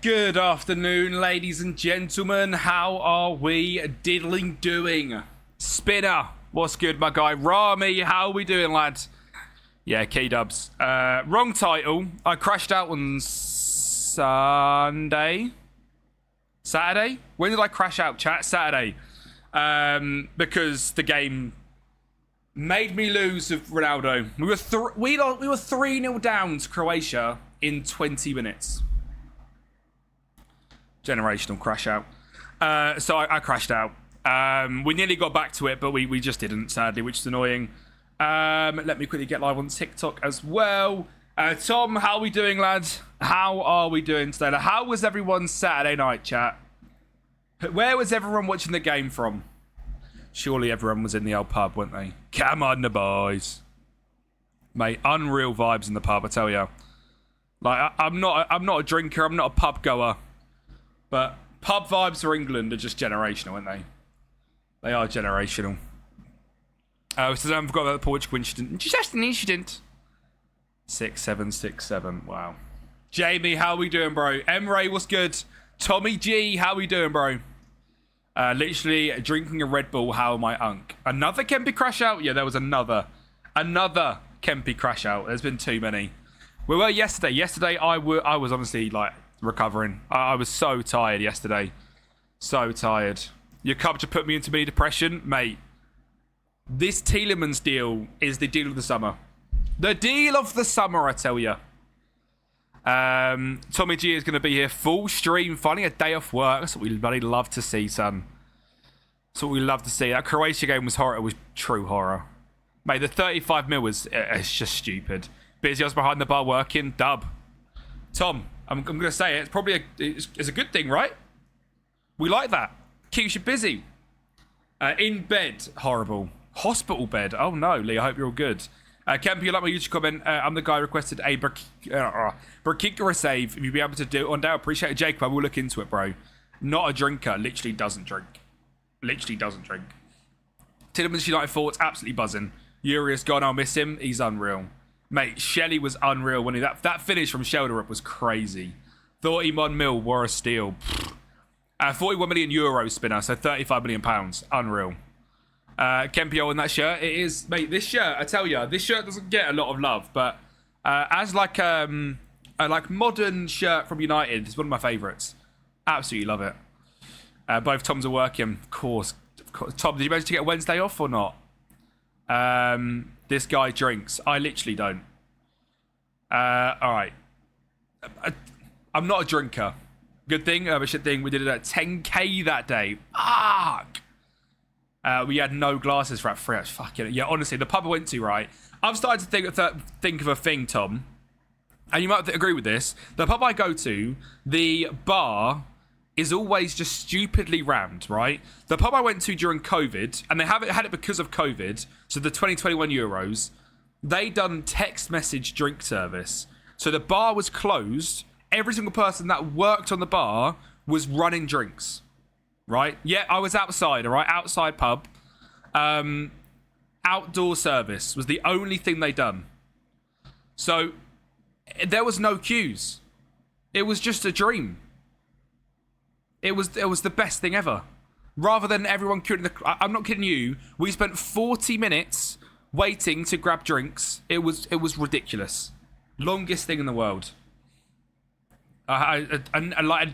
Good afternoon, ladies and gentlemen. How are we diddling doing? Spinner, what's good, my guy? Rami, how are we doing, lads? Yeah, K-dubs. Wrong title. I crashed out on Saturday? When did I crash out, chat? Saturday. Because the game made me lose with Ronaldo. We were 3-0 down to Croatia in 20 minutes. Generational crash out. So I crashed out. We nearly got back to it, but we just didn't, sadly, which is annoying. Let me quickly get live on TikTok as well. Tom, how are we doing, lads? How are we doing today? How was everyone's Saturday night, chat? Where was everyone watching the game from? Surely everyone was in the old pub, weren't they? Come on, the boys. Mate, unreal vibes in the pub, I tell you. Like, I'm not a drinker, I'm not a pub goer. But pub vibes for England are just generational, aren't they? They are generational. So I forgot about the Portugal incident. Just an incident. 6767. Wow. Jamie, how we doing, bro? Emre, what's good? Tommy G, how we doing, bro? Literally drinking a Red Bull. How am I, unk? Another Kempi crash out? Yeah, there was another Kempi crash out. There's been too many. We were yesterday. Yesterday, I was honestly like recovering. I was so tired yesterday. So tired. Your cub to put me into mini depression, mate. This Tielemans deal is the deal of the summer. The deal of the summer, I tell you. Tommy G is going to be here full stream, finding a day off work. That's what we bloody love to see, son. That's what we love to see. That Croatia game was horror. It was true horror. Mate, the 35 mil was it's just stupid. Busy, I was behind the bar working. Dub. Tom, I'm going to say it. It's probably it's a good thing, right? We like that. Keeps you busy. In bed. Horrible. Hospital bed. Oh, no, Lee. I hope you're all good. Kempi, you like my YouTube comment? I'm the guy who requested a Brikikara save. If you'd be able to do it on doubt, appreciate it, Jacob. I will look into it, bro. Not a drinker. Literally doesn't drink. Literally doesn't drink. Tielemans United thoughts. Absolutely buzzing. Urias gone. I'll miss him. He's unreal. Mate, Shelley was unreal when that finish from Shelderup was crazy. 31 mil were a steal. 41 million euro spinner, so 35 million pounds. Unreal. Kempi in that shirt. It is, mate, this shirt, I tell you, this shirt doesn't get a lot of love, but as like a modern shirt from United, it's one of my favourites. Absolutely love it. Both Toms are working, of course. Tom, did you manage to get a Wednesday off or not? This guy drinks. I literally don't. All right. I'm not a drinker. Good thing, a shit thing. We did it at 10k that day. Fuck. We had no glasses for that free. Fucking yeah. Honestly, the pub I went to, right? I've started to think of a thing, Tom, and you might agree with this. The pub I go to, the bar is always just stupidly rammed, right? The pub I went to during COVID, and they haven't had it because of COVID, so the 2021 Euros, they done text message drink service. So the bar was closed. Every single person that worked on the bar was running drinks, right? Yeah, I was outside, all right? Outside pub. Outdoor service was the only thing they done. So there was no queues. It was just a dream. It was the best thing ever. Rather than everyone queuing I'm not kidding you. We spent 40 minutes waiting to grab drinks. It was ridiculous. Longest thing in the world. I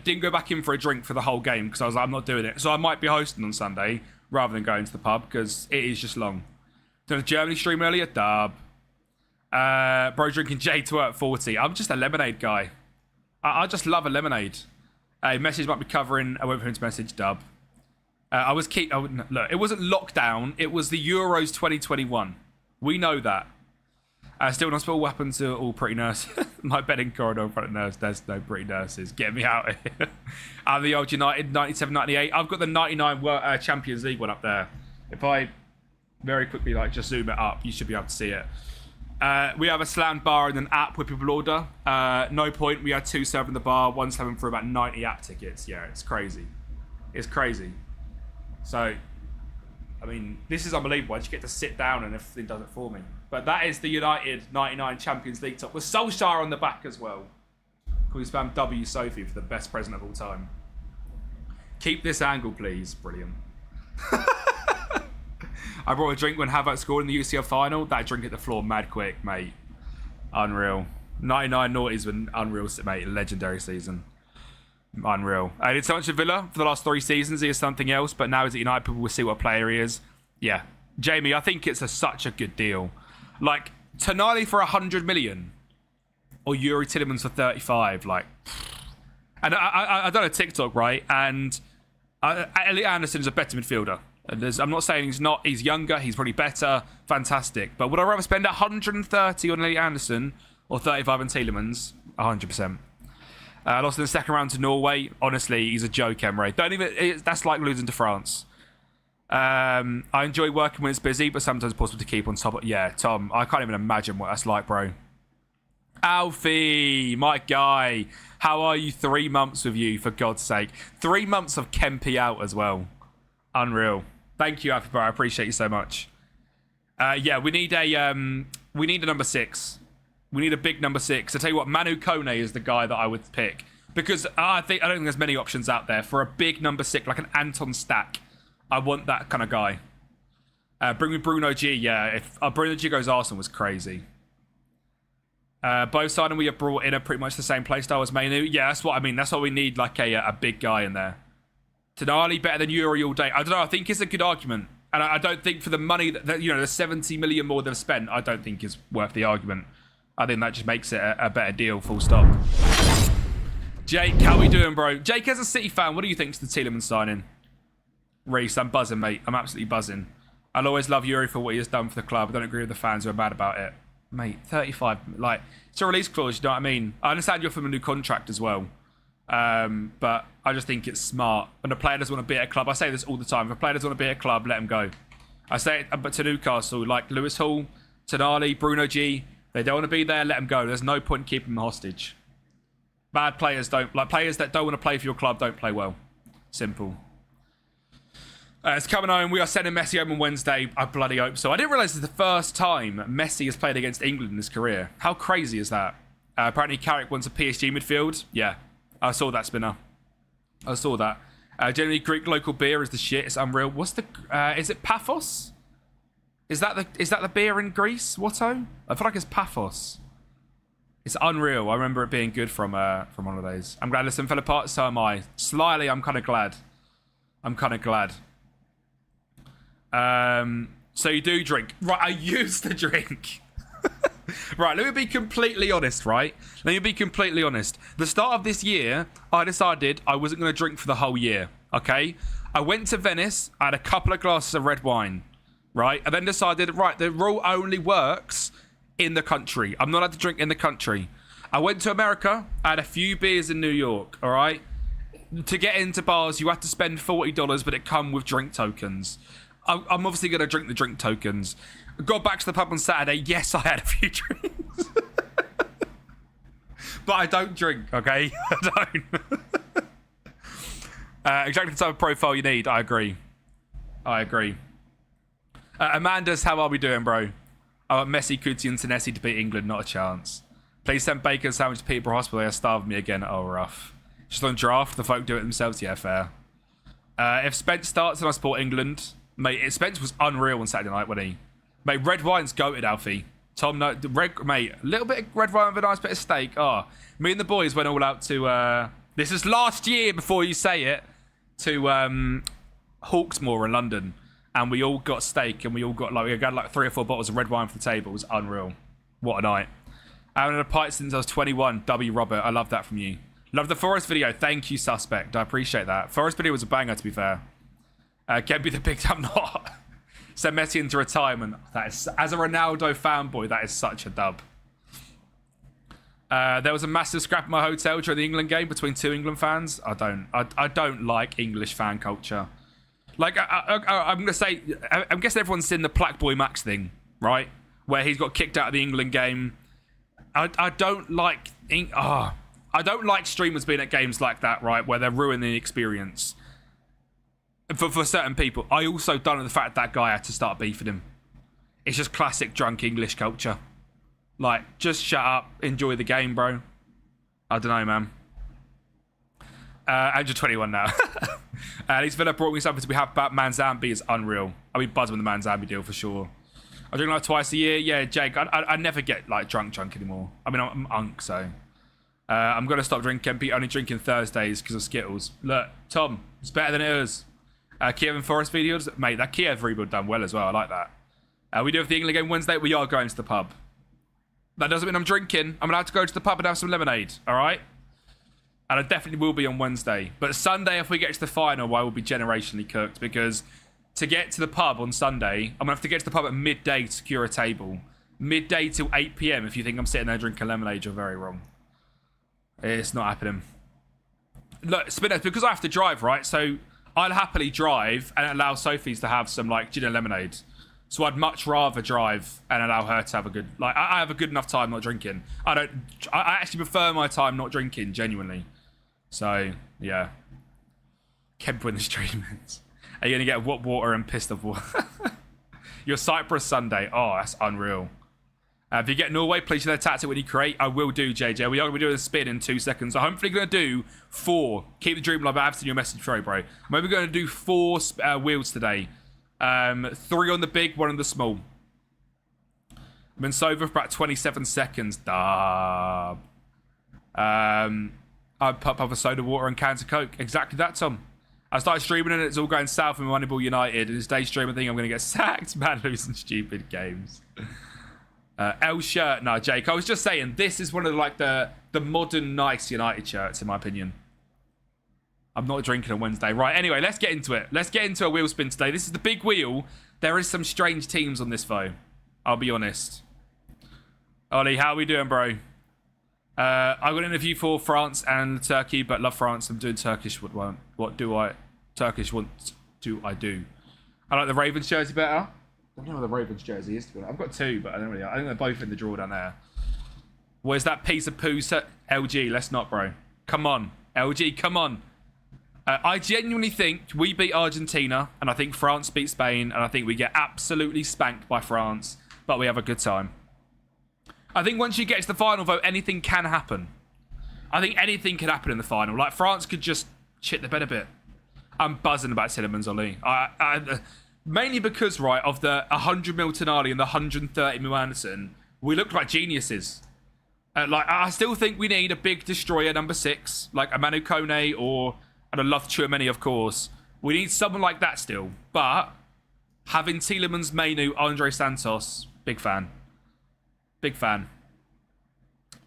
didn't go back in for a drink for the whole game because I was like, I'm not doing it. So I might be hosting on Sunday rather than going to the pub because it is just long. Did a Germany stream earlier? Dub. Bro drinking J2 at 40. I'm just a lemonade guy. I just love a lemonade. A message might be covering. I went for him to message. Dub. Look, it wasn't lockdown. It was the Euros 2021. We know that. Still in hospital, weapons are all pretty nurses. My bedding corridor in front of nurse. There's no pretty nurses. Get me out of here. I'm the old United 97-98. I've got the 99 Champions League one up there. If I very quickly just zoom it up, you should be able to see it. We have a slammed bar and an app where people order. No point. We had 2 serving the bar, 1 serving for about 90 app tickets. Yeah, it's crazy. It's crazy. So, I mean, this is unbelievable. I just get to sit down and everything does it for me. But that is the United 99 Champions League top with Solskjaer on the back as well. Can we spam W Sophie for the best present of all time? Keep this angle, please. Brilliant. I brought a drink when Havertz scored in the UCL final. That drink hit the floor mad quick, mate. Unreal. 99 noughties when unreal, mate. Legendary season. Unreal. I did so much at Villa for the last 3 seasons. He is something else, but now he's at United. People will see what player he is. Yeah. Jamie, I think it's such a good deal. Like, Tonali for 100 million or Yuri Tillemans for 35. Like, and I done a TikTok, right? And Elliot Anderson's a better midfielder. I'm not saying he's not. He's younger. He's probably better. Fantastic. But would I rather spend 130 on Elliot Anderson or 35 on Tillemans? 100%. Lost in the second round to Norway. Honestly, he's a joke, Emre. That's like losing to France. I enjoy working when it's busy, but sometimes it's possible to keep on top of. Yeah, Tom, I can't even imagine what that's like, bro. Alfie, my guy. How are you? 3 months with you, for God's sake. 3 months of Kempi out as well. Unreal. Thank you, Alfie, bro. I appreciate you so much. Yeah, we need a number 6. We need a big number 6. I tell you what, Manu Kone is the guy that I would pick because I don't think there's many options out there for a big number 6, like an Anton Stack. I want that kind of guy. Bring me Bruno G. Yeah, if Bruno G goes Arsenal was crazy. Both sides we have brought in are pretty much the same playstyle as Manu. Yeah, that's what I mean. That's why we need like a big guy in there. Tonali better than Yuri all day. I don't know. I think it's a good argument. And I don't think for the money that the 70 million more they've spent, I don't think is worth the argument. I think that just makes it a better deal, full stop. Jake, how we doing, bro? Jake, as a City fan, what do you think to the Tielemans signing? Reese, I'm buzzing, mate. I'm absolutely buzzing. I'll always love Yuri for what he has done for the club. I don't agree with the fans who are mad about it. Mate, 35, like, it's a release clause, you know what I mean? I understand you're from a new contract as well. But I just think it's smart. When a player doesn't want to be at a club, I say this all the time, if a player doesn't want to be at a club, let him go. I say it but to Newcastle, like Lewis Hall, Tonali, Bruno G, they don't want to be there, let them go. There's no point in keeping them hostage. Bad players players that don't want to play for your club don't play well. Simple. It's coming home. We are sending Messi home on Wednesday. I bloody hope so. I didn't realise it's the first time Messi has played against England in his career. How crazy is that? Apparently Carrick wants a PSG midfield. Yeah. I saw that, Spinner. I saw that. Generally, Greek local beer is the shit. It's unreal. What's the... is it Paphos? Is that the beer in Greece, Watto? I feel like it's Paphos. It's unreal. I remember it being good from one of those. I'm glad Listen fell apart, so am I. Slyly, I'm kind of glad. So you do drink. Right, I used to drink. Right, let me be completely honest, right? Let me be completely honest. The start of this year, I decided I wasn't going to drink for the whole year, okay? I went to Venice, I had a couple of glasses of red wine, right? I then decided, right, the rule only works in the country. I'm not allowed to drink in the country. I went to America, I had a few beers in New York, all right? To get into bars, you have to spend $40, but it come with drink tokens. I'm obviously going to drink the drink tokens. Got back to the pub on Saturday. Yes, I had a few drinks. But I don't drink, okay? I don't. Exactly the type of profile you need. I agree. Amanda's, how are we doing, bro? I want Messi, Kuti and Senesi to beat England. Not a chance. Please send bacon sandwich to Peterborough Hospital. They'll starve me again. Oh, rough. Just on draft, the folk do it themselves. Yeah, fair. If Spence starts and I support England... Mate, Spence was unreal on Saturday night, wasn't he? Mate, red wine's goated, Alfie. Tom, no, mate, a little bit of red wine with a nice bit of steak. Oh, me and the boys went all out to, this is last year before you say it, to Hawksmoor in London. And we all got steak and we got like 3 or 4 bottles of red wine for the table. It was unreal. What a night. I haven't had a pint since I was 21. W. Robert, I love that from you. Love the Forest video. Thank you, Suspect. I appreciate that. Forest video was a banger, to be fair. Kempi the big time not. Send Messi into retirement. That is, as a Ronaldo fanboy, that is such a dub. There was a massive scrap at my hotel during the England game between 2 England fans. I don't like English fan culture. Like I'm gonna say, I'm guessing everyone's seen the Plaque Boy Max thing, right? Where he's got kicked out of the England game. I don't like streamers being at games like that, right? Where they're ruining the experience. For certain people. I also don't like the fact that guy had to start beefing him. It's just classic drunk English culture. Like, just shut up, enjoy the game, bro. I don't know, man. Andrew 21 now. At least Villa brought me something to be happy about. Manzambi is unreal. I'll be buzzing with the Manzambi deal for sure. I drink like twice a year. Yeah, Jake, I never get like drunk anymore. I mean, I'm unk, so. I'm going to stop drinking Kempi, only drinking Thursdays because of Skittles. Look, Tom, it's better than it is. Kiev and Forest videos. Mate, that Kiev rebuild done well as well. I like that. We do have the England game Wednesday. We are going to the pub. That doesn't mean I'm drinking. I'm allowed to go to the pub and have some lemonade. All right? And I definitely will be on Wednesday. But Sunday, if we get to the final, I will be generationally cooked. Because to get to the pub on Sunday, I'm going to have to get to the pub at midday to secure a table. Midday till 8 p.m. If you think I'm sitting there drinking lemonade, you're very wrong. It's not happening. Look, Spinners, because I have to drive, right? So... I'll happily drive and allow Sophie's to have some like gin and lemonade. So I'd much rather drive and allow her to have a good, like I have a good enough time not drinking. I actually prefer my time not drinking, genuinely. So yeah. Kemp win the streamers. Are you gonna get what water and pissed off water? Your Cyprus Sunday. Oh, that's unreal. If you get Norway, please share their tactic when you create. I will do, JJ. We are going to be doing a spin in 2 seconds. I'm hopefully going to do 4. Keep the dream alive. I've seen your message throw, bro. I'm maybe going to do 4 wheels today. 3 on the big, 1 on the small. I've been sober for about 27 seconds. Dub. I pop up a soda water and cans of Coke. Exactly that, Tom. I started streaming and it's all going south in Moneyball United. And this day streaming thing, I'm going to get sacked. Man, losing stupid games. L shirt. No, Jake, I was just saying, this is one of the modern nice United shirts, in my opinion. I'm not drinking on Wednesday. Right, anyway, let's get into it. Let's get into a wheel spin today. This is the big wheel. There is some strange teams on this, though. I'll be honest. Ollie, how are we doing, bro? I got an interview for France and Turkey, but love France. I'm doing Turkish. What do I... Turkish, what do I do? I like the Ravens jersey better. I don't know what the Ravens jersey is. I've got 2, but I don't really. I think they're both in the drawer down there. Where's that piece of poo? LG, let's not, bro. Come on, LG, come on. I genuinely think we beat Argentina, and I think France beat Spain, and I think we get absolutely spanked by France, but we have a good time. I think once you get to the final, though, anything can happen. I think anything could happen in the final. Like, France could just shit the bed a bit. I'm buzzing about Tielemans, Ollie. Mainly because, right, of the 100 mil Tonali and the 130 mil Anderson, we looked like geniuses. I still think we need a big destroyer number 6, like a Manu Kone or, and I love Tchouaméni, of course. We need someone like that still. But having Tielemans, Mainu, Andre Santos, big fan. Big fan.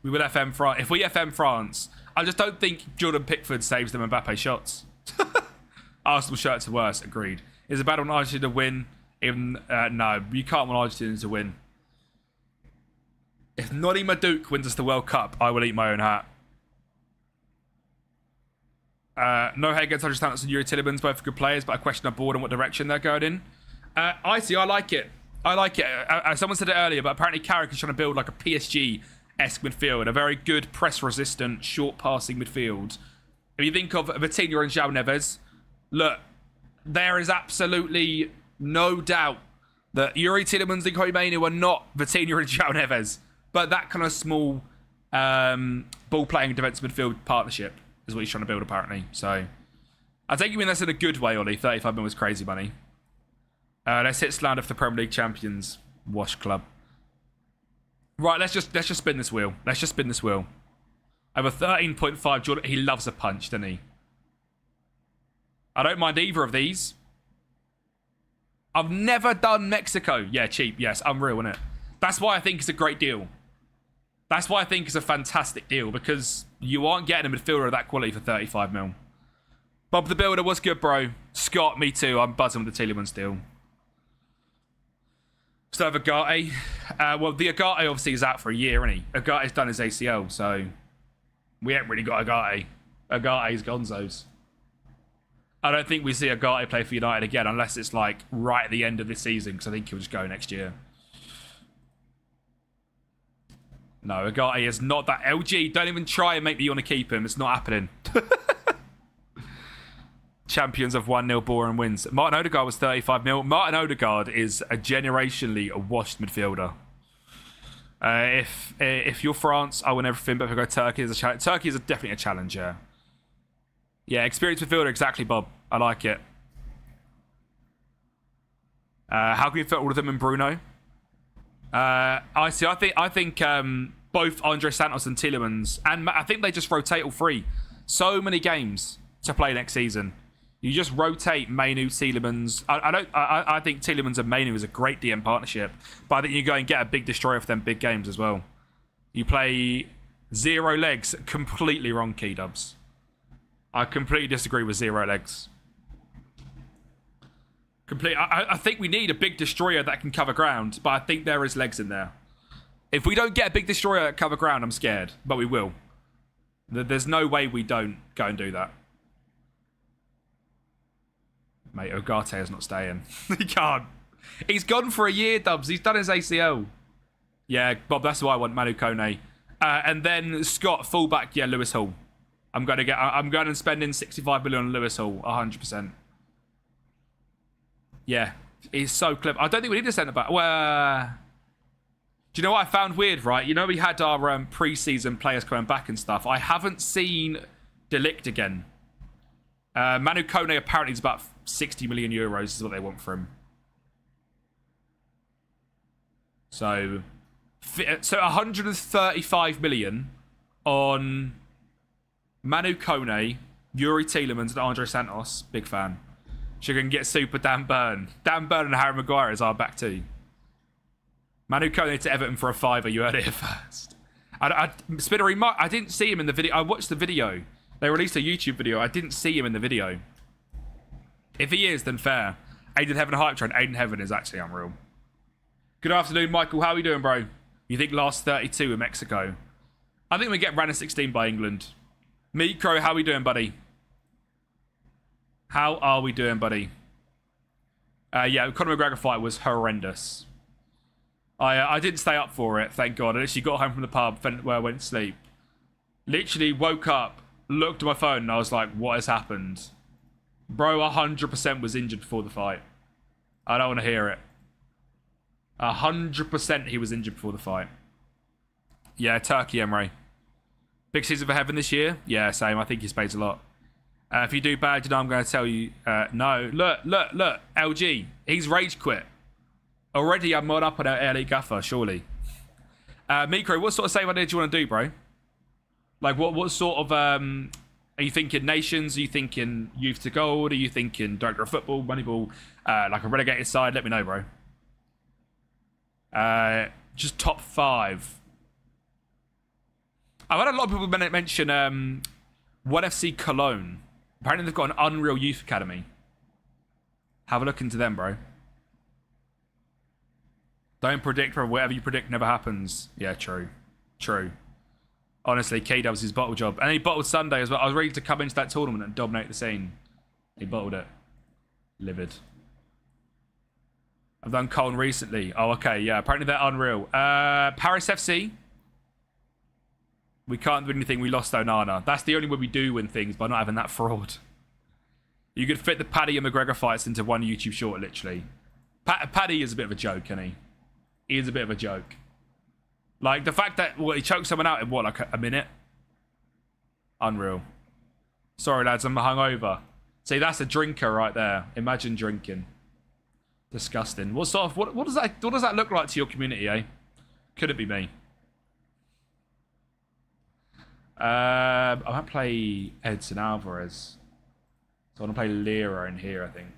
We will FM France. If we FM France, I just don't think Jordan Pickford saves them Mbappe shots. Arsenal shirts are worse, agreed. Is it bad on Argentina to win? No, you can't want Argentina to win. If Noni Maduke wins us the World Cup, I will eat my own hat. No hate against Andre Santos and Yuri Tielemans, both good players, but I question our board and what direction they're going in. I like it. I like it. Someone said it earlier, but apparently Carrick is trying to build like a PSG-esque midfield, a very good press-resistant, short-passing midfield. If you think of Vitinha and João Neves, look, there is absolutely no doubt that Yuri Tielemans and Koimanu are not Vitinha and João Neves, but that kind of small ball-playing defensive midfield partnership is what he's trying to build, apparently. So, I think you mean that's in a good way, Ollie. 35 million was crazy money. Let's hit slander for the Premier League champions. Wash club. Right, let's just spin this wheel. Let's just spin this wheel. Over 13.5, Jordan. He loves a punch, doesn't he? I don't mind either of these. I've never done Mexico. Yeah, cheap. Yes, unreal, isn't it? That's why I think it's a great deal. That's why I think it's a fantastic deal, because you aren't getting a midfielder of that quality for 35 mil. Bob the Builder, what's good, bro? Scott, me too. I'm buzzing with the Tielemans deal. Still have Agate. Well, the Agate obviously is out for a year, isn't he? Agate's done his ACL, so we haven't really got Agate. Agate's gonzos. I don't think we see Agate play for United again unless it's like right at the end of this season, because I think he'll just go next year. No, Agate is not that. LG, don't even try and make me want to keep him. It's not happening. Champions of 1-0 boring wins. Martin Odegaard was 35 mil. Martin Odegaard is a generationally washed midfielder. If you're France, I win everything, but if I go Turkey, is a challenge. Turkey is definitely a challenger. Yeah, experienced midfielder, exactly, Bob. I like it. How can you fit all of them in Bruno? I think both Andre Santos and Tielemans, and I think they just rotate all three. So many games to play next season. You just rotate Mainu, Tielemans. I think Tielemans and Mainu is a great DM partnership, but I think you go and get a big destroyer for them big games as well. You play 0 legs, completely wrong, Key Dubs. I completely disagree with 0 legs. I think we need a big destroyer that can cover ground, but I think there is legs in there. If we don't get a big destroyer that cover ground, I'm scared, but we will. There's no way we don't go and do that. Mate, Ogate is not staying. He can't. He's gone for a year, Dubs. He's done his ACL. Yeah, Bob, that's why I want Manu Kone. And then Scott, fullback, yeah, Lewis Hall. I'm going and spending 65 million on Lewis Hall, 100%. Yeah, he's so clever. I don't think we need a centre back. Well, do you know what I found weird, right? You know, we had our pre-season players coming back and stuff. I haven't seen De Ligt again. Manu Kone apparently is about 60 million euros is what they want for him. So 135 million on Manu Kone, Yuri Tielemans, and Andre Santos. Big fan. She can get super Dan Burn. Dan Burn and Harry Maguire is our back too. Manu Kone to Everton for a £5. You heard it here first. Spinnery, I didn't see him in the video. I watched the video. They released a YouTube video. I didn't see him in the video. If he is, then fair. Aiden Heaven hype train. Aiden Heaven is actually unreal. Good afternoon, Michael. How are you doing, bro? You think last 32 in Mexico? I think we get round of 16 by England. Mikro, how are we doing, buddy? How are we doing, buddy? Yeah, Conor McGregor fight was horrendous. I didn't stay up for it, thank God. I literally got home from the pub where I went to sleep. Literally woke up, looked at my phone, and I was like, what has happened? Bro, 100% was injured before the fight. I don't want to hear it. 100% he was injured before the fight. Yeah, Turkey, Emre. Big season for Heaven this year? Yeah, same. I think he spades a lot. If you do bad, you know I'm going to tell you, no. Look. LG, he's rage quit. Already I'm mod up on our early gaffer, surely. Mikro, what sort of save idea do you want to do, bro? Like, what sort of, are you thinking Nations? Are you thinking Youth to Gold? Are you thinking Director of Football, Moneyball, like a relegated side? Let me know, bro. Just top 5. I've had a lot of people mention 1FC Cologne. Apparently they've got an Unreal Youth Academy. Have a look into them, bro. Don't predict, bro. Whatever you predict never happens. Yeah, true. Honestly, K-Dub's his bottle job. And he bottled Sunday as well. I was ready to come into that tournament and dominate the scene. He bottled it. Livid. I've done Cologne recently. Oh, okay. Yeah, apparently they're unreal. Paris FC. We can't do anything. We lost Onana. That's the only way we do win things, by not having that fraud. You could fit the Paddy and McGregor fights into one YouTube short, literally. Paddy is a bit of a joke, isn't he? He is a bit of a joke. Like, the fact that he choked someone out in, what, like a minute? Unreal. Sorry, lads, I'm hungover. See, that's a drinker right there. Imagine drinking. Disgusting. What does that look like to your community, eh? Could it be me? I might play Edson Alvarez. So I want to play Lira in here, I think.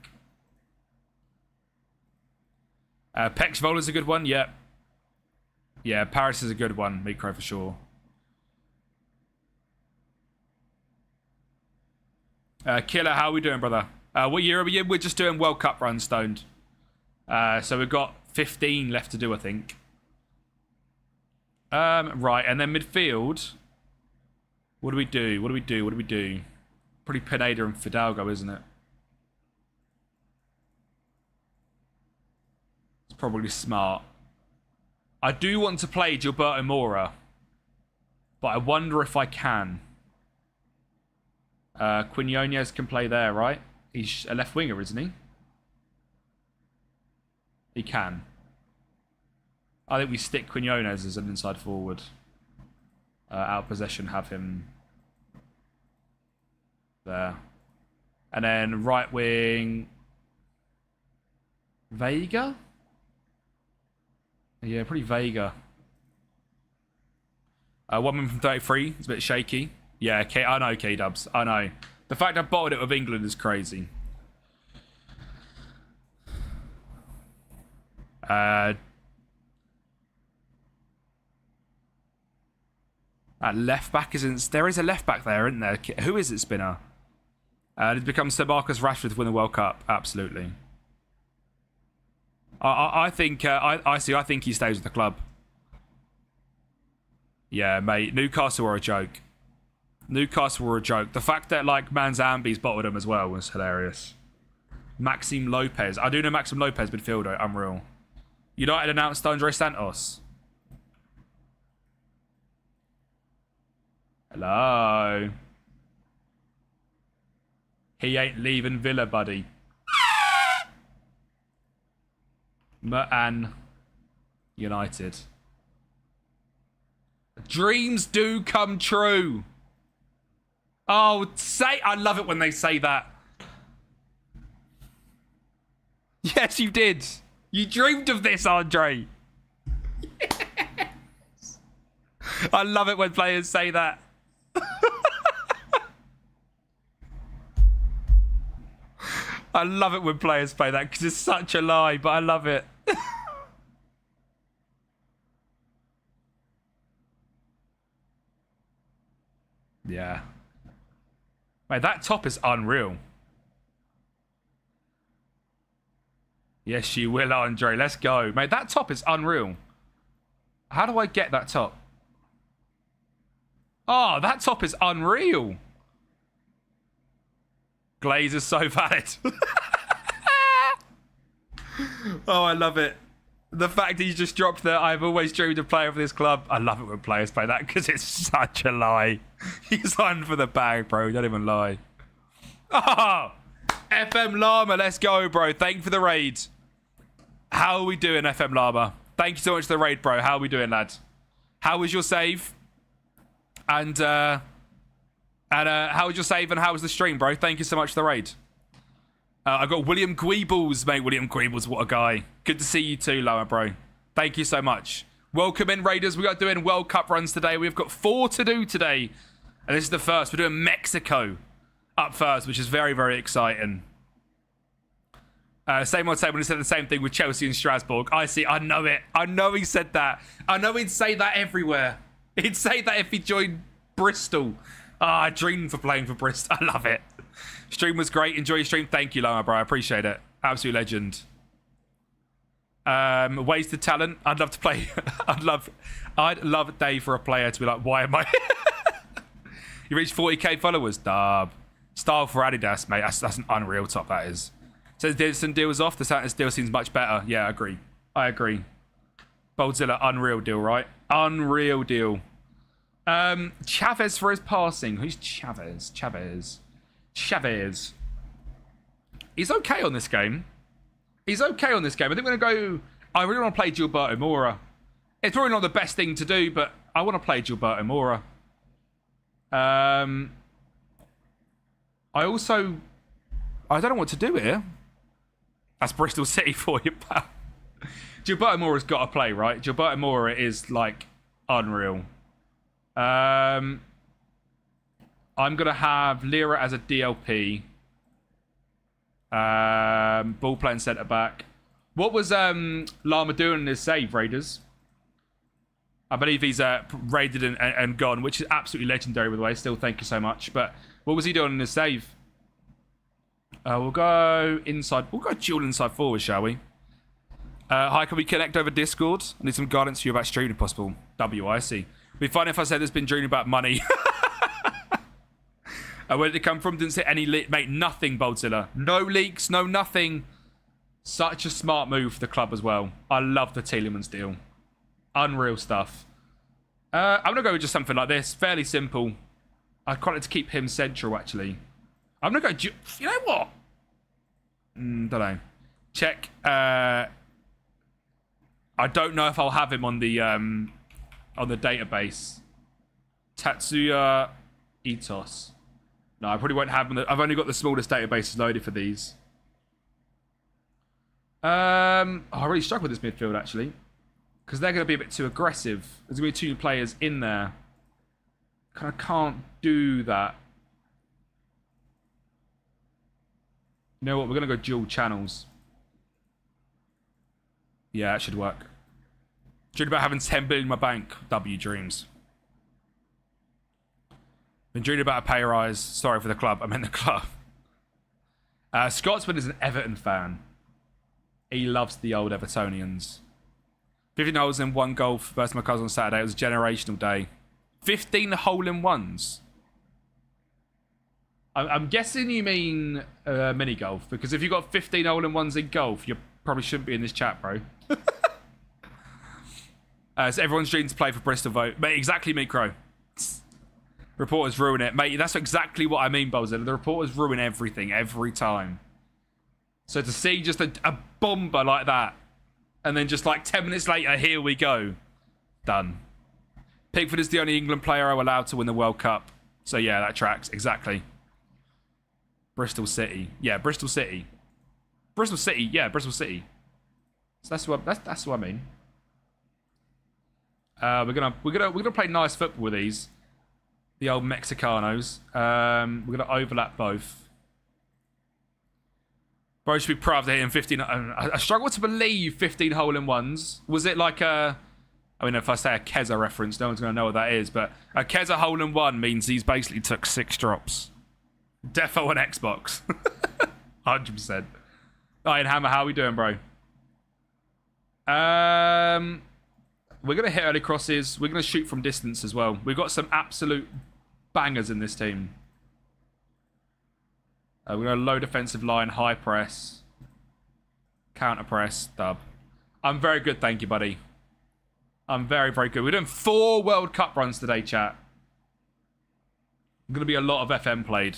Pex Vola's a good one, yeah. Yeah, Paris is a good one, Micro for sure. Killer, how are we doing, brother? What year are we in? We're just doing World Cup runs, Stoned. So we've got 15 left to do, I think. Right, and then midfield. What do we do? Pretty Pineda and Fidalgo, isn't it? It's probably smart. I do want to play Gilberto Mora, but I wonder if I can. Quinones can play there, right? He's a left winger, isn't he? He can. I think we stick Quinones as an inside forward. Out of possession, have him there. And then right wing... Vega? Yeah, pretty Vega. 1 minute from 33. It's a bit shaky. Yeah, I know, K-Dubs. I know. The fact I bottled it with England is crazy. At left back isn't... There is a left back there, isn't there? Who is it, Spinner? It's become Sir Marcus Rashford to win the World Cup. Absolutely. I think I think he stays with the club. Yeah, mate. Newcastle were a joke. The fact that like Manzambi's bottled him as well was hilarious. Maxime Lopez. I do know Maxime Lopez, midfielder. Unreal. United announced Andre Santos. Hello. He ain't leaving Villa, buddy. And United. Dreams do come true. Oh, I love it when they say that. Yes, you did. You dreamed of this, Andre. Yes. I love it when players say that. I love it when players say that because it's such a lie, but I love it. Yeah. Mate, that top is unreal. Yes, you will, Andre. Let's go. Mate, that top is unreal. How do I get that top? Oh, that top is unreal. Glaze is so valid. Oh, I love it. The fact that you just dropped that I've always dreamed of playing for this club. I love it when players play that because it's such a lie. He's on for the bag, bro. Don't even lie. Oh, FM Llama, let's go, bro. Thank you for the raid. How are we doing, FM Llama? Thank you so much for the raid, bro. How are we doing, lads? How was your save? And how was your save and how was the stream, bro? Thank you so much for the raid. I got William Gweebles, mate. William Gweebles, what a guy. Good to see you too, Lower, bro. Thank you so much. Welcome in, Raiders. We are doing World Cup runs today. We've got 4 to do today. And this is the first. We're doing Mexico up first, which is very, very exciting. Same old same when he said the same thing with Chelsea and Strasbourg. I see. I know it. I know he said that. I know he'd say that everywhere. He'd say that if he joined Bristol. I dreamed for playing for Bristol. I love it. Stream was great. Enjoy your stream. Thank you, Lama, bro. I appreciate it. Absolute legend. Wasted talent. I'd love to play. I'd love a day for a player to be like, why am I? You reached 40k followers. Dub. Style for Adidas, mate. That's an unreal top, that is. Says Didson deals off. The Santos deal seems much better. Yeah, I agree. I agree. Boldzilla, unreal deal, right? Unreal deal. Chavez for his passing. Who's Chavez? Chavez. He's okay on this game. I think we're going to go... I really want to play Gilberto Mora. It's probably not the best thing to do, but I want to play Gilberto Mora. I don't know what to do here. That's Bristol City for you, pal. Gilberto Mora's got to play, right? Gilberto Mora is, like, unreal. I'm going to have Lira as a DLP. Ball playing centre back. What was Lama doing in his save, Raiders? I believe he's raided and gone, which is absolutely legendary, by the way. Still, thank you so much. But what was he doing in his save? We'll go inside. We'll go dual inside forward, shall we? Hi, can we connect over Discord? I need some guidance for you about streaming, if possible. WIC. It'd be fine if I said there's been dreaming about money. Where did it come from? Didn't say any leak. Mate, nothing, Boldzilla. No leaks, no nothing. Such a smart move for the club as well. I love the Tielemans deal. Unreal stuff. I'm going to go with just something like this. Fairly simple. I'd quite like to keep him central, actually. I'm going to go... You know what? Don't know. Check. I don't know if I'll have him on the database. Tatsuya Itos. No, I probably won't have him. I've only got the smallest databases loaded for these. I really struggle with this midfield, actually. Because they're going to be a bit too aggressive. There's going to be 2 players in there. Kind of can't do that. You know what? We're going to go dual channels. Yeah, that should work. Dreamed about having 10 billion in my bank. W dreams. Been dreaming about a pay rise. Sorry for the club. I meant the club. Scotsman is an Everton fan. He loves the old Evertonians. 15 holes and 1 goal versus my cousin on Saturday. It was a generational day. 15 hole-in-ones. I'm guessing you mean mini golf, because if you've got 15 hole-in-ones in golf, you probably shouldn't be in this chat, bro. So everyone's dreaming to play for Bristol vote. Mate, exactly me, Crow. Reporters ruin it. Mate, that's exactly what I mean, Bolzer. The reporters ruin everything, every time. So to see just a bomber like that, and then just like 10 minutes later, here we go. Done. Pickford is the only England player allowed to win the World Cup. So yeah, that tracks. Exactly. Bristol City. Yeah, Bristol City. Bristol City. Yeah, Bristol City. So that's what I mean. We're gonna play nice football with these. The old Mexicanos. We're gonna overlap both. Bro should be proud of hitting 15. I struggle to believe 15 hole-in-ones. Was it like a... I mean, if I say a Keza reference, no one's going to know what that is. But a Keza hole-in-one means he's basically took 6 drops. Defo on Xbox. 100%. Iron Hammer, how are we doing, bro? We're going to hit early crosses. We're going to shoot from distance as well. We've got some absolute bangers in this team. We're going to low defensive line, high press, counter press, dub. I'm very good, thank you, buddy. I'm very, very good. We're doing 4 World Cup runs today, chat. Going to be a lot of FM played.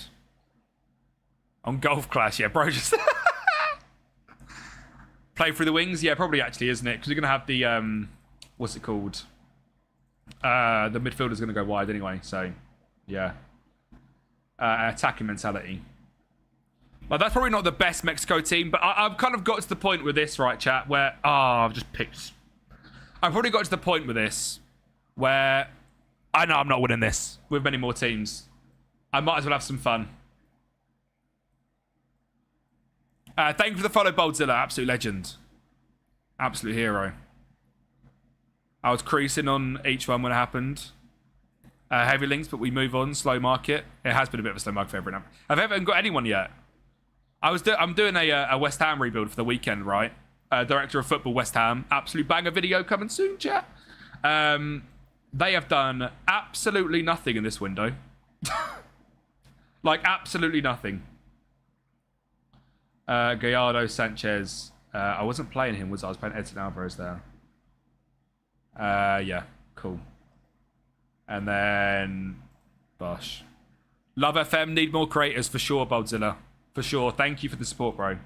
On Golf Clash, yeah, bro, just... Play through the wings? Yeah, probably actually, isn't it? Because you're going to have the, what's it called? The midfielder's going to go wide anyway, so yeah. Attacking mentality. Like, that's probably not the best Mexico team, but I've kind of got to the point with this, right, chat, where... I've probably got to the point with this where I know I'm not winning this with many more teams. I might as well have some fun. Thank you for the follow, Boldzilla. Absolute legend. Absolute hero. I was creasing on each one when it happened. Heavy links, but we move on. Slow market. It has been a bit of a slow market for everyone. Have I ever got anyone yet? I'm doing a West Ham rebuild for the weekend, right? Director of football, West Ham. Absolute banger video coming soon, chat. They have done absolutely nothing in this window. Like, absolutely nothing. Gallardo, Sanchez. I wasn't playing him, was I? I was playing Edson Alvarez there. Yeah, cool. And then... Bosh. Love FM, need more creators for sure, Boldzilla. For sure. Thank you for the support, bro.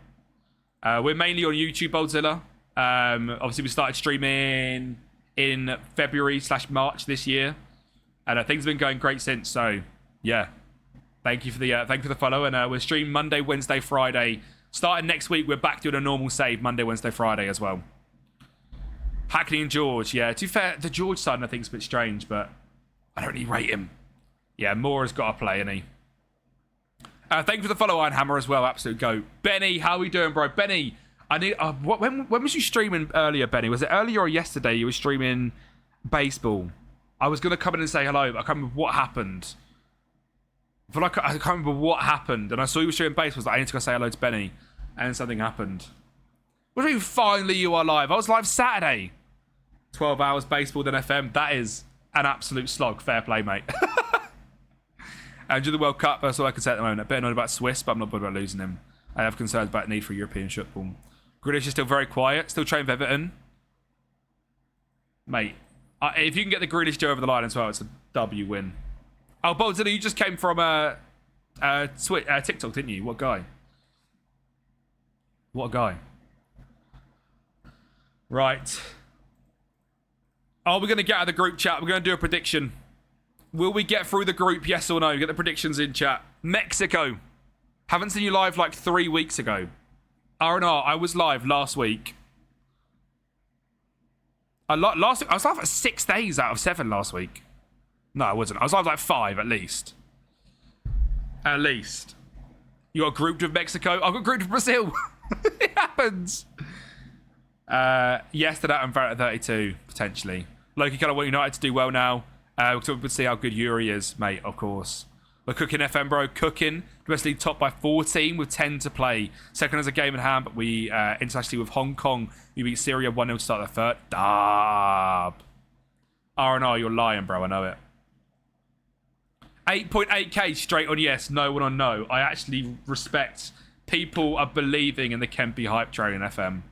We're mainly on YouTube, Boldzilla. Obviously, we started streaming in February/March this year. And things have been going great since, so yeah. Thank you for the follow. And we're streaming Monday, Wednesday, Friday. Starting next week, we're back doing a normal save Monday, Wednesday, Friday as well. Hackney and George, yeah. To be fair, the George side I think is a bit strange, but I don't really rate him. Yeah, Moore has got to play, hasn't he? Thank you for the follow, Iron Hammer, as well. Absolute goat. Benny, how are we doing, bro? Benny, I need... when was you streaming earlier, Benny? Was it earlier or yesterday you were streaming baseball? I was going to come in and say hello, but I can't remember what happened. I feel like I can't remember what happened. And I saw you were streaming baseball. I was like, I need to go say hello to Benny. And then something happened. What do you mean, finally you are live? I was live Saturday. 12 hours baseball, then FM. That is an absolute slog. Fair play, mate. And during the World Cup, that's all I can say at the moment. I'm a bit annoyed about Swiss, but I'm not bothered about losing him. I have concerns about the need for European football. Grealish is still very quiet. Still training for Everton. Mate, if you can get the Grealish Joe over the line as well, it's a W win. Oh, Boldzilla, you just came from TikTok, didn't you? What guy? What a guy. Right. Oh, we're going to get out of the group chat. We're going to do a prediction. Will we get through the group, yes or no? Get the predictions in chat. Mexico. Haven't seen you live like 3 weeks ago. R&R, I was live last week. I was live for 6 days out of 7 last week. No, I wasn't. I was live like 5 at least. At least. You got grouped with Mexico? I got grouped with Brazil. It happens. Yes to that and Varrett 32, potentially. Loki kind of want United to do well now. We'll see how good Yuri is, mate, of course. We're cooking FM, bro. Cooking. West League top by 14 with 10 to play. Second has a game in hand, but we internationally with Hong Kong. We beat Syria 1-0 to start the third. Dab. R&R, you're lying, bro. I know it. 8.8k straight on yes, no one on no. I actually respect people are believing in the Kempi hype train in FM.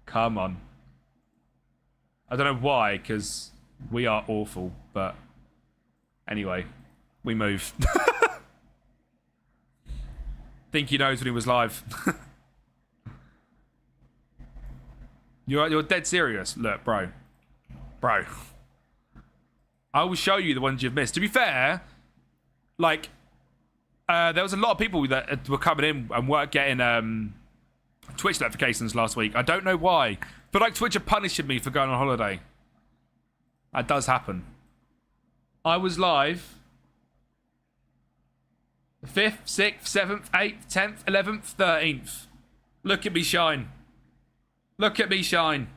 Come on. I don't know why, because we are awful, but anyway, we move. Think he knows when he was live. You're dead serious. Look, bro. I will show you the ones you've missed. To be fair, like, there was a lot of people that were coming in and weren't getting Twitch notifications last week. I don't know why. But like Twitch are punishing me for going on holiday. That does happen. I was live 5th, 6th, 7th, 8th, 10th, 11th, 13th. Look at me shine. Look at me shine.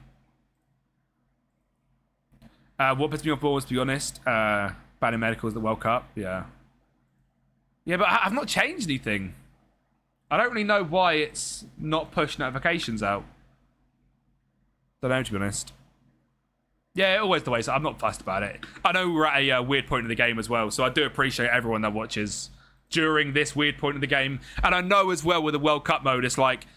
What puts me off board, to be honest? Banning medicals, the World Cup. Yeah. Yeah, but I've not changed anything. I don't really know why it's not push notifications out. Don't know, to be honest. Yeah, always the way. So I'm not fussed about it. I know we're at a weird point in the game as well, so I do appreciate everyone that watches during this weird point in the game. And I know as well with the World Cup mode, it's like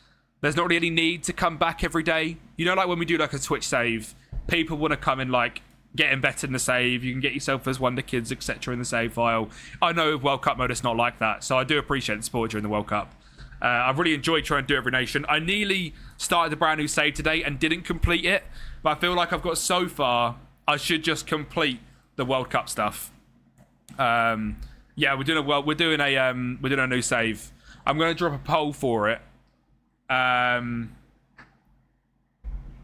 there's not really any need to come back every day. You know, like when we do like a Twitch save, people want to come in like getting better in the save. You can get yourself as Wonder Kids, etc. in the save file. I know with World Cup mode it's not like that, so I do appreciate the support during the World Cup. I've really enjoyed trying to do every nation. I nearly started a brand new save today and didn't complete it, but I feel like I've got so far, I should just complete the World Cup stuff. Yeah, we're doing a new save. I'm going to drop a poll for it. I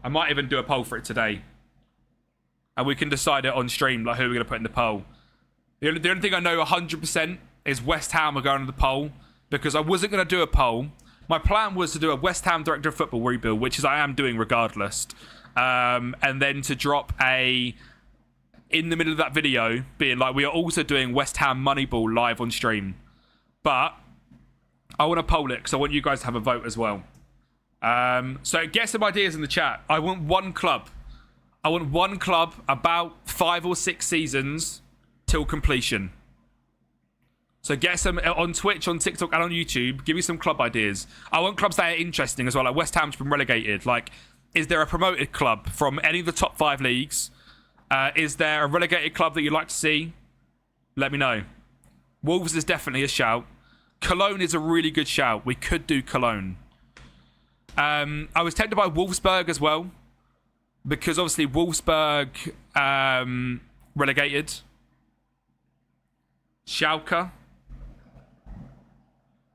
might even do a poll for it today, and we can decide it on stream, like who we're going to put in the poll. The only thing I know 100% is West Ham are going to the poll, because I wasn't going to do a poll. My plan was to do a West Ham Director of Football rebuild, which is I am doing regardless, and then to drop a in the middle of that video being like, we are also doing West Ham Moneyball live on stream. But I want to poll it because I want you guys to have a vote as well. So get some ideas in the chat. I want one club. I want one club about 5 or 6 seasons till completion. So get some on Twitch, on TikTok, and on YouTube. Give me some club ideas. I want clubs that are interesting as well. Like West Ham's been relegated. Like, is there a promoted club from any of the top 5 leagues? Is there a relegated club that you'd like to see? Let me know. Wolves is definitely a shout. Cologne is a really good shout. We could do Cologne. I was tempted by Wolfsburg as well, because obviously Wolfsburg relegated. Schalke.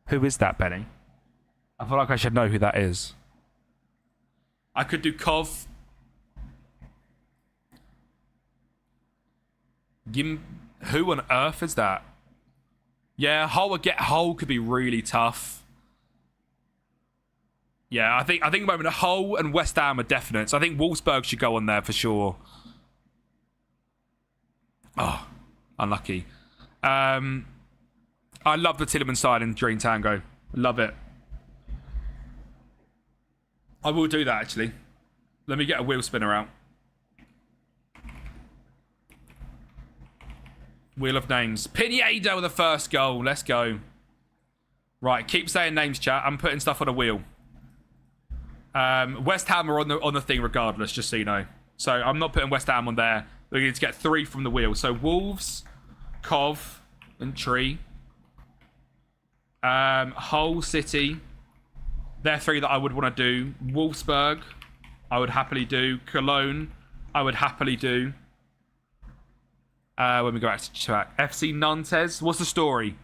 Who is that, Benny? I feel like I should know who that is. I could do Kov. Who on earth is that? Yeah, Hull could be really tough. Yeah, I think at the moment Hull and West Ham are definite. So I think Wolfsburg should go on there for sure. Oh, unlucky. I love the Tielemans side in Dream Tango. Love it. I will do that actually. Let me get a wheel spinner out. Wheel of names. Pinedo with the first goal. Let's go. Right, keep saying names, chat. I'm putting stuff on a wheel. West Ham are on the thing regardless, just so you know. So I'm not putting West Ham on there. We need to get 3 from the wheel. So Wolves, Cov, and Tree. Hull City. They're 3 that I would want to do. Wolfsburg, I would happily do. Cologne, I would happily do. When we go back to chat. FC Nantes. What's the story?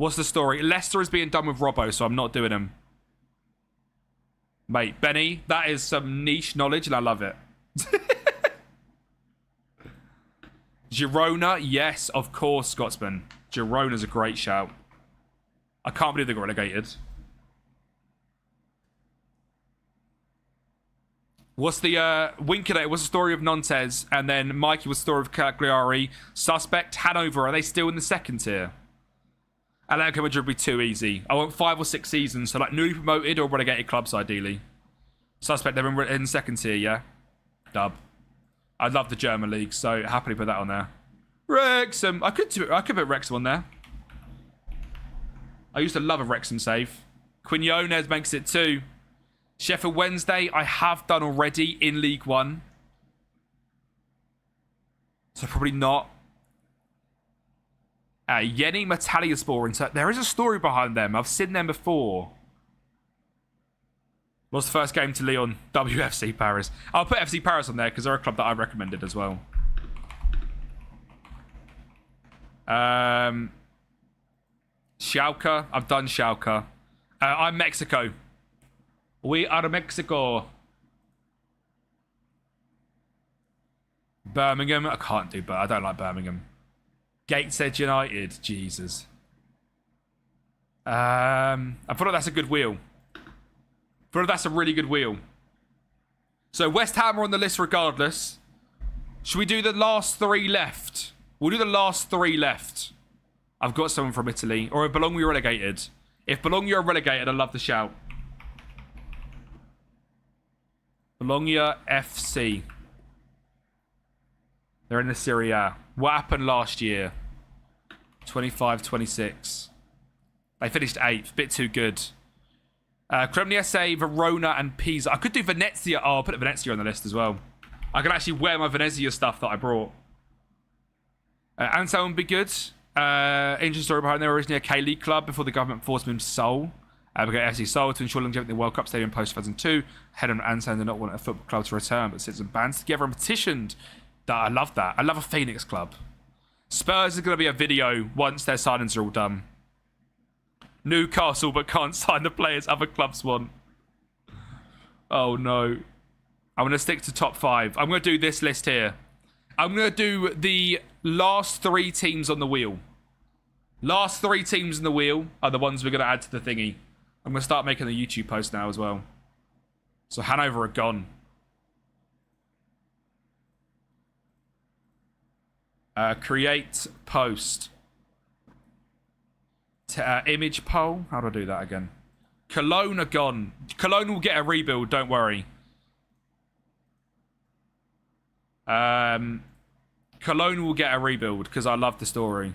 Leicester is being done with Robbo, so I'm not doing them. Mate, Benny, that is some niche knowledge, and I love it. Girona, yes, of course, Scotsman. Girona's a great shout. I can't believe they got relegated. What's the Winkeday? What's the story of Nantes? And then Mikey was the story of Cagliari. Suspect, Hanover. Are they still in the second tier? Atletico Madrid would be too easy. I want 5 or 6 seasons, so like newly promoted or relegated clubs, ideally. Suspect, they're in second tier, yeah? Dub. I love the German league, so happily put that on there. Wrexham. I could put Wrexham on there. I used to love a Wrexham save. Quinones makes it 2. Sheffield Wednesday, I have done already in League One. So probably not. Yeni Matalyaspor. There is a story behind them. I've seen them before. What's the first game to Lyon? WFC Paris. I'll put FC Paris on there because they're a club that I recommended as well. Schalke. I've done Schalke. I'm Mexico. We are Mexico. Birmingham. I can't do, but I don't like Birmingham. Gateshead United. Jesus. I feel like that's a good wheel. I feel like that's a really good wheel. So West Ham are on the list regardless. Should we do the last 3 left? We'll do the last 3 left. I've got someone from Italy. Or if Bologna are relegated. If Bologna are relegated, I'd love the shout. Bologna FC. They're in the Serie A. What happened last year? 25-26. They finished 8th. Bit too good. Cremonese, Verona, and Pisa. I could do Venezia. Oh, I'll put Venezia on the list as well. I can actually wear my Venezia stuff that I brought. Anselm would be good. Interesting story behind there. Originally a K-League club before the government forced him to Seoul. We got FC Seoul to ensure longevity in the World Cup Stadium post 2002. Head on Anselm did not want a football club to return, but citizens bands together and petitioned I love that. I love a Phoenix club. Spurs is going to be a video once their signings are all done. Newcastle, but can't sign the players other clubs want. Oh, no. I'm going to stick to top 5. I'm going to do this list here. I'm going to do the last 3 teams on the wheel. Last 3 teams in the wheel are the ones we're going to add to the thingy. I'm going to start making the YouTube post now as well. So Hanover are gone. Create post. Image poll. How do I do that again? Cologne are gone. Cologne will get a rebuild, don't worry. Cologne will get a rebuild because I love the story.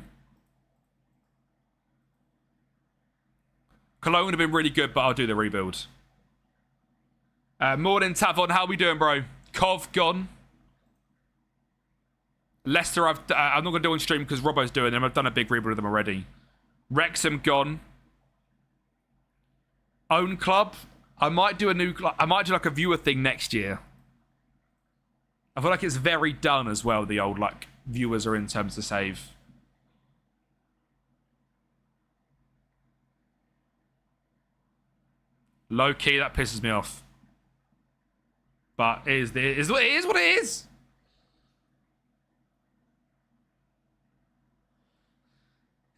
Cologne would have been really good, but I'll do the rebuild. Morning, Tavon. How we doing, bro? Cov gone. Leicester, I'm not going to do on stream because Robbo's doing them. I've done a big rebuild of them already. Wrexham gone. Own club. I might do like a viewer thing next year. I feel like it's very done as well. The old like viewers are in terms of save. Low key, that pisses me off. But it is what it is.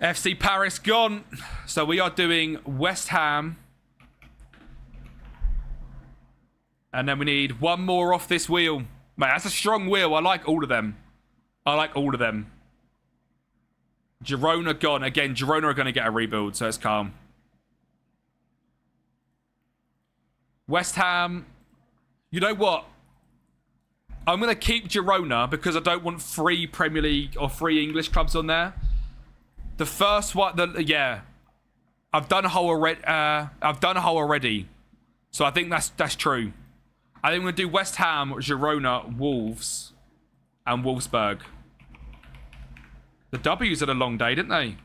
FC Paris gone. So we are doing West Ham. And then we need one more off this wheel. Mate, that's a strong wheel. I like all of them. Girona gone. Again, Girona are going to get a rebuild, so it's calm. West Ham. You know what? I'm going to keep Girona because I don't want 3 Premier League or 3 English clubs on there. The first one, yeah. I've done a whole already. So I think that's true. I think we're going to do West Ham, Girona, Wolves, and Wolfsburg. The W's had a long day, didn't they?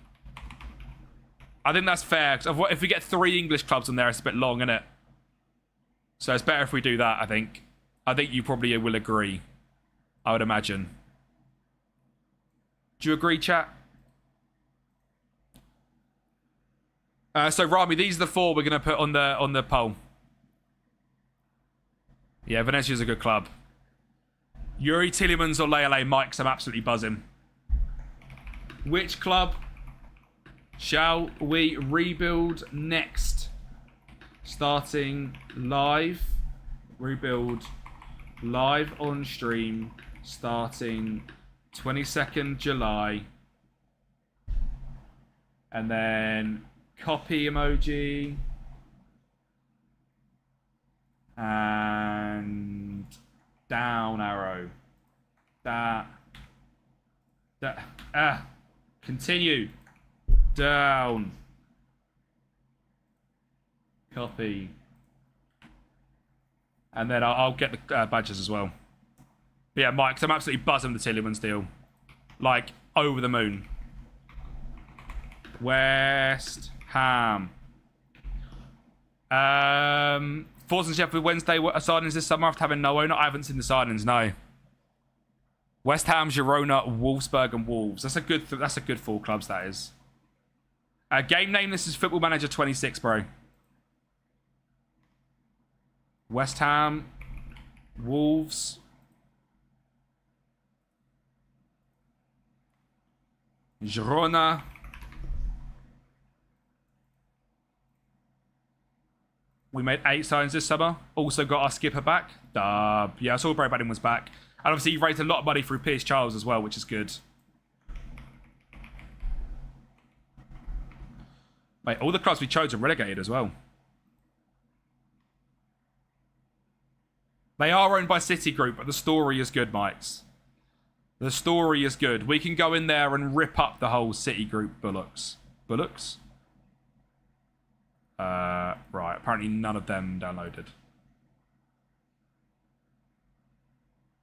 I think that's fair. If we get 3 English clubs on there, it's a bit long, isn't it? So it's better if we do that, I think. I think you probably will agree. I would imagine. Do you agree, chat? So Rami, these are the 4 we're going to put on the poll. Yeah, Venetia's a good club. Yuri Tillemans or Lele Mikes, I'm absolutely buzzing. Which club shall we rebuild next? Starting live. Rebuild live on stream. Starting 22nd July. And then copy emoji. And down arrow. Continue. Down. Copy. And then I'll get the badges as well. But yeah, Mike, I'm absolutely buzzing with the Tillemans deal. Like, over the moon. West Ham. Force and Sheffield Wednesday signings this summer after having no owner. I haven't seen the signings, no. West Ham, Girona, Wolfsburg, and Wolves. That's a good 4 clubs, that is. Game name, this is Football Manager 26, bro. West Ham, Wolves, Girona, we made 8 signings this summer. Also got our skipper back. Yeah, I saw Bray Badding was back. And obviously you raised a lot of money through Pierce Charles as well, which is good. Mate, all the clubs we chose are relegated as well. They are owned by Citigroup, but the story is good, mates. The story is good. We can go in there and rip up the whole Citigroup bullocks. Bullocks? Right. Apparently none of them downloaded.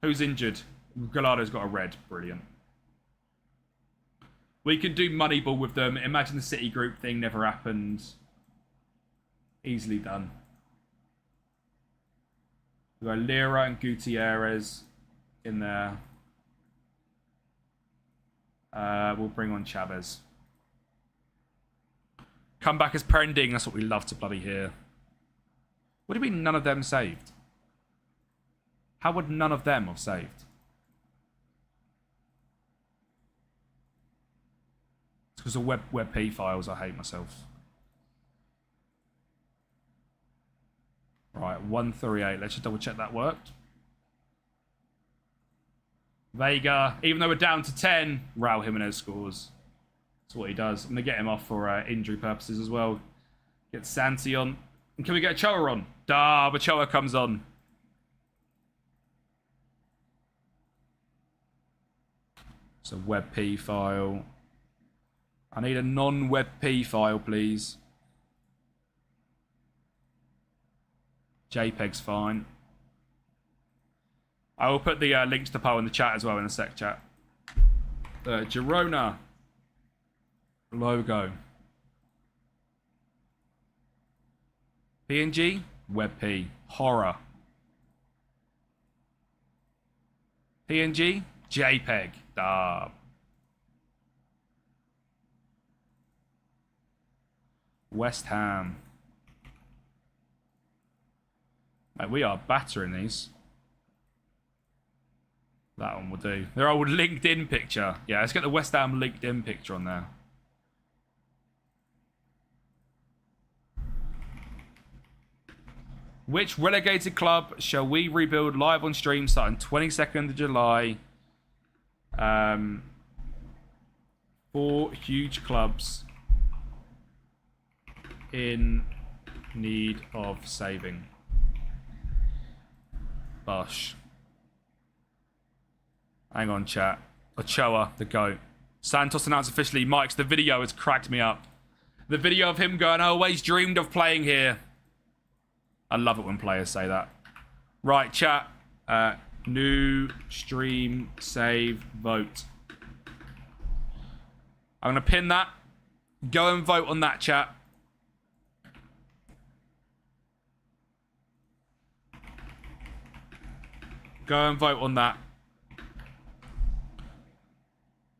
Who's injured? Gallardo's got a red. Brilliant. We can do Moneyball with them. Imagine the Citigroup thing never happened. Easily done. We've got Lira and Gutierrez in there. We'll bring on Chavez. Come back as pending. That's what we love to bloody hear. What do you mean none of them saved? How would none of them have saved? It's because of WebP files. I hate myself. Right, 138. Let's just double check that worked. Vega, even though we're down to 10, Raul Jimenez scores. That's what he does. I'm going to get him off for injury purposes as well. Get Santi on. And can we get Ochoa on? But Ochoa comes on. So WebP file. I need a non-WebP file, please. JPEG's fine. I will put the links to poll in the chat as well in the sec chat. Girona logo. PNG, WebP, horror. PNG, JPEG, dab. West Ham. Mate, we are battering these. That one will do. Their old LinkedIn picture. Yeah, let's get the West Ham LinkedIn picture on there. Which relegated club shall we rebuild live on stream starting 22nd of July? 4 huge clubs in need of saving. Bosh. Hang on, chat. Ochoa, the GOAT. Santos announced officially, Mike's, the video has cracked me up. The video of him going, I always dreamed of playing here. I love it when players say that. Right, chat. New stream save vote. I'm going to pin that. Go and vote on that, chat. Go and vote on that.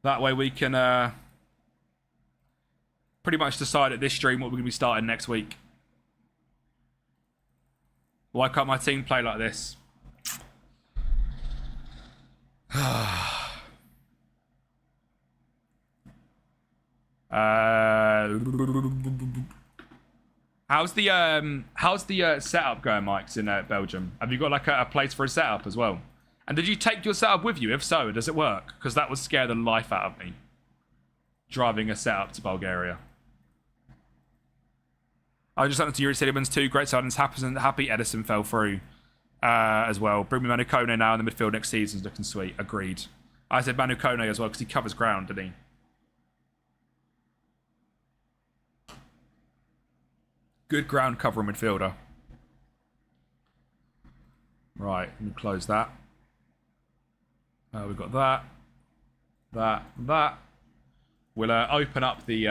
That way we can pretty much decide at this stream what we're going to be starting next week. Why can't my team play like this? How's the setup going, Mike's, in Belgium? Have you got like a place for a setup as well? And did you take your setup with you? If so, does it work? Because that would scare the life out of me. Driving a setup to Bulgaria. I just listened to Yuri Sedimans too. Great silence. Happy Edison fell through as well. Bring me Manu Kone now in the midfield next season is looking sweet. Agreed. I said Manu Kone as well because he covers ground, didn't he? Good ground cover midfielder. Right, let me close that. We've got that. We'll open up the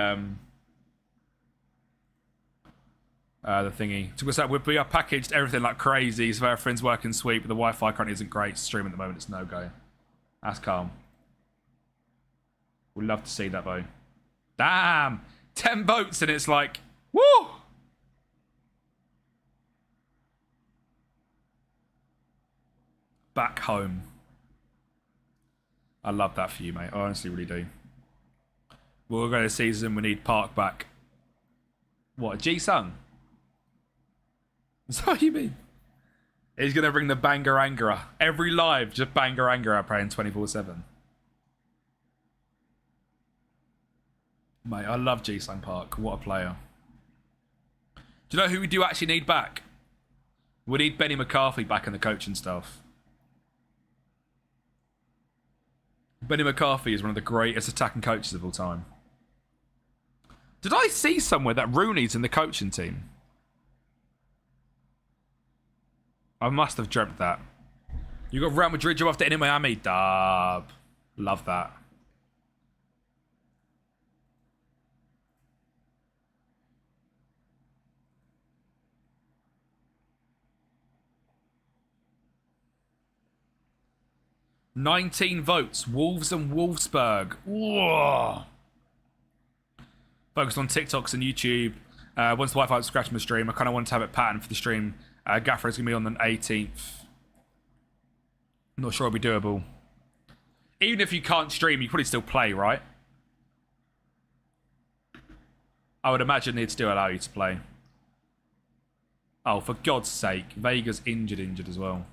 thingy. So we are packaged everything like crazy, so everything's working sweet, but the Wi-Fi currently isn't great. Stream at the moment, it's no go. That's calm. We'd love to see that though. Damn! 10 boats and it's like, woo! Back home. I love that for you, mate. I honestly really do. We'll go to season. We need Park back. What, Ji-Sung? Is that what you mean? He's going to bring the Bangarangara. Every live, just Bangarangara playing 24/7. Mate, I love Ji-Sung Park. What a player. Do you know who we do actually need back? We need Benny McCarthy back in the coaching staff. Benny McCarthy is one of the greatest attacking coaches of all time. Did I see somewhere that Rooney's in the coaching team? I must have dreamt that. You got Real Madrid, you're after in Miami. Dub. Love that. 19 votes. Wolves and Wolfsburg. Whoa. Focused on TikToks and YouTube. Once the Wi-Fi was scratching the stream, I kind of wanted to have it patterned for the stream. Gaffer is going to be on the 18th. Not sure it'll be doable. Even if you can't stream, you can probably still play, right? I would imagine they'd still allow you to play. Oh, for God's sake. Vega's injured as well.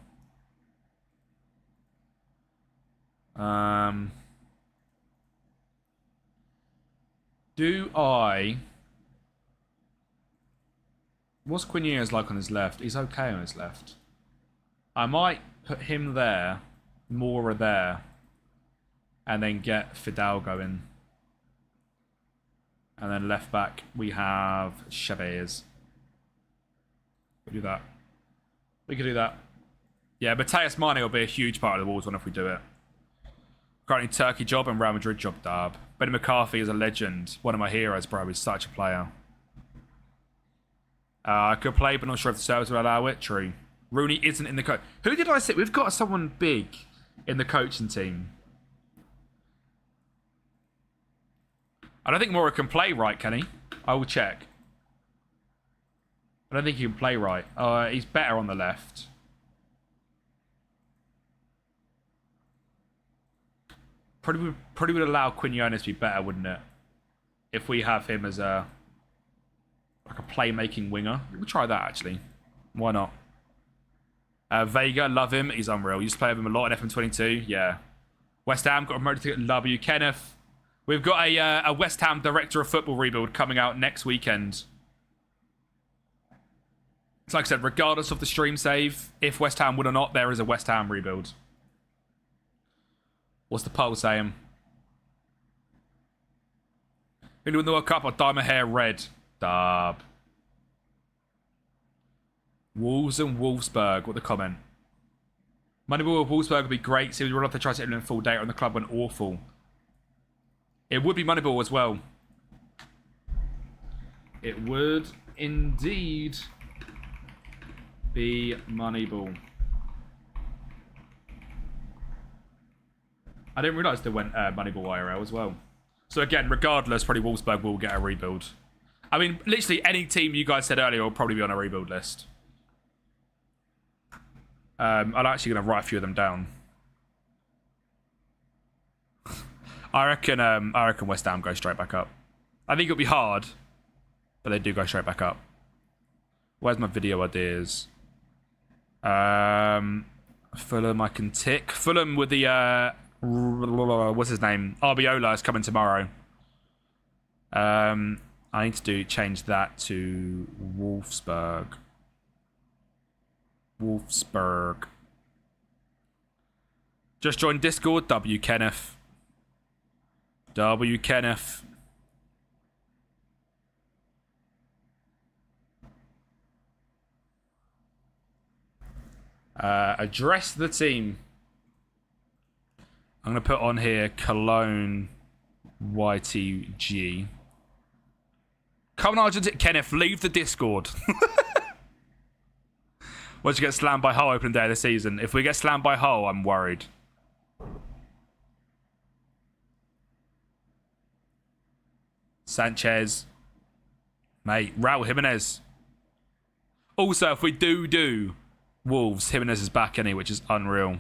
Do I... What's Quinones like on his left? He's okay on his left. I might put him there, Mora there, and then get Fidalgo in. And then left back, we have Chavez. We do that. We could do that. Yeah, Mateus Mane will be a huge part of the Wolves one if we do it. Currently Turkey job and Real Madrid job, Dab. Benny McCarthy is a legend. One of my heroes, bro. He's such a player. I could play, but not sure if the service will allow it. True. Rooney isn't in the coach. Who did I say? We've got someone big in the coaching team. I don't think Mora can play right, can he? I will check. I don't think he can play right. He's better on the left. Probably would allow Quinones to be better, wouldn't it? If we have him as a playmaking winger. We'll try that, actually. Why not? Vega, love him. He's unreal. Used to play with him a lot in FM26. Yeah. West Ham got promoted to W. Kenneth. We've got a West Ham director of football rebuild coming out next weekend. It's like I said, regardless of the stream save, if West Ham win or not, there is a West Ham rebuild. What's the poll saying? Who win the World Cup? I'll dye my hair red. Dub. Wolves and Wolfsburg. What the comment? Moneyball of Wolfsburg would be great. See, we would love to try to implement full data on the club when awful. It would be Moneyball as well. It would indeed be Moneyball. I didn't realise they went Moneyball IRL as well. So again, regardless, probably Wolfsburg will get a rebuild. I mean, literally any team you guys said earlier will probably be on a rebuild list. I'm actually going to write a few of them down. I reckon West Ham go straight back up. I think it'll be hard, but they do go straight back up. Where's my video ideas? Fulham I can tick. Fulham with the what's his name? Arbiola is coming tomorrow. I need to change that to Wolfsburg. Wolfsburg. Just joined Discord. W Kenneth. W Kenneth. Address the team. I'm going to put on here Cologne YTG. Come on, Argentina. Kenneth, leave the Discord. Once you get slammed by Hull opening day of the season. If we get slammed by Hull, I'm worried. Sanchez. Mate, Raul Jimenez. Also, if we do Wolves, Jimenez is back anyway, which is unreal.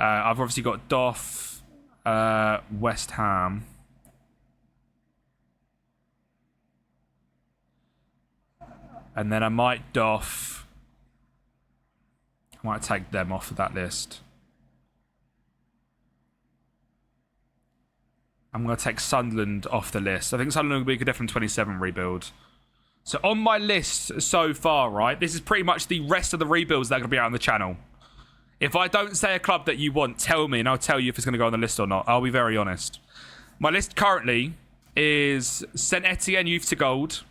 I've obviously got Doff, West Ham. And then I might Doff. I might take them off of that list. I'm going to take Sunderland off the list. I think Sunderland will be a good FM27 rebuild. So on my list so far, right, this is pretty much the rest of the rebuilds that are going to be out on the channel. If I don't say a club that you want, tell me and I'll tell you if it's going to go on the list or not. I'll be very honest. My list currently is Saint Etienne Youth to Gold,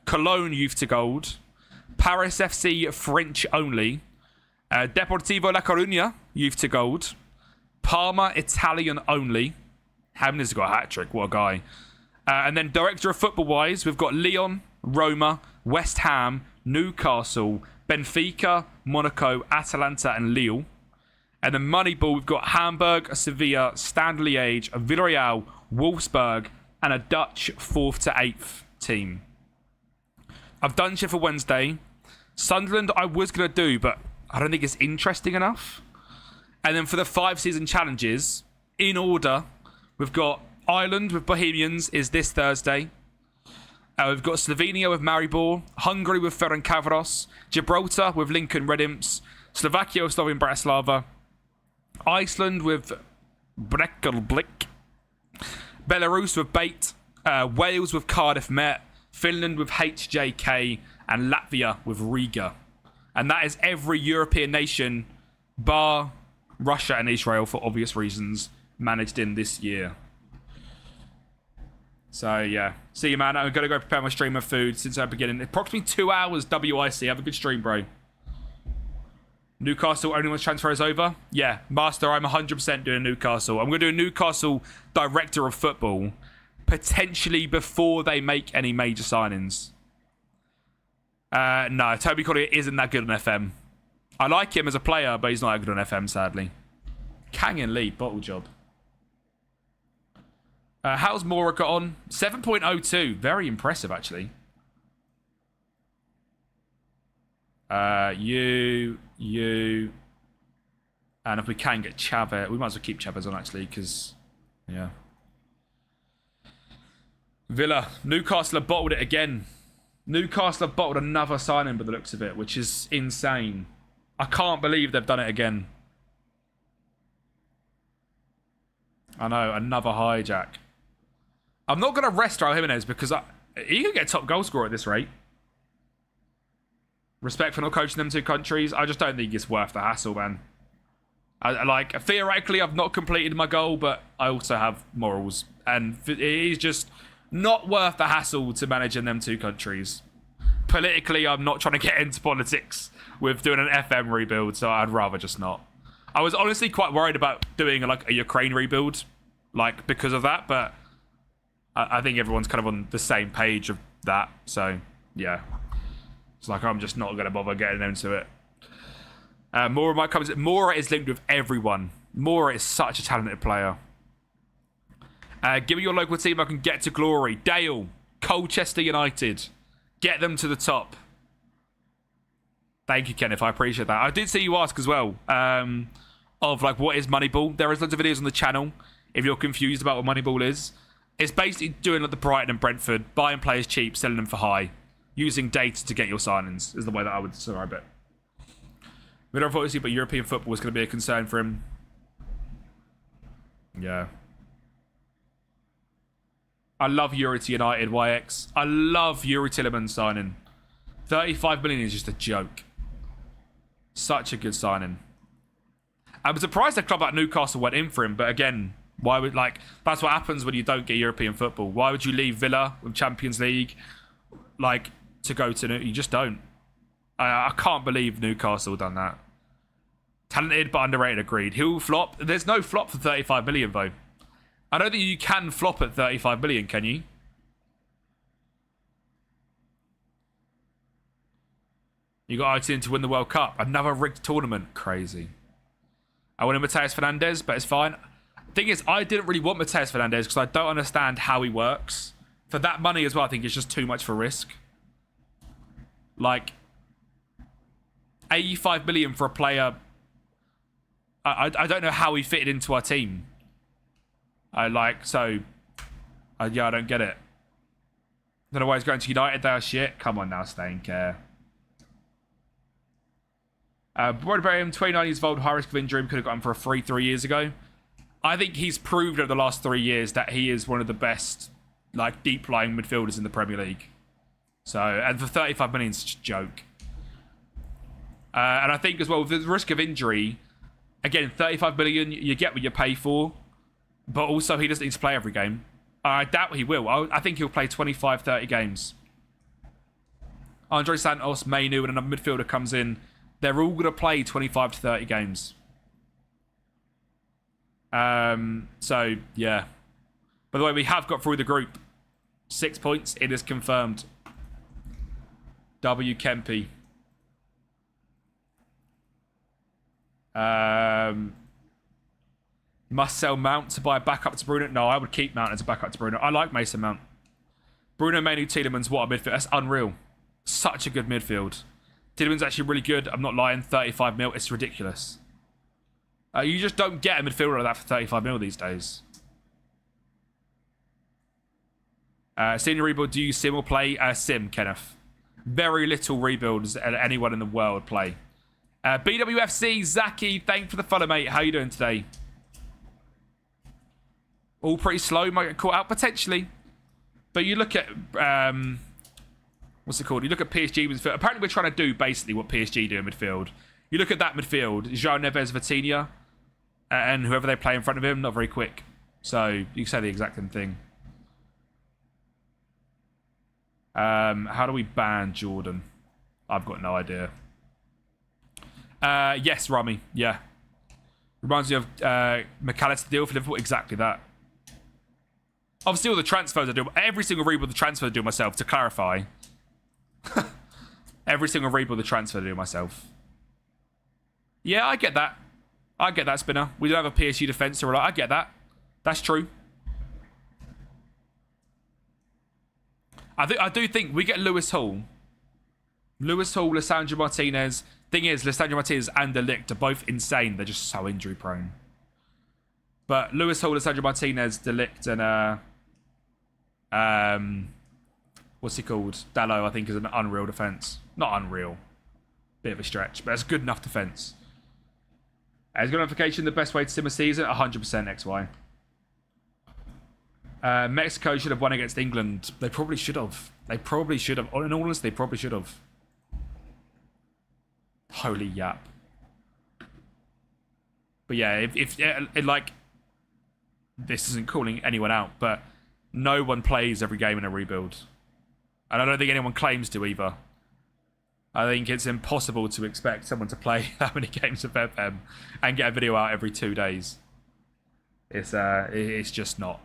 Cologne Youth to Gold, Paris FC French only, Deportivo La Coruña Youth to Gold, Parma Italian only. Hamlin's got a hat-trick, what a guy. And then director of football-wise, we've got Lyon, Roma, West Ham, Newcastle, Benfica, Monaco, Atalanta and Lille. And then Moneyball, we've got Hamburg, Sevilla, Standard Liège, Villarreal, Wolfsburg, and a Dutch 4th to 8th team. I've done shit for Wednesday. Sunderland I was going to do, but I don't think it's interesting enough. And then for the 5-season challenges, in order, we've got Ireland with Bohemians is this Thursday. We've got Slovenia with Maribor, Hungary with Ferencvaros, Gibraltar with Lincoln Red Imps, Slovakia with Slovan Bratislava, Iceland with Brekelblik, Belarus with Bate, Wales with Cardiff Met, Finland with HJK, and Latvia with Riga. And that is every European nation, bar Russia and Israel for obvious reasons, managed in this year. So, yeah. See you, man. I'm going to go prepare my stream of food since I'm beginning. Approximately 2 hours WIC. Have a good stream, bro. Newcastle, only once transfer is over? Yeah. Master, I'm 100% doing Newcastle. I'm going to do a Newcastle director of football, potentially before they make any major signings. No, Toby Collier isn't that good on FM. I like him as a player, but he's not that good on FM, sadly. Kangan lead, bottle job. How's Mora got on? 7.02. Very impressive, actually. You. And if we can get Chavez, we might as well keep Chavez on, actually, because, yeah. Villa. Newcastle have bottled it again. Newcastle have bottled another signing by the looks of it, which is insane. I can't believe they've done it again. I know, another hijack. I'm not going to rest Raul Jimenez because he could get top goal scorer at this rate. Respect for not coaching them two countries. I just don't think it's worth the hassle, man. Theoretically, I've not completed my goal, but I also have morals. And it is just not worth the hassle to manage in them two countries. Politically, I'm not trying to get into politics with doing an FM rebuild, so I'd rather just not. I was honestly quite worried about doing a Ukraine rebuild, because of that, but I think everyone's kind of on the same page of that, so yeah. It's I'm just not going to bother getting into it. Mora might come. Mora is linked with everyone. Mora is such a talented player. Give me your local team I can get to glory. Dale, Colchester United. Get them to the top. Thank you, Kenneth. I appreciate that. I did see you ask as well of what is Moneyball. There is lots of videos on the channel if you're confused about what Moneyball is. It's basically doing the Brighton and Brentford, buying players cheap, selling them for high, using data to get your signings is the way that I would describe it. We don't obviously, but European football is going to be a concern for him. Yeah. I love Yuri to United, YX. I love Yuri Tielemans signing. 35 million is just a joke. Such a good signing. I'm surprised a club like Newcastle went in for him, but again, why would that's what happens when you don't get European football. Why would you leave Villa with Champions League to go to you just don't. I can't believe Newcastle done that. Talented but underrated, agreed. He'll flop. There's no flop for 35 million though. I don't think you can flop at 35 million, can you? You got Argentina to win the World Cup. Another rigged tournament. Crazy. I wanted Mateus Fernandes, but it's fine. Thing is, I didn't really want Mateus Fernandes because I don't understand how he works. For that money as well, I think it's just too much for risk. 85 million for a player. I don't know how he fitted into our team. I don't get it. Don't know why he's going to United. They are shit. Come on now, stay in care. Broadberry, 29 years old, high risk of injury. Could have got him for a free 3 years ago. I think he's proved over the last 3 years that he is one of the best deep lying midfielders in the Premier League. So, and for 35 million, it's just a joke. And I think as well, with the risk of injury, again, 35 million, you get what you pay for. But also, he doesn't need to play every game. I doubt he will. I think he'll play 25, 30 games. Andre Santos, Mainu, and another midfielder comes in. They're all going to play 25 to 30 games. So, yeah. By the way, we have got through the group. 6 points. It is confirmed. W. Kempi. Must sell Mount to buy a backup to Bruno. No, I would keep Mount as a backup to Bruno. I like Mason Mount. Bruno, Manu, Tielemans, what a midfield. That's unreal. Such a good midfield. Tielemans actually really good. I'm not lying. 35 mil. It's ridiculous. You just don't get a midfielder like that for 35 mil these days. Senior rebuild, do you sim or play? Sim, Kenneth. Very little rebuilds anyone in the world play. BWFC, Zaki, thank you for the follow, mate. How you doing today? All pretty slow. Might get caught out, potentially. But you look at... what's it called? You look at PSG midfield. Apparently we're trying to do basically what PSG do in midfield. You look at that midfield. João Neves, Vitinha, and whoever they play in front of him, not very quick. So you can say the exact same thing. How do we ban Jordan? I've got no idea. Yes, Rami. Yeah. Reminds me of McAllister deal for Liverpool. Exactly that. Obviously, all the transfers I do. Every single rebuild the transfer I do myself, to clarify. Every single rebuild the transfer I do myself. Yeah, I get that. I get that, Spinner. We don't have a PSG defence, so I get that. That's true. I do think we get Lewis Hall. Lewis Hall, Lissandro Martinez. Thing is, Lissandro Martinez and De Ligt are both insane. They're just so injury prone. But Lewis Hall, Lissandro Martinez, De Ligt, and what's he called? Dallo, I think, is an unreal defence. Not unreal. Bit of a stretch, but it's a good enough defence. Is good notification the best way to sim a season? 100% XY. Mexico should have won against England. They probably should have. They probably should have. In all honesty, they probably should have. Holy yap. But yeah, if like, this isn't calling anyone out, but no one plays every game in a rebuild. And I don't think anyone claims to either. I think it's impossible to expect someone to play that many games of FM and get a video out every 2 days. It's just not.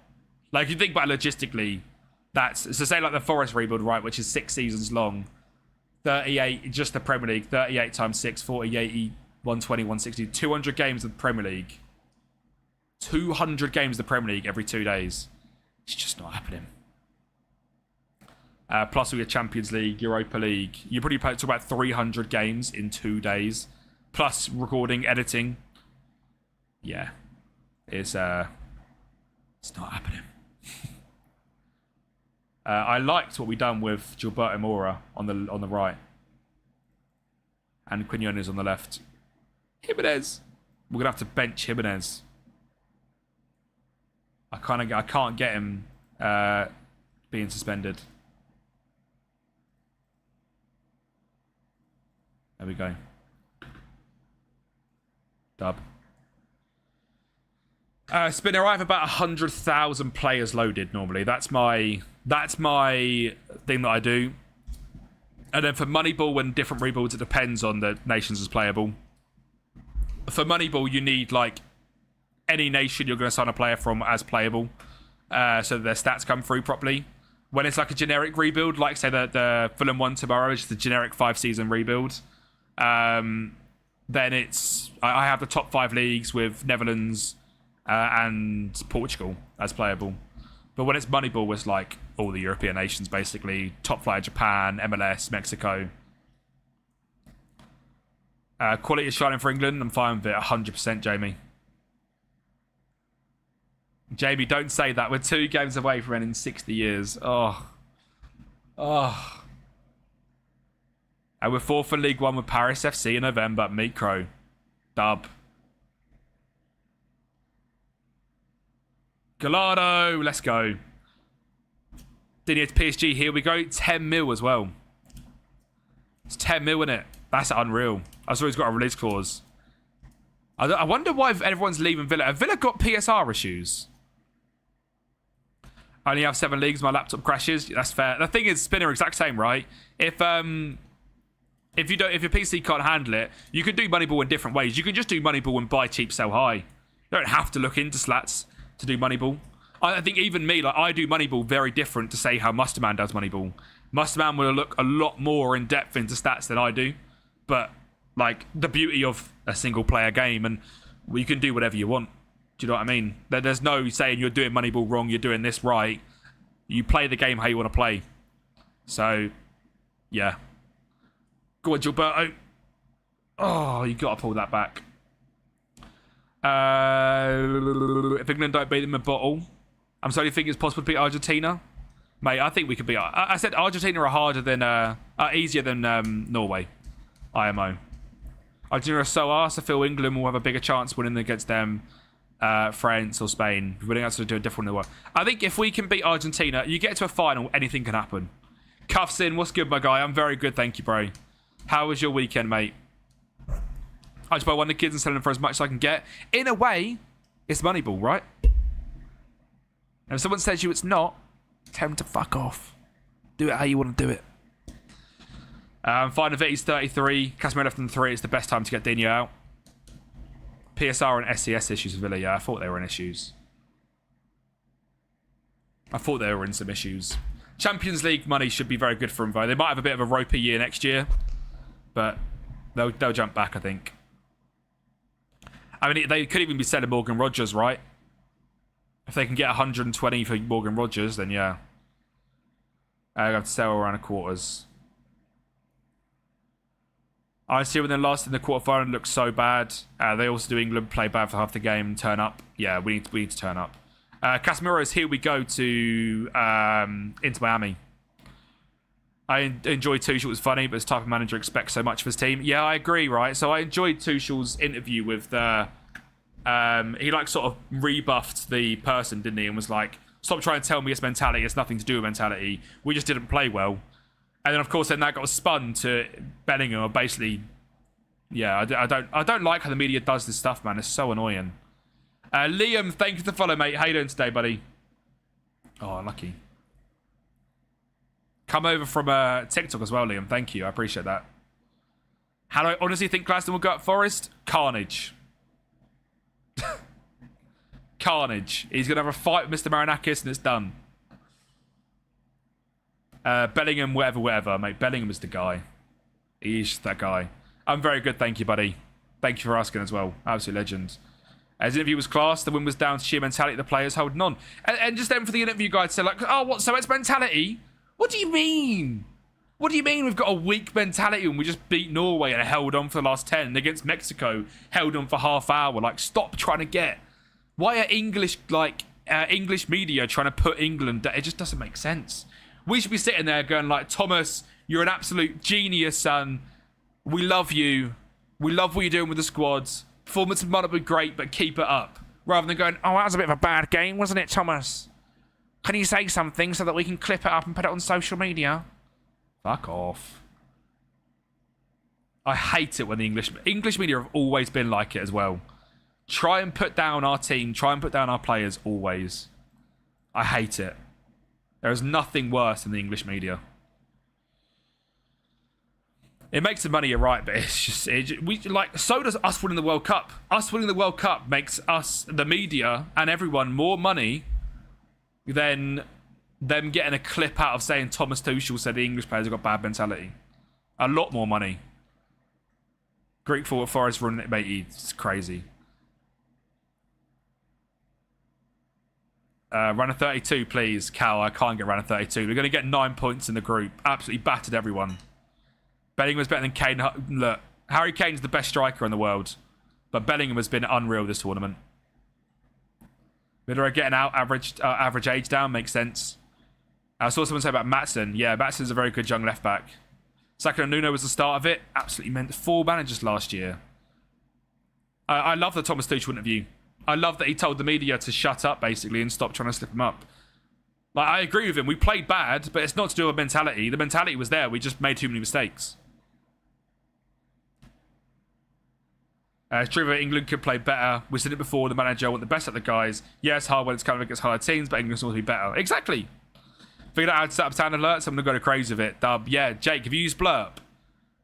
Like, if you think about it logistically, that's... So say like the Forest rebuild, right, which is 6 seasons long. 38, just the Premier League. 38 times 6, 40, 80, 120, 160. 200 games of the Premier League. 200 games of the Premier League every 2 days. It's just not happening. Plus we get Champions League, Europa League. You probably talk about 300 games in 2 days. Plus recording, editing. Yeah. It's not happening. I liked what we done with Gilberto Mora on the right. And Quinones on the left. Jimenez. We're going to have to bench Jimenez. I can't get him being suspended. There we go. Dub. Spinner, I have about 100,000 players loaded normally. That's my thing that I do. And then for Moneyball and different rebuilds, it depends on the nations as playable. For Moneyball, you need like any nation you're going to sign a player from as playable, so that their stats come through properly. When it's like a generic rebuild, like say the Fulham one tomorrow, which is the generic 5-season rebuild, then it's I have the top 5 leagues with Netherlands and Portugal as playable. But when it's Moneyball, it's like all the European nations basically. Top flight Japan, MLS, Mexico. Quality is shining for England. I'm fine with it 100%, Jamie. Jamie, don't say that. We're 2 games away from ending 60 years. Oh. And we're 4th in League One with Paris FC in November. Meet Crow. Dub. Gallardo, let's go. Dinier to PSG, here we go. 10 mil as well. It's 10 mil, isn't it? That's unreal. I saw he's got a release clause. I wonder why everyone's leaving Villa. Have Villa got PSR issues? I only have 7 leagues, my laptop crashes. That's fair. The thing is, Spinner, exact same, right? If your PC can't handle it, you can do Moneyball in different ways. You can just do Moneyball and buy cheap, sell high. You don't have to look into slats to do Moneyball. I think even me, like I do Moneyball very different to say how Musterman does Moneyball. Musterman will look a lot more in depth into stats than I do, but Like, the beauty of a single-player game, and you can do whatever you want. Do you know what I mean? There's no saying you're doing Moneyball wrong, you're doing this right. You play the game how you want to play. So, yeah. Go on, Gilberto. Oh, you got to pull that back. If England don't beat them in a bottle, I'm sorry, you think it's possible to beat Argentina? Mate, I think we could beat... I said Argentina are harder than... easier than Norway. IMO. Argentina are so arse, I feel England will have a bigger chance winning against them, France or Spain. Winning out to do a different in the world. I think if we can beat Argentina, you get to a final, anything can happen. Cuffs in, what's good, my guy? I'm very good, thank you, bro. How was your weekend, mate? I just buy one of the kids and sell them for as much as I can get. In a way, it's Moneyball, right? And if someone says you it's not, tell them to fuck off. Do it how you want to do it. Fine, Vitti's 33. Casemiro left on 3. It's the best time to get Dino out. PSR and SCS issues with Villa. Yeah, I thought they were in issues. I thought they were in some issues. Champions League money should be very good for them, though. They might have a bit of a ropey year next year. But they'll jump back, I think. I mean, they could even be selling Morgan Rogers, right? If they can get 120 for Morgan Rogers, then yeah. I have to sell around the quarters. I see when they lost in the quarterfinal looked so bad. They also do England play bad for half the game and turn up. Yeah, we need to turn up. Casemiro's here we go to into Miami. I enjoyed Tuchel. It was funny, but this type of manager expects so much of his team. Yeah, I agree, right? So I enjoyed Tuchel's interview with the... he like sort of rebuffed the person, didn't he? And was like, stop trying to tell me it's mentality. It's nothing to do with mentality. We just didn't play well. And then, of course, then that got spun to Bellingham. Basically, yeah, I don't like how the media does this stuff, man. It's so annoying. Liam, thank you for the follow, mate. How you doing today, buddy? Oh, lucky. Come over from TikTok as well, Liam. Thank you. I appreciate that. How do I honestly think Glaston will go up Forest? Carnage. Carnage. He's going to have a fight with Mr. Marinakis and it's done. Bellingham, whatever, mate. Bellingham is the guy. He's that guy. I'm very good, thank you, buddy. Thank you for asking as well. Absolute legend. As interview was class, the win was down to sheer mentality of the players holding on. And just then for the interview guy to say, like, oh, what, so it's mentality? What do you mean? What do you mean we've got a weak mentality when we just beat Norway and held on for the last 10 against Mexico, held on for half hour? Like, stop trying to get... Why are English media trying to put England... It just doesn't make sense. We should be sitting there going like, Thomas, you're an absolute genius, son. We love you. We love what you're doing with the squads. Performance might not be great, but keep it up. Rather than going, oh, that was a bit of a bad game, wasn't it, Thomas? Can you say something so that we can clip it up and put it on social media? Fuck off. I hate it when the English media have always been like it as well. Try and put down our team. Try and put down our players always. I hate it. There is nothing worse than the English media. It makes the money, you're right, but it's just... so does us winning the World Cup. Us winning the World Cup makes us, the media, and everyone more money than them getting a clip out of saying Thomas Tuchel said the English players have got bad mentality. A lot more money. Greek forward Forest run it, mate. It's crazy. Runner 32, please. Cal, I can't get runner 32. We're going to get 9 points in the group. Absolutely battered everyone. Bellingham was better than Kane. Look, Harry Kane's the best striker in the world. But Bellingham has been unreal this tournament. Middlesbrough getting out, average age down, makes sense. I saw someone say about Maatsen. Yeah, Maatsen's a very good young left-back. Saka and Nuno was the start of it. Absolutely meant 4 managers last year. I love the Thomas Tuchel interview. I love that he told the media to shut up, basically, and stop trying to slip him up. Like, I agree with him. We played bad, but it's not to do with mentality. The mentality was there. We just made too many mistakes. It's true that England could play better. We've seen it before. The manager want the best at the guys. Yeah, it's hard when it's kind of against hard teams, but England can also be better. Exactly. Figured out how to set up sound alerts. I'm going to go to crazy with it. Dub. Yeah, Jake, have you used Blurp?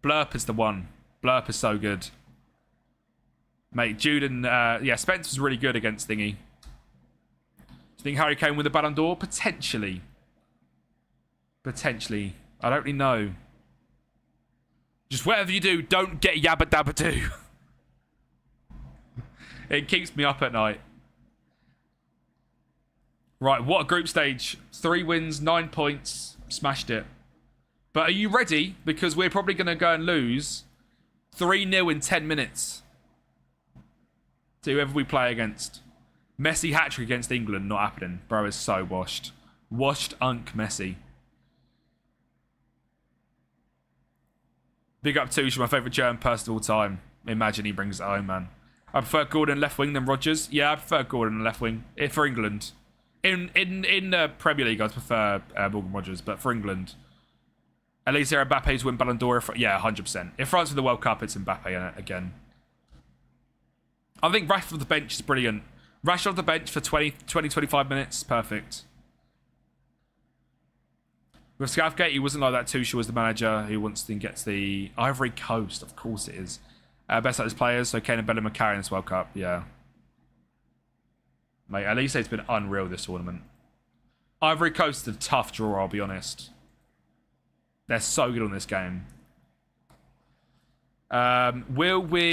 Blurp is the one. Blurp is so good. Mate, Jude and... yeah, Spence was really good against Thingy. Do you think Harry Kane win the Ballon d'Or? Potentially. Potentially. I don't really know. Just whatever you do, don't get yabba dabba doo. It keeps me up at night. Right, what a group stage. 3 wins, 9 points. Smashed it. But are you ready? Because we're probably going to go and lose 3-0 in 10 minutes. To whoever we play against. Messi hat-trick against England, not happening. Bro is so washed. Washed Unk Messi. Big up Tuchel, my favourite German person of all time. Imagine he brings it home, man. I prefer Gordon left wing than Rodgers. Yeah, I prefer Gordon left wing. For England. In the Premier League, I prefer Morgan Rodgers, but for England, at least there Mbappe's win Ballon d'Or. Yeah, 100%. If France win the World Cup, it's Mbappe in it again. I think Rashford off the bench is brilliant. Rashford off the bench for 20-25 minutes, perfect. With Southgate, he wasn't like that. Tuchel was the manager who wants to get to the Ivory Coast. Of course it is. Best out his players, so Kane and Bellingham carrying this World Cup. Yeah. Mate, at least it's been unreal this tournament. Ivory Coast is a tough draw, I'll be honest. They're so good on this game. Will we...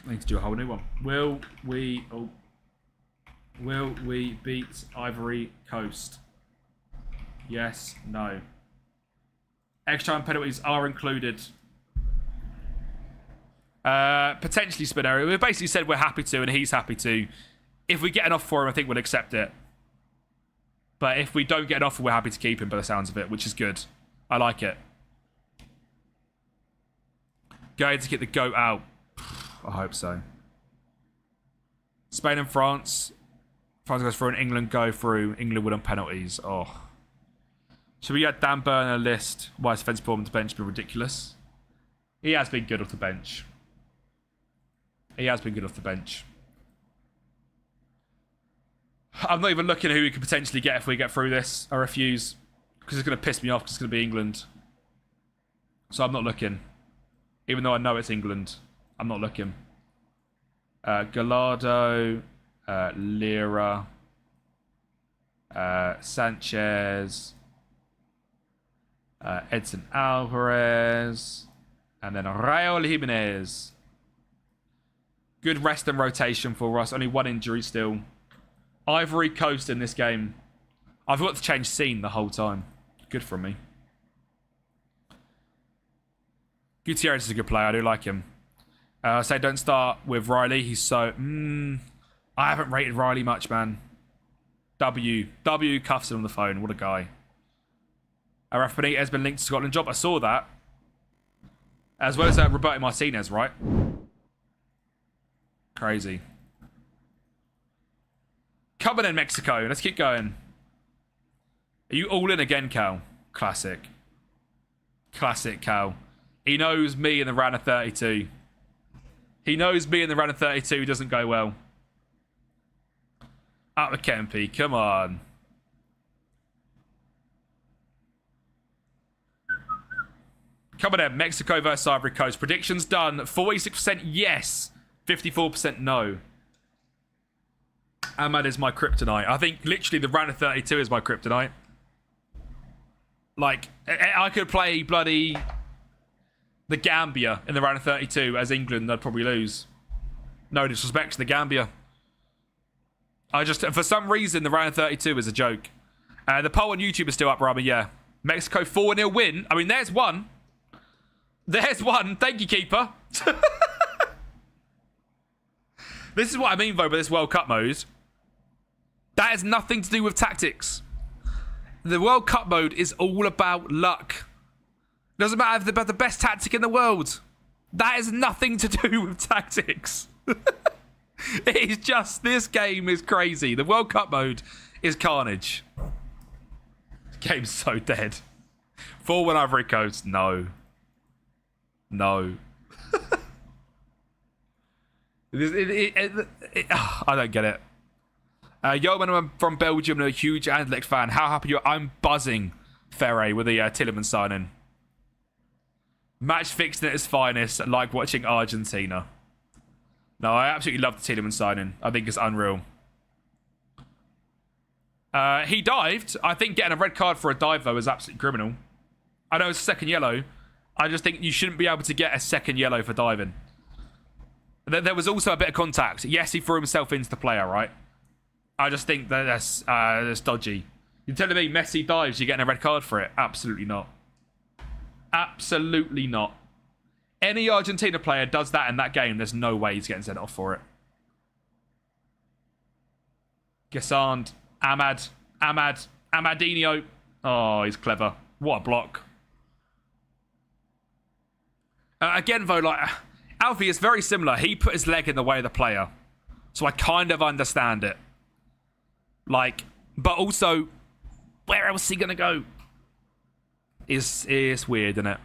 I need to do a whole new one. Will we beat Ivory Coast? Yes, no. Extra time penalties are included. Potentially Spinero. We basically said we're happy to, and he's happy to. If we get an offer for him, I think we'll accept it. But if we don't get an offer, we're happy to keep him by the sounds of it, which is good. I like it. Going to get the GOAT out. I hope so. Spain and France. France goes through and England go through. England win on penalties. Oh. Should we get Dan Burn on a list? Why his defensive performance on the bench been ridiculous? He has been good off the bench. He has been good off the bench. I'm not even looking at who we could potentially get if we get through this. I refuse. Because it's going to piss me off because it's going to be England. So I'm not looking. Even though I know it's England. I'm not looking. Gallardo. Lira. Sanchez. Edson Alvarez. And then Raul Jimenez. Good rest and rotation for us. Only 1 injury still. Ivory Coast in this game. I've got to change scene the whole time. Good for me. Gutierrez is a good player. I do like him. I say don't start with Riley. He's so... I haven't rated Riley much, man. W cuffs him on the phone. What a guy. Rafa Benitez has been linked to Scotland job. I saw that. As well as Roberto Martinez, right? Crazy. Coming in Mexico. Let's keep going. Are you all in again, Cal? Classic. Classic, Cal. He knows me in the round of 32. He knows me in the round of 32 doesn't go well. Up with Kempi. Come on. Coming in. Mexico versus Ivory Coast. Predictions done. 46% yes. 54% no. Ahmad is my kryptonite. I think literally the round of 32 is my kryptonite. Like, I could play bloody the Gambia in the round of 32 as England. I'd probably lose. No disrespect to the Gambia. I just, for some reason, the round of 32 is a joke. The poll on YouTube is still up, Rami, yeah. Mexico 4-0 win. I mean, there's one. There's one. Thank you, keeper. This is what I mean, though, by this World Cup mode. That has nothing to do with tactics. The World Cup mode is all about luck. Doesn't matter if they're about the best tactic in the world. That has nothing to do with tactics. It is just, this game is crazy. The World Cup mode is carnage. The game's so dead. 4-1 Ivory Coast. No. No. I don't get it. Yo, man, I'm from Belgium and a huge Anderlecht fan. How happy you are? I'm buzzing, Ferre, with the Tielemans signing. Match fixed at its finest, like watching Argentina. No, I absolutely love the Tielemans signing. I think it's unreal. He dived. I think getting a red card for a dive, though, is absolutely criminal. I know it's a second yellow. I just think you shouldn't be able to get a second yellow for diving. There was also a bit of contact. Yes, he threw himself into the player, right? I just think that's dodgy. You're telling me Messi dives, you're getting a red card for it? Absolutely not. Absolutely not. Any Argentina player does that in that game, there's no way he's getting sent off for it. Gassand, Amadinho. Oh, he's clever. What a block. Again, though, like, Alfie is very similar. He put his leg in the way of the player. So I kind of understand it. Like, but also, where else is he going to go? It's weird, isn't it?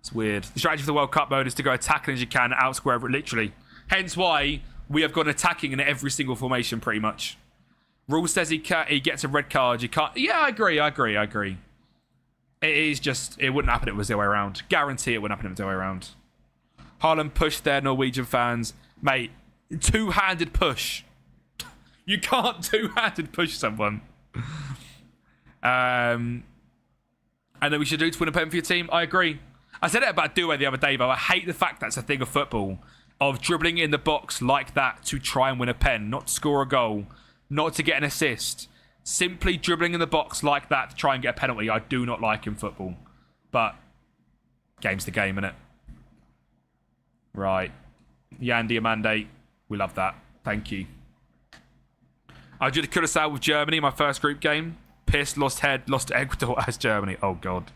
It's weird. The strategy for the World Cup mode is to go attacking as you can, outscore every, literally. Hence why we have gone attacking in every single formation, pretty much. Rule says he gets a red card. You can't. Yeah, I agree. It is just, it wouldn't happen if it was the other way around. Guarantee it wouldn't happen if it was the other way around. Haaland pushed their Norwegian fans. Mate, two-handed push. You can't two-handed push someone. And then we should do to win a pen for your team. I agree. I said it about Doué the other day, but I hate the fact that's a thing of football. Of dribbling in the box like that to try and win a pen. Not to score a goal. Not to get an assist. Simply dribbling in the box like that to try and get a penalty. I do not like in football. But game's the game, innit? Right. Yandy Amande. We love that. Thank you. I did a Curaçao with Germany in my first group game. Pissed, lost head, lost to Ecuador as Germany. Oh, God.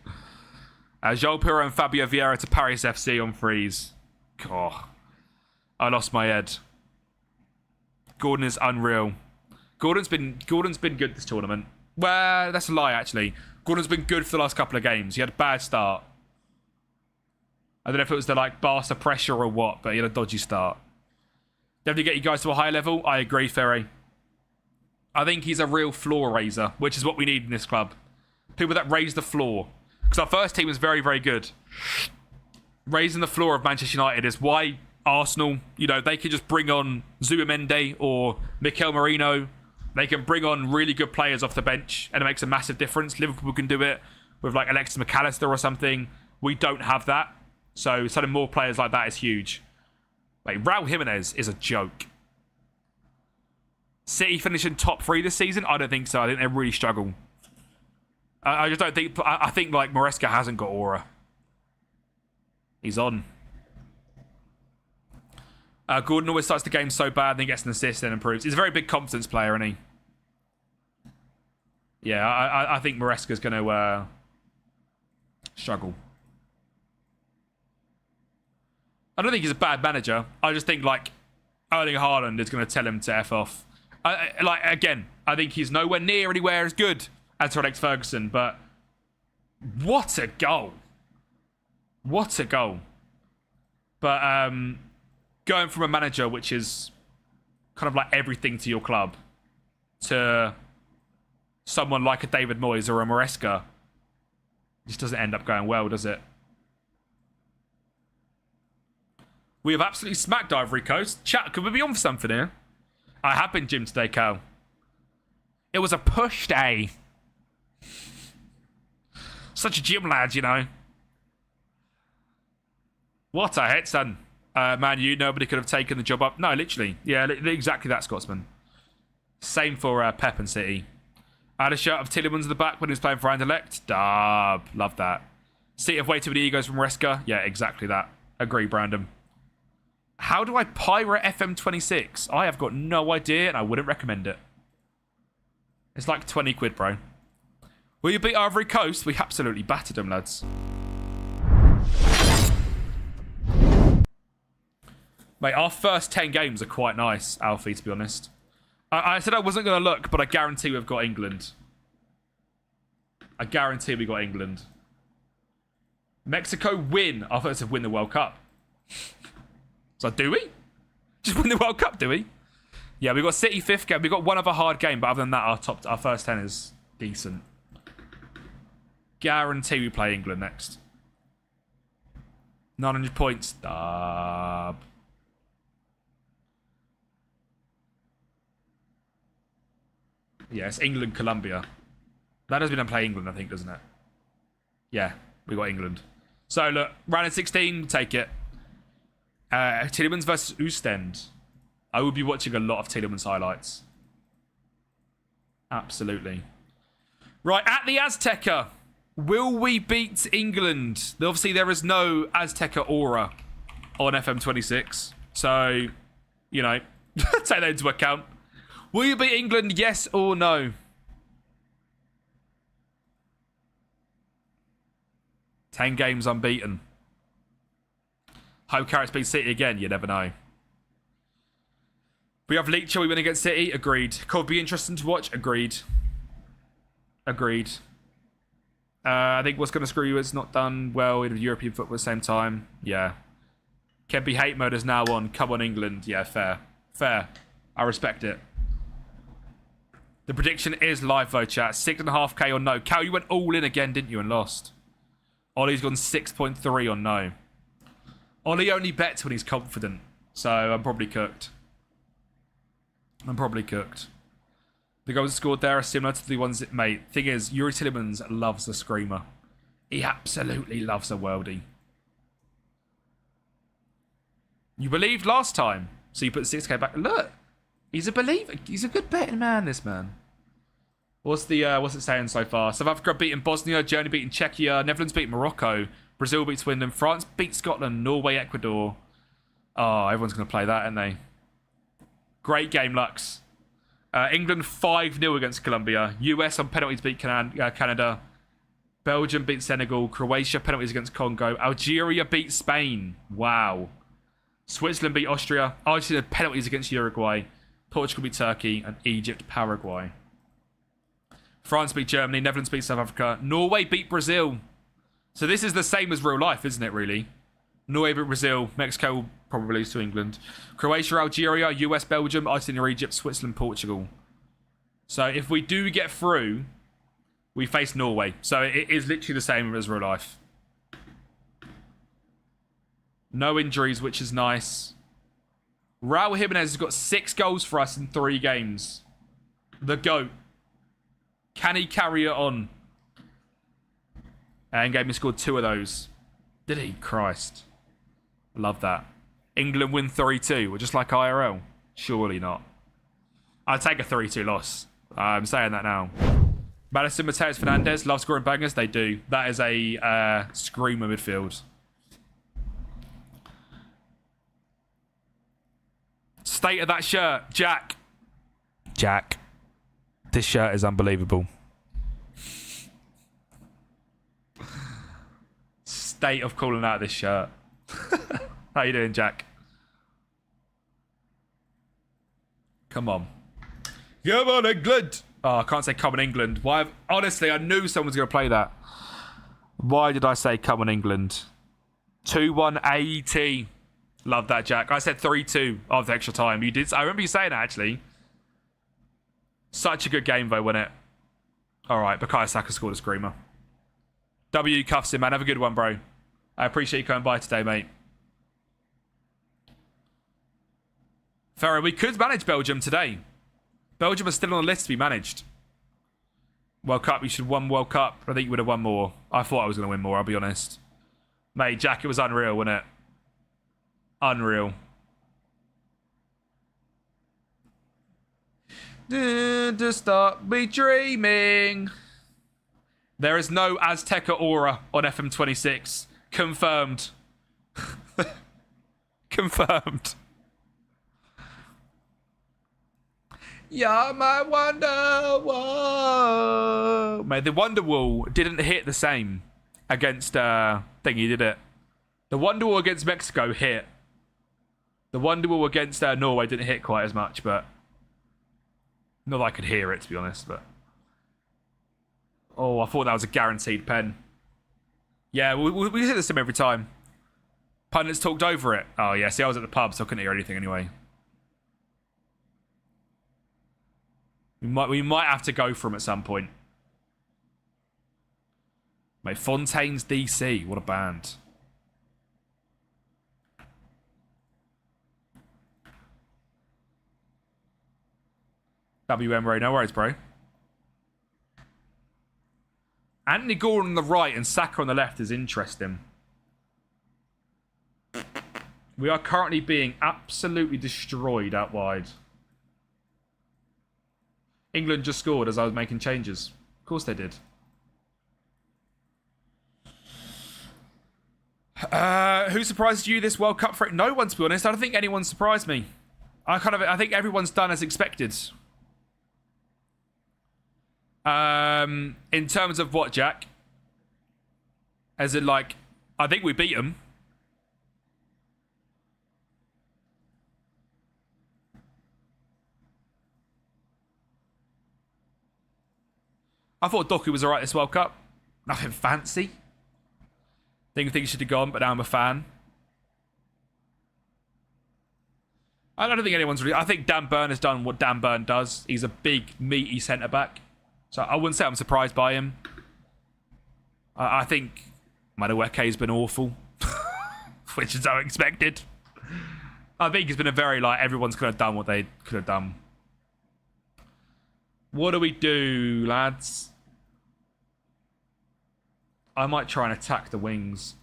Joel Piro and Fabio Vieira to Paris FC on freeze. God. I lost my head. Gordon is unreal. Gordon's been good this tournament. Well, that's a lie, actually. Gordon's been good for the last couple of games. He had a bad start. I don't know if it was the Barca pressure or what, but he had a dodgy start. Definitely get you guys to a high level. I agree, Ferry. I think he's a real floor raiser, which is what we need in this club. People that raise the floor. Because our first team is very, very good. Raising the floor of Manchester United is why Arsenal, they can just bring on Zubimendi or Mikel Merino. They can bring on really good players off the bench, and it makes a massive difference. Liverpool can do it with Alexis McAllister or something. We don't have that. So selling more players like that is huge. Raul Jimenez is a joke. City finishing top 3 this season? I don't think so. I think they really struggle. I just don't think... I think Maresca hasn't got aura. He's on. Gordon always starts the game so bad, then gets an assist, then improves. He's a very big confidence player, isn't he? Yeah, I think Maresca's going to struggle. I don't think he's a bad manager. I just think, Erling Haaland is going to tell him to F off. Again, I think he's nowhere near anywhere as good as Sir Alex Ferguson, but what a goal. What a goal. But going from a manager which is kind of everything to your club to someone like a David Moyes or a Maresca just doesn't end up going well, does it? We have absolutely smacked Ivory Coast. Chat, could we be on for something here? I have been gym today, Cal. It was a push day. Such a gym lad, What a hit, son. Man, nobody could have taken the job up. No, literally. Yeah, exactly that, Scotsman. Same for Pep and City. I had a shirt of Tillemans in the back when he was playing for Anderlecht. Dub. Love that. City have way too many egos from Maresca. Yeah, exactly that. Agree, Brandon. How do I pirate FM26? I have got no idea, and I wouldn't recommend it. It's 20 quid, bro. Will you beat Ivory Coast? We absolutely battered them, lads. Mate, our first 10 games are quite nice, Alfie, to be honest. I said I wasn't going to look, but I guarantee we've got England. I guarantee we got England. Mexico win. I thought it said win the World Cup. So do we? Just win the World Cup, do we? Yeah, we got City 5th game. We got one other hard game, but other than that, our first 10 is decent. Guarantee we play England next. 900 points. Dub. Yeah, it's England, Colombia. That does mean I play England, I think, doesn't it? Yeah, we got England. So look, round of 16, take it. Tielemans versus Oostend. I will be watching a lot of Tielemans highlights. Absolutely. Right, at the Azteca. Will we beat England? Obviously, there is no Azteca aura on FM26. So, you know, take that into account. Will you beat England, yes or no? 10 games unbeaten. Home Carrots beat City again, you never know. We have Leach, we win against City, agreed. Could be interesting to watch, agreed. Agreed. I think what's going to screw you is not done well in European football at the same time. Yeah. Kempi hate mode is now on. Come on, England. Yeah, fair. Fair. I respect it. The prediction is live vote chat. 6.5k on no. Cal, you went all in again, didn't you, and lost? Ollie's gone 6.3 on no. Ollie only bets when he's confident. So I'm probably cooked. The goals scored there are similar to the ones it made. Thing is, Yuri Tielemans loves a screamer. He absolutely loves a worldie. You believed last time, so you put 6k back. Look, he's a believer. He's a good betting man, this man. What's it saying so far? South Africa beating Bosnia, Germany beating Czechia, Netherlands beat Morocco, Brazil beats Sweden, France beat Scotland, Norway, Ecuador. Oh, everyone's going to play that, aren't they? Great game, Lux. England 5-0 against Colombia. US on penalties beat Canada. Belgium beat Senegal. Croatia penalties against Congo. Algeria beat Spain. Wow. Switzerland beat Austria. Argentina penalties against Uruguay. Portugal beat Turkey. And Egypt, Paraguay. France beat Germany. Netherlands beat South Africa. Norway beat Brazil. So this is the same as real life, isn't it, really? Norway beat Brazil. Mexico will probably lose to England. Croatia, Algeria, US, Belgium, Argentina, Egypt, Switzerland, Portugal. So if we do get through, we face Norway. So it is literally the same as real life. No injuries, which is nice. Raul Jimenez has got 6 goals for us in 3 games. The GOAT. Can he carry it on? And game he scored 2 of those. Did he? Christ. Love that. England win 3-2. We're just like IRL. Surely not. I'd take a 3-2 loss. I'm saying that now. Madison, Mateus, Fernandez love scoring bangers. They do. That is a screamer midfield. State of that shirt. Jack. This shirt is unbelievable. State of calling out this shirt. How you doing, Jack? Come on. Come on, England. Oh, I can't say come on, England. Why? Honestly, I knew someone's going to play that. Why did I say come on, England? 2-1 AET. Love that, Jack. I said 3-2 after extra time. You did. I remember you saying that, actually. Such a good game, though, wasn't it? All right, Bukayo Saka scored a screamer. W cuffs him, man. Have a good one, bro. I appreciate you coming by today, mate. Ferro, we could manage Belgium today. Belgium is still on the list to be managed. World Cup, you should have won World Cup. I think you would have won more. I thought I was going to win more, I'll be honest. Mate, Jack, it was unreal, wasn't it? Unreal. To stop me dreaming. There is no Azteca aura on FM26. Confirmed. Confirmed. You're my wonder wall. Mate, the Wonder Wall didn't hit the same against thingy, did it? The Wonder Wall against Mexico hit. The Wonder Wall against Norway didn't hit quite as much, but not that I could hear it, to be honest, but oh, I thought that was a guaranteed pen. Yeah, we hit the same every time. Pundits talked over it. Oh, yeah, see, I was at the pub, so I couldn't hear anything anyway. We might have to go for him at some point. Mate, Fontaine's DC. What a band. WM Ray, no worries, bro. Anthony Gordon on the right and Saka on the left is interesting. We are currently being absolutely destroyed out wide. England just scored as I was making changes. Of course they did. Who surprised you this World Cup? No one, to be honest. I don't think anyone surprised me. I think everyone's done as expected. In terms of what, Jack? As in, like, I think we beat them. I thought Doku was alright this World Cup. Nothing fancy. Think things should have gone, but now I'm a fan. I don't think anyone's really... I think Dan Burn has done what Dan Burn does. He's a big, meaty centre-back. So I wouldn't say I'm surprised by him. I think Madueke's been awful. Which is unexpected. I think it's been a very, like, everyone's could have done what they could have done. What do we do, lads? I might try and attack the wings.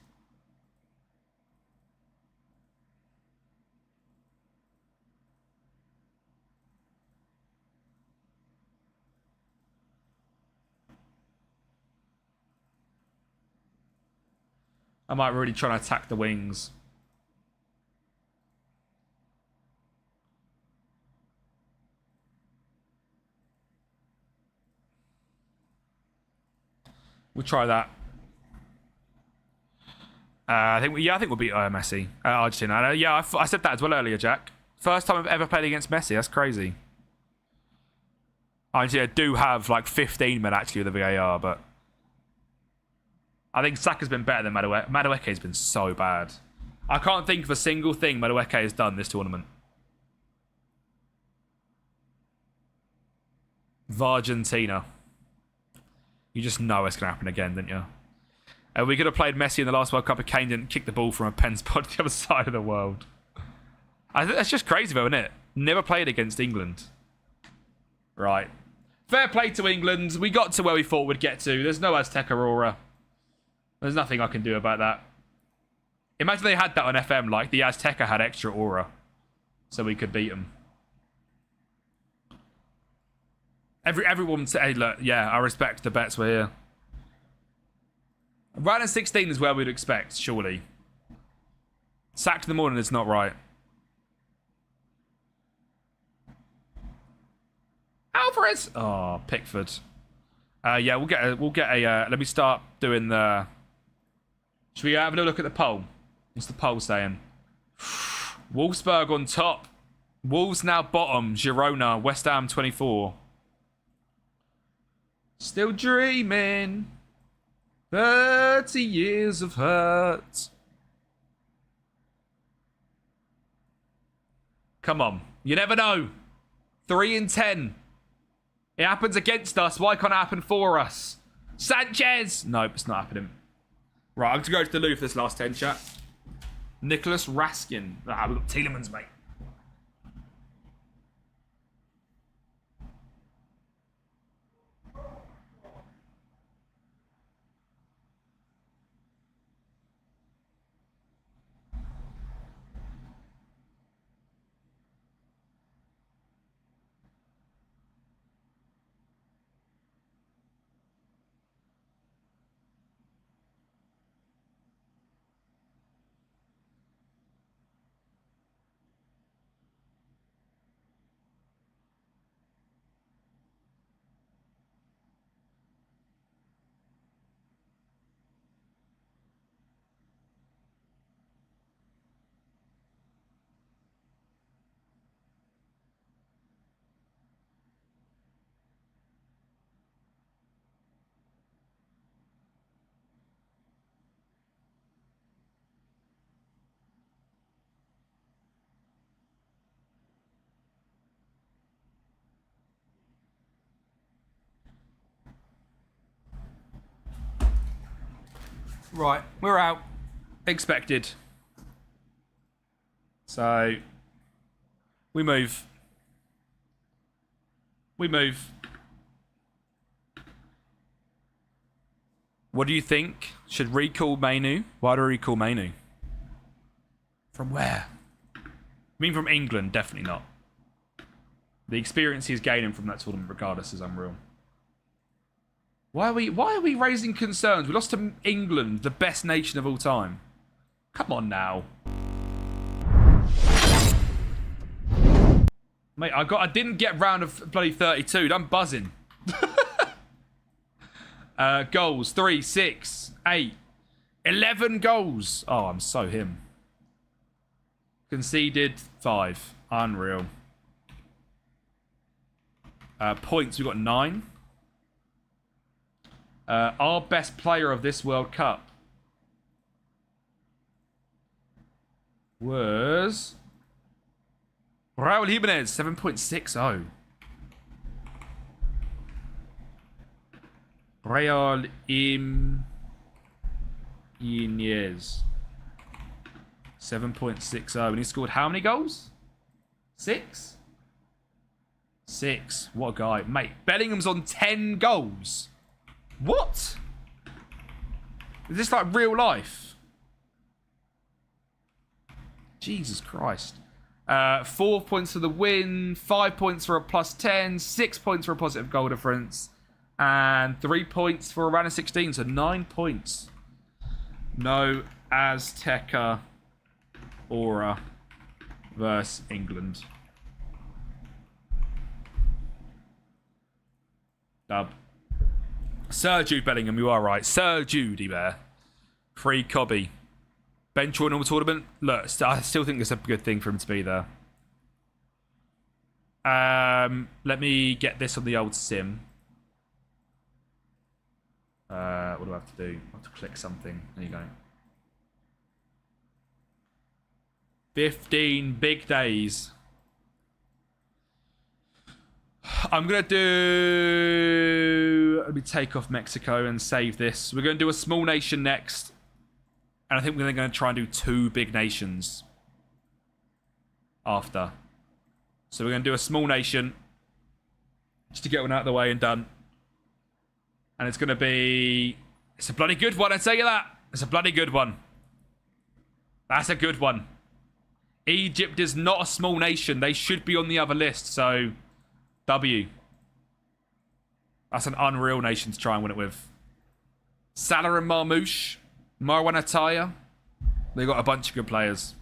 I might really try and attack the wings. We'll try that. I think we'll beat Messi. Argentina. Yeah, I said that as well earlier, Jack. First time I've ever played against Messi. That's crazy. Argentina do have like 15 men actually with the VAR, but I think Saka's been better than Madueke. Madueke's been so bad. I can't think of a single thing Madueke has done this tournament. Argentina. You just know it's going to happen again, didn't you? We could have played Messi in the last World Cup if Kane didn't kick the ball from a pen spot to the other side of the world. I think that's just crazy though, isn't it? Never played against England. Right. Fair play to England. We got to where we thought we'd get to. There's no Aztec Aurora. There's nothing I can do about that. Imagine they had that on FM, like the Azteca had extra aura. So we could beat them. Everyone would say, hey, look, yeah, I respect the bets we're here. Round of 16 is where we'd expect, surely. Sack to the morning is not right. Alvarez! Oh, Pickford. Yeah, we'll get a let me start doing the... Should we have a look at the poll? What's the poll saying? Wolfsburg on top. Wolves now bottom. Girona, West Ham 24. Still dreaming. 30 years of hurt. Come on. You never know. 3 in 10. It happens against us. Why can't it happen for us? Sanchez! Nope, it's not happening. Right, I'm going to go to the loo for this last 10, chat. Nicholas Raskin. We've got Tielemans, mate. Right, we're out. Expected. So, we move. We move. What do you think? Should recall Mainu? Why do we recall Mainu? From where? I mean, from England, definitely not. The experience he's gaining from that tournament, regardless, is unreal. Why are we raising concerns? We lost to England, the best nation of all time. Come on now. Mate, I didn't get round of bloody 32. I'm buzzing. Goals, 3, 6, 8, 11 goals. Oh, I'm so him. Conceded 5. Unreal. Points, we've got 9. Our best player of this World Cup was Raul Jimenez, 7.60. Raul Jimenez, 7.60. And he scored how many goals? 6? 6. What a guy. Mate, Bellingham's on 10 goals. What? Is this like real life? Jesus Christ. 4 points for the win, 5 points for a +10, 6 points for a positive goal difference, and 3 points for a round of 16, so 9 points. No Azteca aura versus England. Dub. Sir Jude Bellingham, you are right. Sir Judy Bear. Free Cobby. Bench or normal tournament. Look, I still think it's a good thing for him to be there. Let me get this on the old sim. What do I have to do? I have to click something. There you go. 15 big days. I'm going to do... Let me take off Mexico and save this. We're going to do a small nation next. And I think we're going to try and do 2 big nations after. So we're going to do a small nation just to get one out of the way and done. And it's going to be... It's a bloody good one, I tell you that. It's a bloody good one. That's a good one. Egypt is not a small nation. They should be on the other list, so... W. That's an unreal nation to try and win it with. Salah and Marmouche. Marwan Ataya. They got a bunch of good players.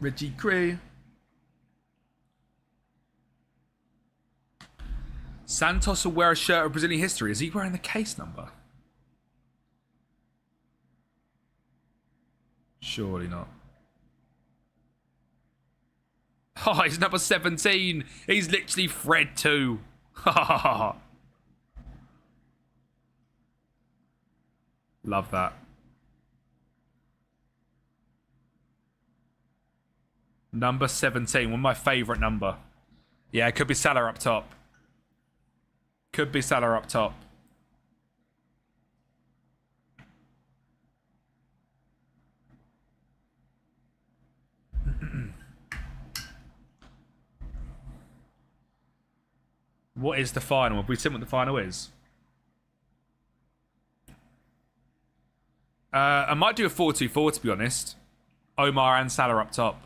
Reggie Gray. Santos will wear a shirt of Brazilian history. Is he wearing the case number? Surely not. Oh, he's number 17. He's literally Fred too. Love that. Number 17. One of my favourite number. Yeah, it could be Salah up top. Could be Salah up top. What is the final? Have we seen what the final is? I might do a 4-2-4 to be honest. Omar and Salah up top.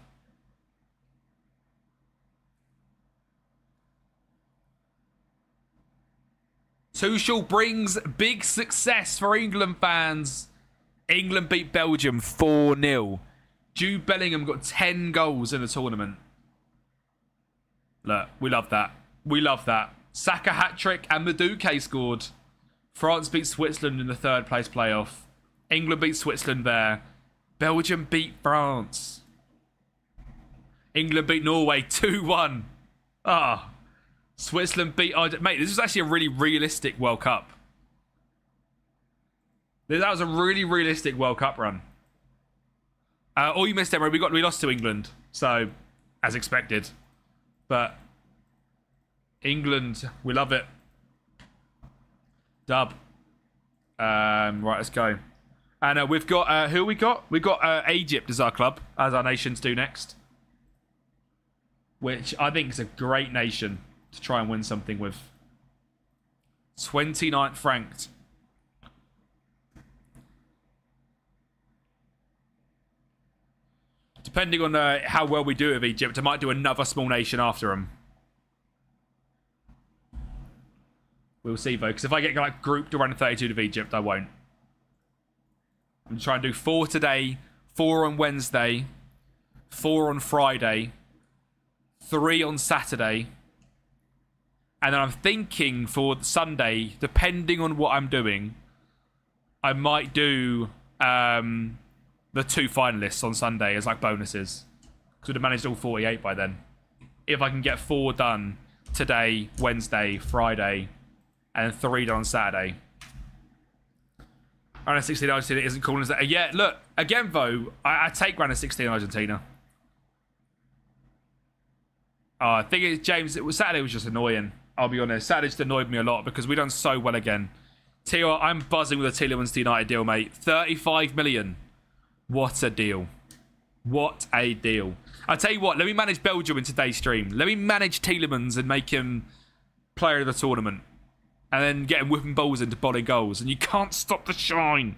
Tuchel brings big success for England fans. England beat Belgium 4-0. Jude Bellingham got 10 goals in the tournament. Look, we love that. We love that. Saka hat-trick and Madueke scored. France beat Switzerland in the 3rd place playoff. England beat Switzerland there. Belgium beat France. England beat Norway 2-1. Ah. Switzerland beat... Mate, this was actually a really realistic World Cup. That was a really realistic World Cup run. All you missed, Emery, we lost to England. So, as expected. But... England, we love it. Dub. Right, let's go. And we've got, who we got? We've got Egypt as our club, as our nations do next. Which I think is a great nation. to try and win something with. 29th ranked. Depending on how well we do with Egypt, I might do another small nation after them. We'll see, though, because if I get like grouped around 32 of Egypt, I won't. I'm trying to do 4 today, 4 on Wednesday, 4 on Friday, 3 on Saturday, and then I'm thinking for Sunday, depending on what I'm doing, I might do the 2 finalists on Sunday as like bonuses. Because we'd have managed all 48 by then. If I can get 4 done today, Wednesday, Friday, and 3 done on Saturday. Round of 16 Argentina isn't cool as that. Yeah, look, again though, I take round of 16 Argentina. I think it's James. Saturday was just annoying. I'll be honest. Saturday just annoyed me a lot because we done so well again. Tio, I'm buzzing with the Tielemans to United deal, mate. 35 million. What a deal. What a deal. I'll tell you what, let me manage Belgium in today's stream. Let me manage Tielemans and make him player of the tournament. And then get him whipping balls into body goals. And you can't stop the shine.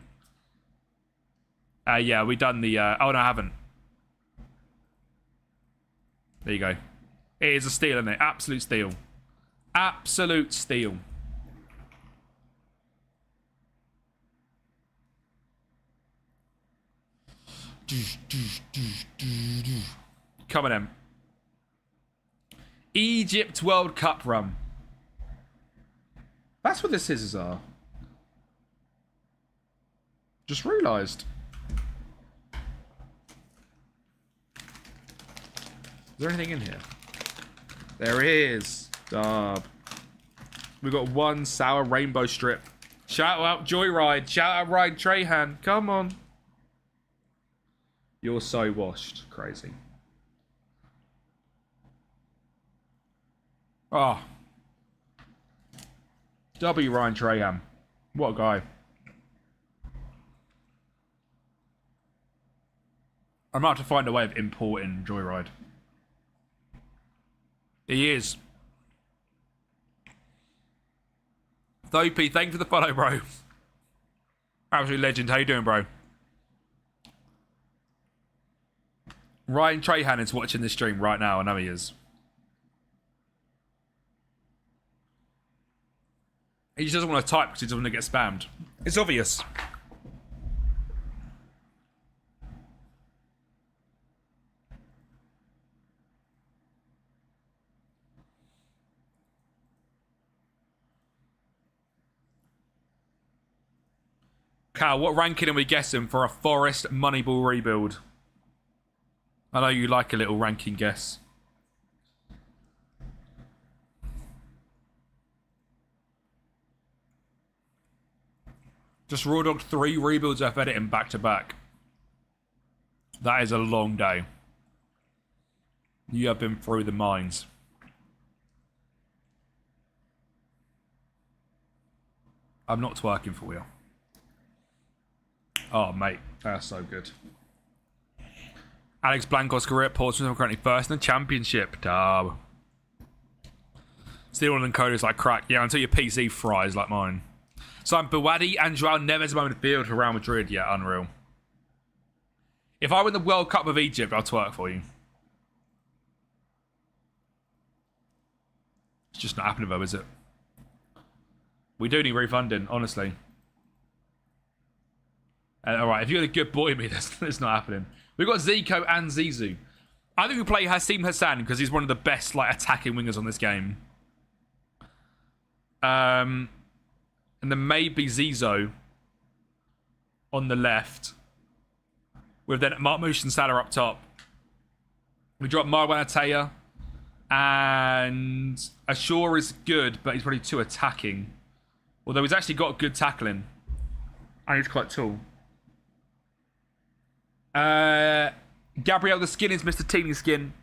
Yeah, we done the... oh, no, I haven't. There you go. It is a steal, isn't it? Absolute steal. Absolute steal. Come on, then. Egypt World Cup run. That's what the scissors are. Just realised. Is there anything in here? There is. Dub. We've got 1 sour rainbow strip. Shout out Joyride. Shout out Ryan Trahan. Come on. You're so washed. Crazy. Oh. W. Ryan Trahan. What a guy. I might have to find a way of importing Joyride. He is. Thopi, thank you for the follow, bro. Absolute legend. How you doing, bro? Ryan Trahan is watching this stream right now. I know he is. He just doesn't want to type because he doesn't want to get spammed. It's obvious. Cal, what ranking are we guessing for a Forest Moneyball rebuild? I know you like a little ranking guess. Just raw dogged 3 rebuilds off editing back to back. That is a long day. You have been through the mines. I'm not twerking for you. Oh, mate. That's so good. Alex Blanco's career at Portsmouth are currently first in the championship. Dub. Still on encoders like crack. Yeah, until your PC fries like mine. So I'm Buwadi and Joao Neves at the moment in the field for Real Madrid. Yeah, unreal. If I win the World Cup with Egypt, I'll twerk for you. It's just not happening though, is it? We do need refunding, honestly. Alright, if you're the good boy me, that's not happening. We've got Zico and Zizou. I think we play Hassim Hassan because he's one of the best like attacking wingers on this game. And then maybe Zizo on the left. With then Marmoush and Salah up top. We drop Marwan Ataya. And Ashore is good, but he's probably too attacking. Although he's actually got good tackling. And he's quite tall. Gabriel, the skin is Mr. Teeny skin.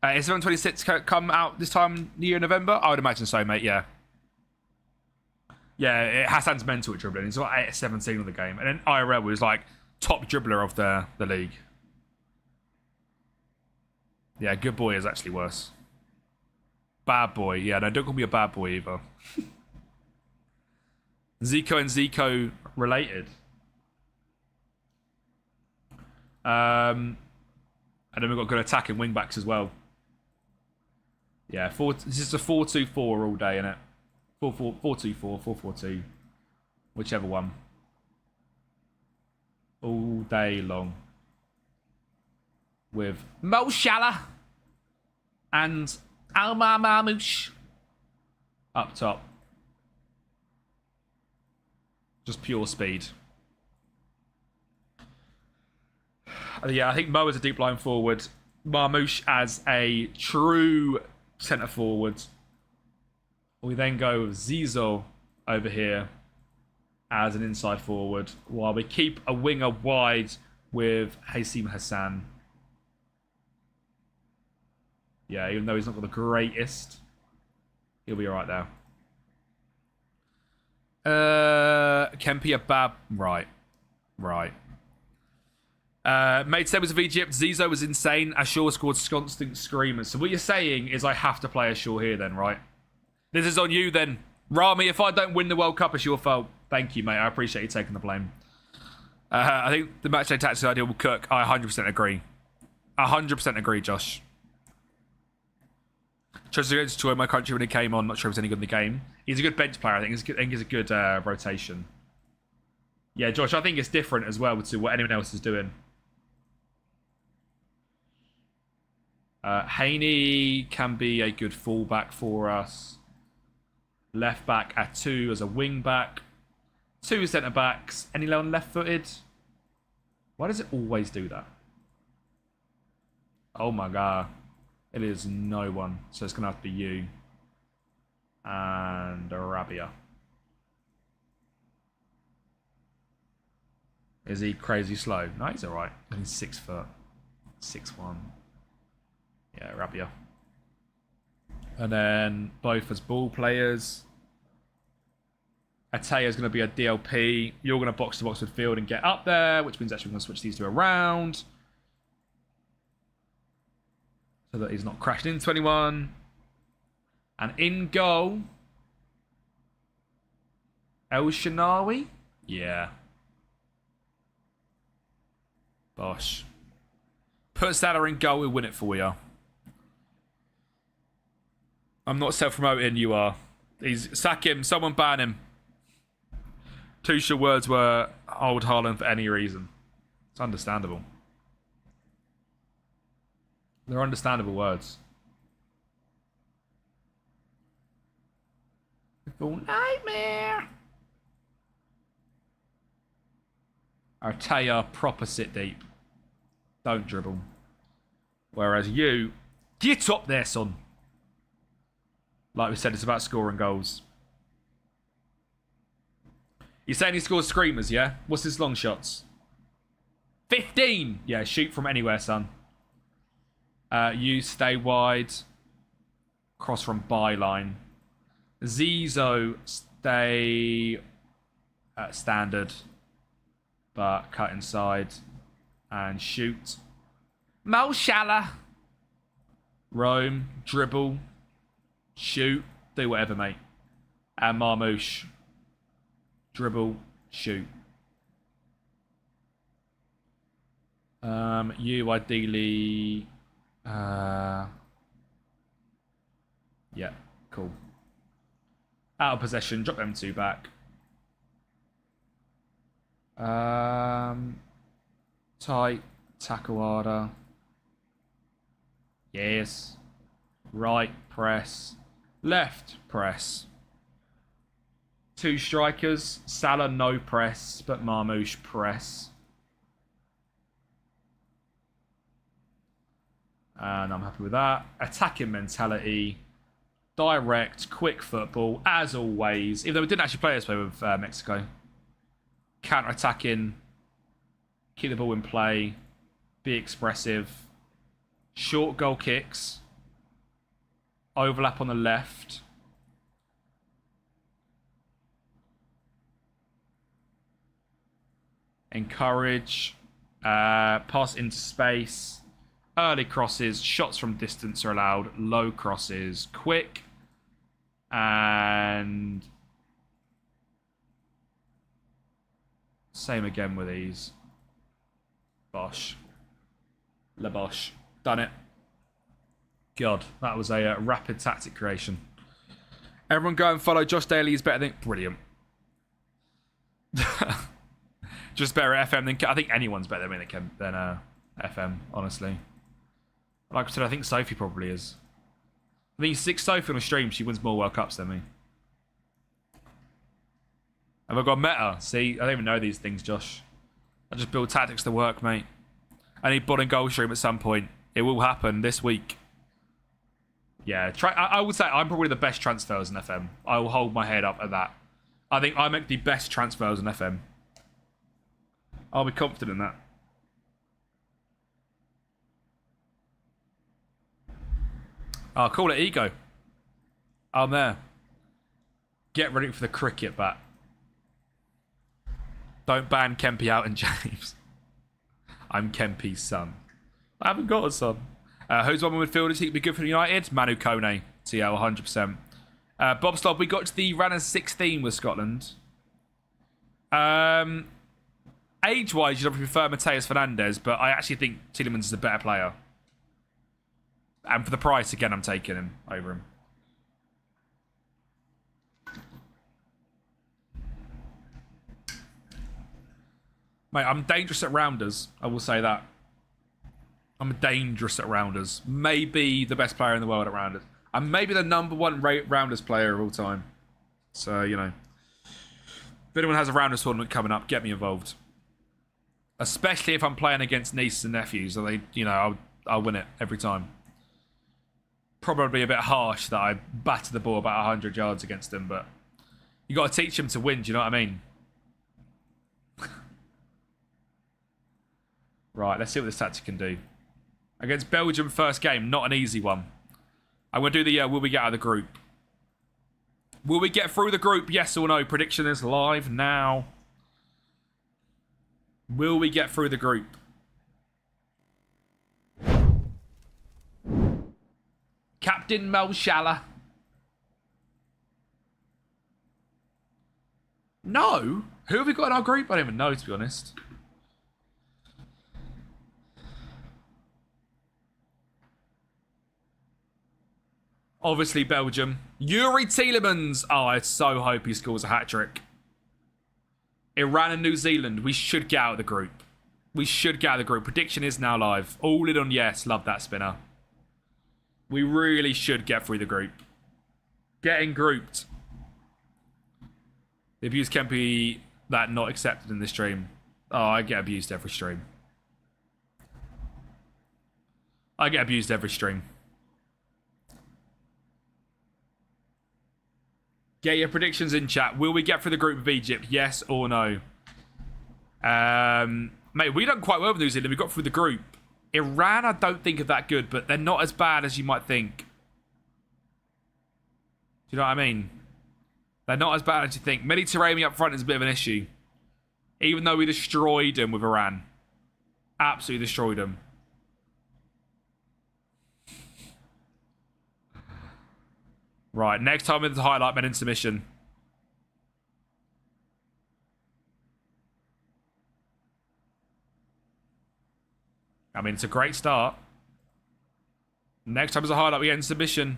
Is FM26 come out this time near November? I would imagine so, mate, yeah. Yeah, Hassan's mental at dribbling. He's got 8-17 of the game. And then IRL was like top dribbler of the league. Yeah, good boy is actually worse. Bad boy. Yeah, no, don't call me a bad boy either. Zico and Zico related. And then we've got good attacking wing backs as well. Yeah, this is a 4-2-4 all day, isn't it? 4-2-4, 4-4-2. Whichever one. All day long. With Mo Salah and Almar Marmoush up top. Just pure speed. Yeah, I think Mo is a deep line forward. Marmoush as a true centre forward. We then go with Zizou over here as an inside forward, while we keep a winger wide with Hasim Hassan. Yeah, even though he's not got the greatest, he'll be alright there. Kempi a bad... Right. Made stables of Egypt. Zizou was insane. Ashur scored constant screamers. So what you're saying is I have to play Ashur here then, right? This is on you then. Rami, if I don't win the World Cup, it's your fault. Thank you, mate. I appreciate you taking the blame. I think the matchday tactics idea will cook. I 100% agree. 100% agree, Josh. Chose to enjoy my country when he came on. Not sure if he was any good in the game. He's a good bench player, I think. I think he's a good rotation. Yeah, Josh, I think it's different as well to what anyone else is doing. Haney can be a good fullback for us. Left back at 2 as a wing back. 2 centre backs. Anyone left footed? Why does it always do that? Oh my god. It is no one. So it's going to have to be you. And Arabia. Is he crazy slow? No, he's alright. He's 6 foot. 6'1". Yeah, Arabia. And then both as ball players. Ataya's going to be a DLP. You're going to box to box midfield and get up there, which means actually we're going to switch these two around. So that he's not crashing into anyone. And in goal, El Shanawi? Yeah. Bosh. Put Salah in goal, we'll win it for you. I'm not self-promoting, you are. Sack him, someone ban him. Tuchel words were hold Haaland for any reason. It's understandable. They're understandable words. Full nightmare. Artaya proper sit deep. Don't dribble. Whereas you, get up there, son. Like we said, it's about scoring goals. You're saying he scores screamers, yeah? What's his long shots? 15! Yeah, shoot from anywhere, son. You stay wide. Cross from byline. Zizou stay standard. But cut inside. And shoot. Mo Salah. Roam. Dribble. Shoot. Do whatever, mate. And Marmoush. Dribble. Shoot. You ideally... yeah, cool. Out of possession. Drop them 2 back. Tight. Takuada. Yes. Right press. Left press. 2 strikers. Salah no press, but Marmoush press. And I'm happy with that. Attacking mentality. Direct, quick football, as always. Even though we didn't actually play this way with Mexico. Counter-attacking. Keep the ball in play. Be expressive. Short goal kicks. Overlap on the left. Encourage. Pass into space. Early crosses, shots from distance are allowed. Low crosses, quick. And same again with these. Bosh. La Bosh. Done it. God, that was a rapid tactic creation. Everyone go and follow Josh Daly is better than... Brilliant. Just better at FM than... I think anyone's better than FM, honestly. Like I said, I think Sophie probably is. I think 6 Sophie on a stream, she wins more World Cups than me. Have I got meta? See, I don't even know these things, Josh. I just build tactics to work, mate. I need bot and goal stream at some point. It will happen this week. Yeah, I would say I'm probably the best transfers in FM. I will hold my head up at that. I think I make the best transfers in FM. I'll be confident in that. I'll call it ego. I'm there. Get ready for the cricket bat. Don't ban Kempi out and James. I'm Kempi's son. I haven't got a son. Who's one midfielders he could be good for United? Manu Kone. TL 100%. Bob Slob, we got to the round of 16 with Scotland. Age-wise, you'd prefer Mateus Fernandes, but I actually think Tielemans is a better player. And for the price, again, I'm taking him over him. Mate, I'm dangerous at rounders. I will say that. I'm dangerous at rounders. Maybe the best player in the world at rounders. I'm maybe the #1 rounders player of all time. So, you know. If anyone has a rounders tournament coming up, get me involved. Especially if I'm playing against nieces and nephews. So they, you know, I'll win it every time. Probably a bit harsh that I batter the ball about 100 yards against them, but you got to teach them to win, do you know what I mean? Right, let's see what this tactic can do. Against Belgium, first game, not an easy one. I'm going to do the will we get out of the group? Will we get through the group? Yes or no? Prediction is live now. Will we get through the group? Captain Mel Shala. No? Who have we got in our group? I don't even know, to be honest. Obviously, Belgium. Yuri Tielemans. Oh, I so hope he scores a hat-trick. Iran and New Zealand. We should get out of the group. We should get out of the group. Prediction is now live. All in on yes. Love that spinner. We really should get through the group. Getting grouped. The abuse can be that not accepted in this stream. Oh, I get abused every stream. I get abused every stream. Get your predictions in chat. Will we get through the group of Egypt? Yes or no? Mate, we done quite well with New Zealand. We got through the group. Iran, I don't think are that good, but they're not as bad as you might think. Do you know what I mean? They're not as bad as you think. Mediterranean up front is a bit of an issue. Even though we destroyed them with Iran. Absolutely destroyed them. Right, next time with the highlight men in submission. I mean, it's a great start. Next time as a highlight, we end submission.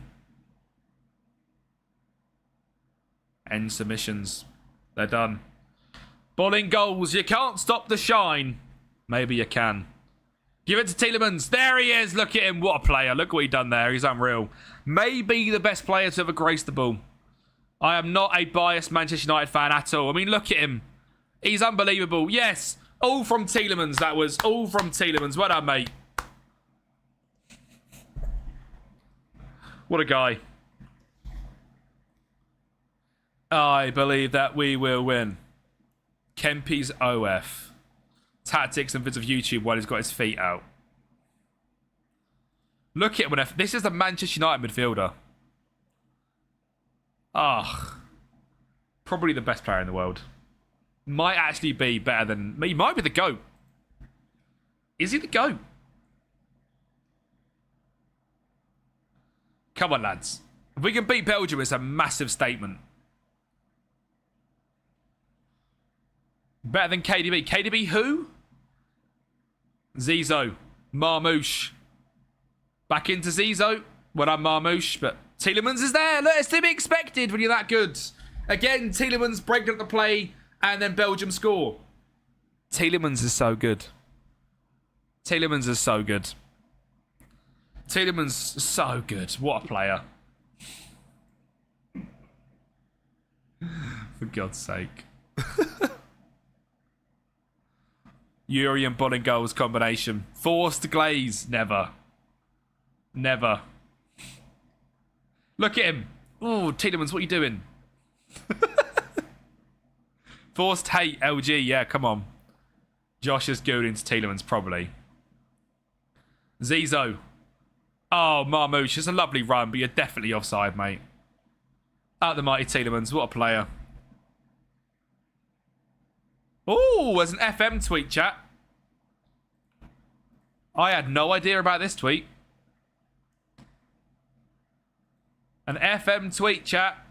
End submissions. They're done. Bowling goals. You can't stop the shine. Maybe you can. Give it to Tielemans. There he is. Look at him. What a player. Look what he done there. He's unreal. Maybe the best player to ever grace the ball. I am not a biased Manchester United fan at all. I mean, look at him. He's unbelievable. Yes. All from Tielemans. That was all from Tielemans. Well done, mate. What a guy. I believe that we will win. Kempi's OF. Tactics and vids of YouTube while he's got his feet out. Look at him. This is the Manchester United midfielder. Ah. Probably the best player in the world. Might actually be better than... He might be the GOAT. Is he the GOAT? Come on, lads. If we can beat Belgium, it's a massive statement. Better than KDB. KDB who? Zizo. Marmouche. Back into Zizo. Well, I'm Marmouche, but Tielemans is there. Look, it's to be expected when you're that good. Again, Tielemans breaking up the play, and then Belgium score. Tielemans is so good. Tielemans is so good. Tielemans is so good. What a player. For God's sake. Yuri and Bolling goals combination. Forced glaze. Never. Never. Look at him. Oh, Tielemans, what are you doing? Forced hate, LG. Yeah, come on. Josh is good into Tielemans, probably. Zizo. Oh, Marmouche. It's a lovely run, but you're definitely offside, mate. Out the mighty Tielemans. What a player. Oh, there's an FM tweet, chat. I had no idea about this tweet. An FM tweet, chat.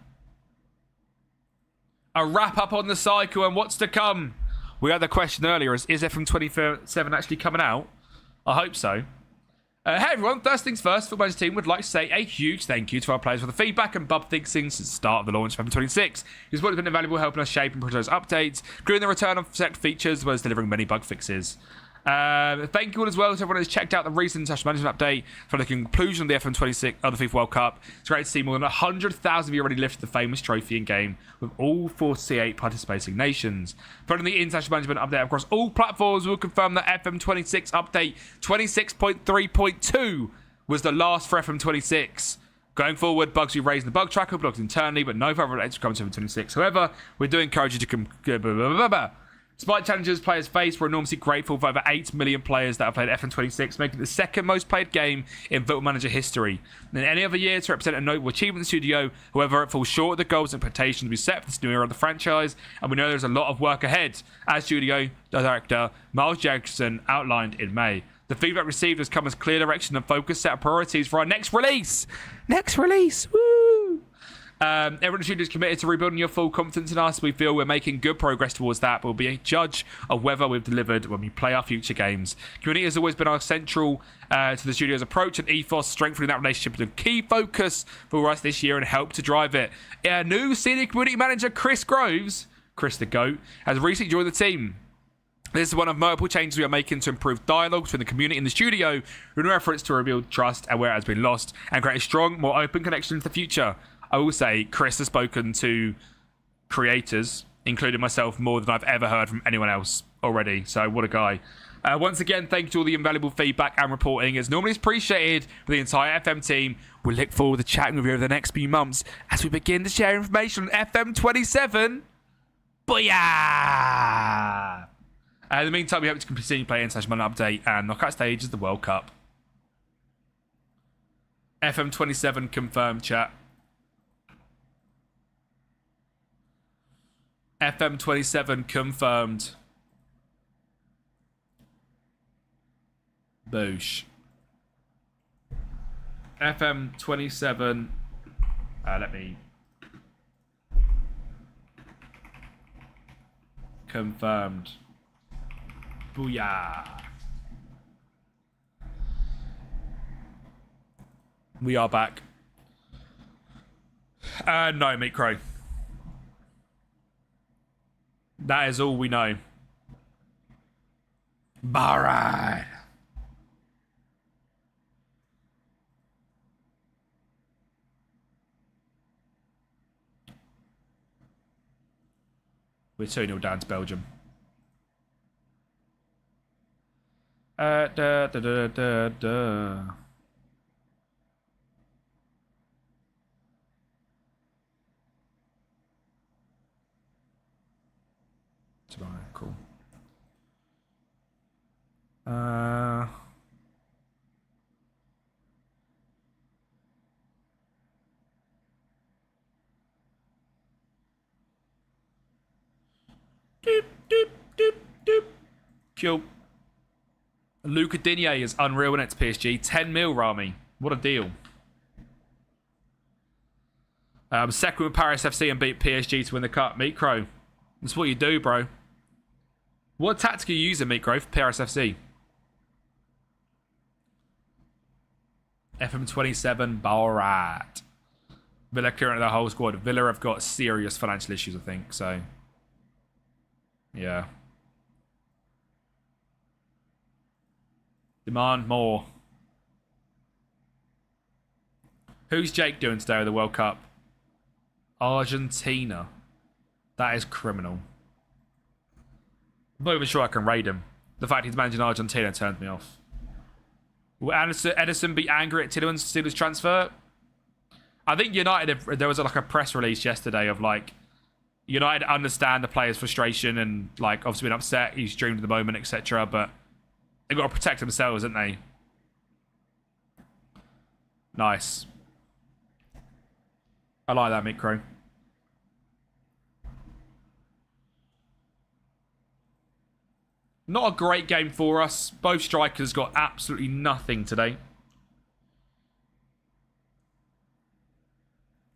A wrap up on the cycle and what's to come. We had the question earlier, is FM27 actually coming out? I hope so. Hey everyone, first things first, Football Manager team would like to say a huge thank you to our players for the feedback and Bub thinks since the start of the launch of FM26. His work has been invaluable, helping us shape and produce updates, including the return of select features, as well as delivering many bug fixes. Thank you all as well to everyone who's checked out the recent international management update for the conclusion of the FM26 of the FIFA World Cup. It's great to see more than 100,000 of you already lifted the famous trophy in game with all 48 participating nations. Following the international management update across all platforms, we'll confirm that FM26 update 26.3.2 was the last for FM26. Going forward, bugs will be raised in the bug tracker, blocked internally, but no further updates will come to FM26. However, we do encourage you to despite challenges players face, we're enormously grateful for over 8 million players that have played FM26, making it the second most played game in Football Manager history. Than any other year to represent a notable achievement in the studio, however, it falls short of the goals and expectations we set for this new era of the franchise, and we know there's a lot of work ahead, as studio director Miles Jackson outlined in May. The feedback received has come as clear direction and focused set of priorities for our next release. Next release, woo! Everyone in the studio is committed to rebuilding your full confidence in us. We feel we're making good progress towards that, but we'll be a judge of whether we've delivered when we play our future games. Community has always been our central to the studio's approach and ethos. Strengthening that relationship is a key focus for us this year and help to drive it. Our new senior community manager, Chris Groves, Chris the GOAT, has recently joined the team. This is one of multiple changes we are making to improve dialogue between the community and the studio in efforts to rebuild trust and where it has been lost and create a strong, more open connection to the future. I will say Chris has spoken to creators, including myself, more than I've ever heard from anyone else already. So what a guy. Once again, thank you to all the invaluable feedback and reporting. As normally is appreciated for the entire FM team. We look forward to chatting with you over the next few months as we begin to share information on FM27. Booyah! In the meantime, we hope to continue playing International Update and knockout stages of the World Cup. FM27 confirmed, chat. FM27 confirmed. Boosh. FM27. Let me. Confirmed. Booyah. We are back. No, Meat Crow. That is all we know. Alright. We're 2-0 down to Belgium. Cool. Doop, doop, doop, doop. Cool. Luca Digne is unreal in its PSG. 10 mil, Rami. What a deal. Second with Paris FC and beat PSG to win the cup. Meat Crow. That's what you do, bro. What tactic are you using, Meat Crow, for Paris FC? FM27, Barat. Villa clearing the whole squad. Villa have got serious financial issues, I think, so. Yeah. Demand more. Who's Jake doing today with the World Cup? Argentina. That is criminal. I'm not even sure I can raid him. The fact he's managing Argentina turned me off. Will Edison be angry at Tielemans' Steelers transfer? I think United, there was like a press release yesterday of like, United understand the player's frustration and like obviously been upset. He's dreamed of the moment, etc. But they've got to protect themselves, haven't they? Nice. I like that, Micro. Not a great game for us. Both strikers got absolutely nothing today.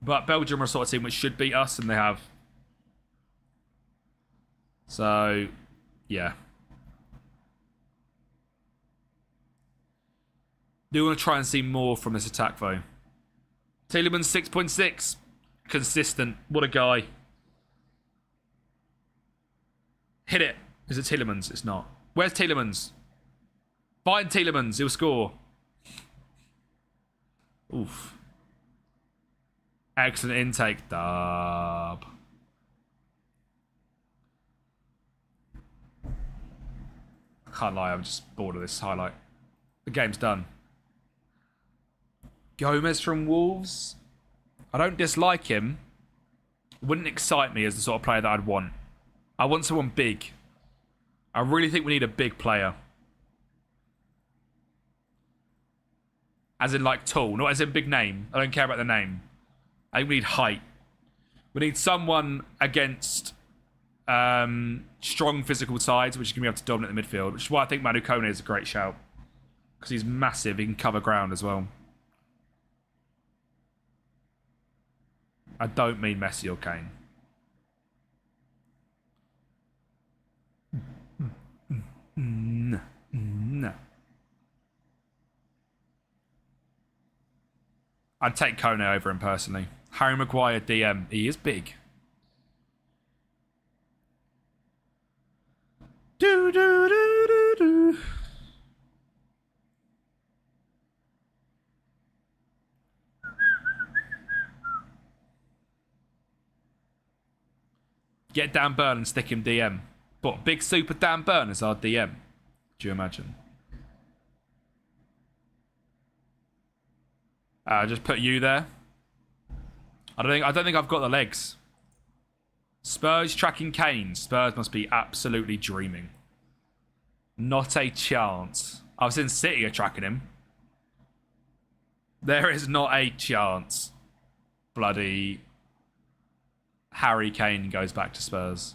But Belgium are a sort of team which should beat us, and they have. So, yeah. Do want to try and see more from this attack, though. Tielemans 6.6. Consistent. What a guy. Hit it. Is it Tielemans? It's not. Where's Tielemans? Find Tielemans. He'll score. Oof. Excellent intake. Dub. I can't lie. I'm just bored of this highlight. The game's done. Gomez from Wolves. I don't dislike him. Wouldn't excite me as the sort of player that I'd want. I want someone big. I really think we need a big player. As in like tall, not as in big name. I don't care about the name. I think we need height. We need someone against strong physical sides, which is going to be able to dominate the midfield, which is why I think Manu Kone is a great shout. Because he's massive, he can cover ground as well. I don't mean Messi or Kane. No. I'd take Kone over him personally. Harry Maguire DM. He is big. Do do do do do. Get Dan Burn and stick him DM. But big super Dan Burn is our DM. Do you imagine? Just put you there. I don't think I've got the legs. Spurs tracking Kane. Spurs must be absolutely dreaming. Not a chance. I was in City are tracking him. There is not a chance. Bloody Harry Kane goes back to Spurs.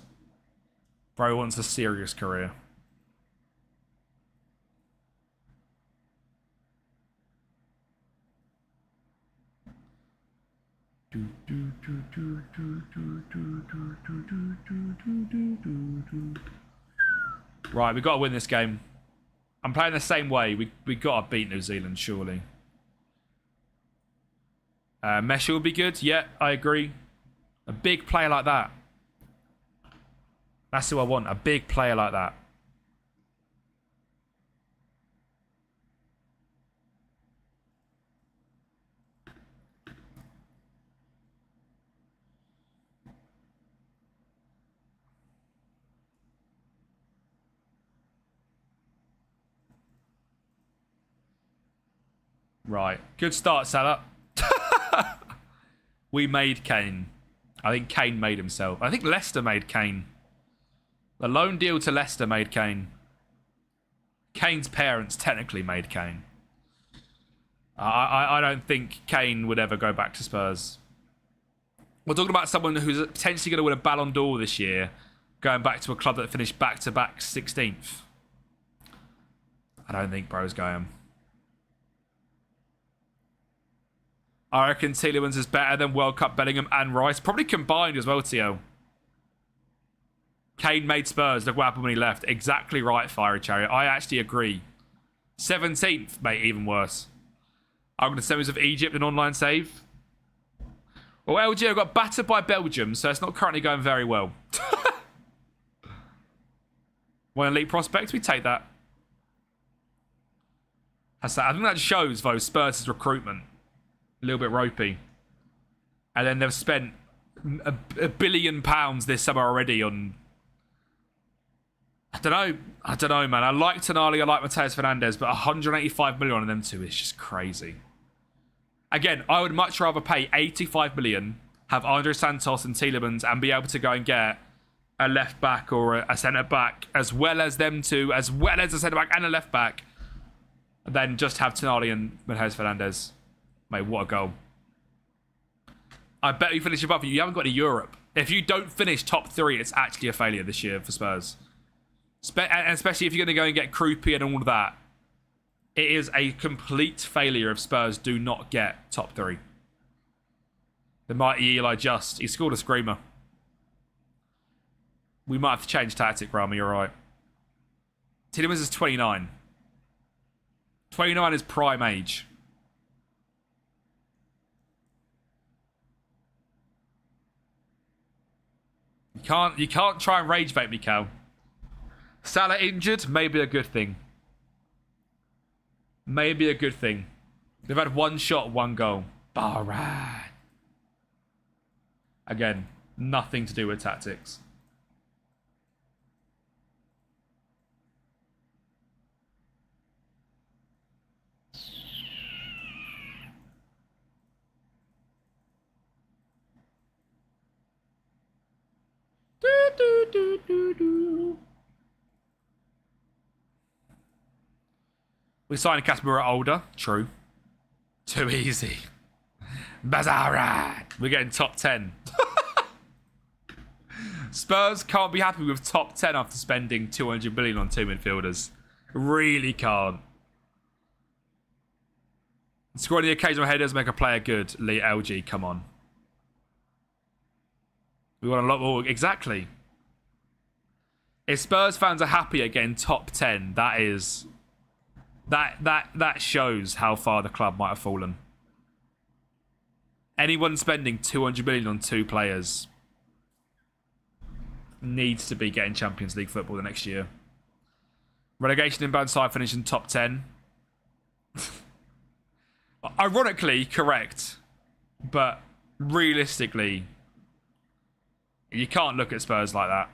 Bro wants a serious career. Right, we've got to win this game. I'm playing the same way. We got to beat New Zealand, surely. Messi will be good. Yeah, I agree. A big player like that. That's who I want. A big player like that. Right. Good start, Salah. We made Kane. I think Kane made himself. I think Leicester made Kane. The loan deal to Leicester made Kane. Kane's parents technically made Kane. I don't think Kane would ever go back to Spurs. We're talking about someone who's potentially going to win a Ballon d'Or this year, going back to a club that finished back-to-back 16th. I don't think bro's going. I reckon Tielemans is better than World Cup Bellingham and Rice. Probably combined as well, Tio. Kane made Spurs look what happened when he left. Exactly right, Fiery Chariot. I actually agree. 17th, mate, even worse. I'm going to semis of Egypt an online save. Well, LG got battered by Belgium, so it's not currently going very well. One elite prospect, we take that. I think that shows, though, Spurs' recruitment. A little bit ropey. And then they've spent £1 billion this summer already on... I don't know, man. I like Tonali, I like Mateus Fernandes, but 185 million on them two is just crazy. Again, I would much rather pay 85 million, have Andre Santos and Tielemans, and be able to go and get a left back or a centre back, as well as them two, as well as a centre back and a left back, than just have Tonali and Mateus Fernandes. Mate, what a goal. I bet we finish above you. You haven't got any Europe. If you don't finish top 3, it's actually a failure this year for Spurs. And especially if you're going to go and get Krupi and all of that. It is a complete failure if Spurs do not get top 3. The mighty Eli Just. He scored a screamer. We might have to change tactic, Rami. You're right. Tielemans is 29. 29 is prime age. You can't try and rage bait me, Cal. Salah injured, maybe a good thing. Maybe a good thing. They've had one shot, one goal. Alright. Again, nothing to do with tactics. We signed Casemiro older. True. Too easy. Bazarat. We're getting top 10. Spurs can't be happy with top 10 after spending 200 million on 2 midfielders. Really can't. Scoring the occasional headers make a player good. Lee LG, come on. We want a lot more. Exactly. If Spurs fans are happy at getting top 10, that is... That shows how far the club might have fallen. Anyone spending 200 million on 2 players needs to be getting Champions League football the next year. Relegation inbound side finishing top 10. Ironically, correct. But realistically, you can't look at Spurs like that.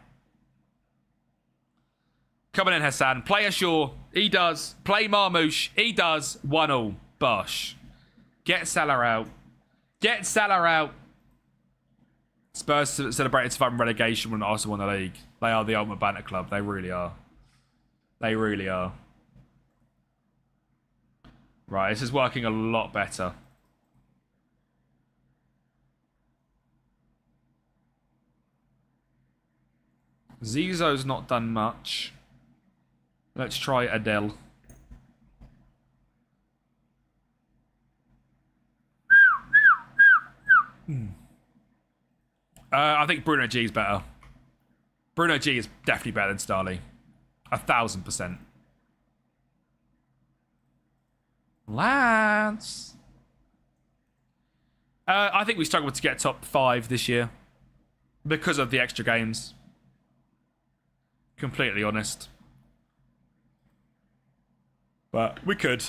Coming in, Hassan. Play Ashore. He does. Play Marmouche. He does. 1-1. Bosh. Get Salah out. Get Salah out. Spurs celebrated surviving relegation when Arsenal won the league. They are the ultimate banter club. They really are. They really are. Right, this is working a lot better. Zizou's not done much. Let's try Adele. I think Bruno G is better. Bruno G is definitely better than Starley. 1,000%. Lance. I think we struggled to get top 5 this year because of the extra games. Completely honest. But we could.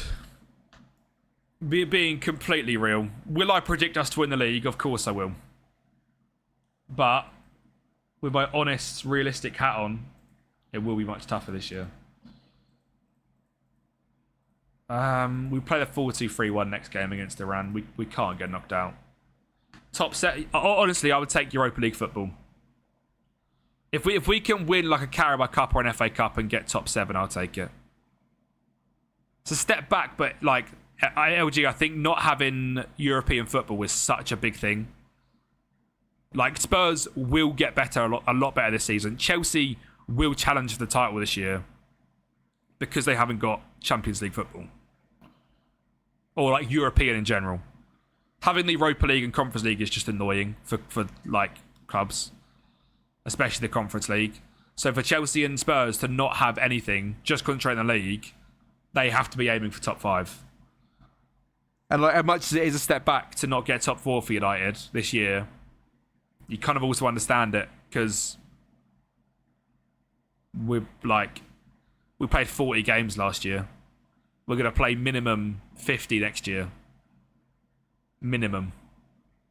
Being completely real. Will I predict us to win the league? Of course I will. But with my honest, realistic hat on, it will be much tougher this year. We play the 4-2-3-1 next game against Iran. We can't get knocked out. Top set. Honestly, I would take Europa League football. If we can win like a Carabao Cup or an FA Cup and get top 7, I'll take it. It's a step back, but like LG, I think not having European football was such a big thing. Like Spurs will get better a lot better this season. Chelsea will challenge for the title this year because they haven't got Champions League football or like European in general. Having the Europa League and Conference League is just annoying for like clubs, especially the Conference League. So for Chelsea and Spurs to not have anything, just concentrate on the league, they have to be aiming for top 5. And like, as much as it is a step back to not get top 4 for United this year, you kind of also understand it because we played 40 games last year. We're going to play minimum 50 next year. Minimum.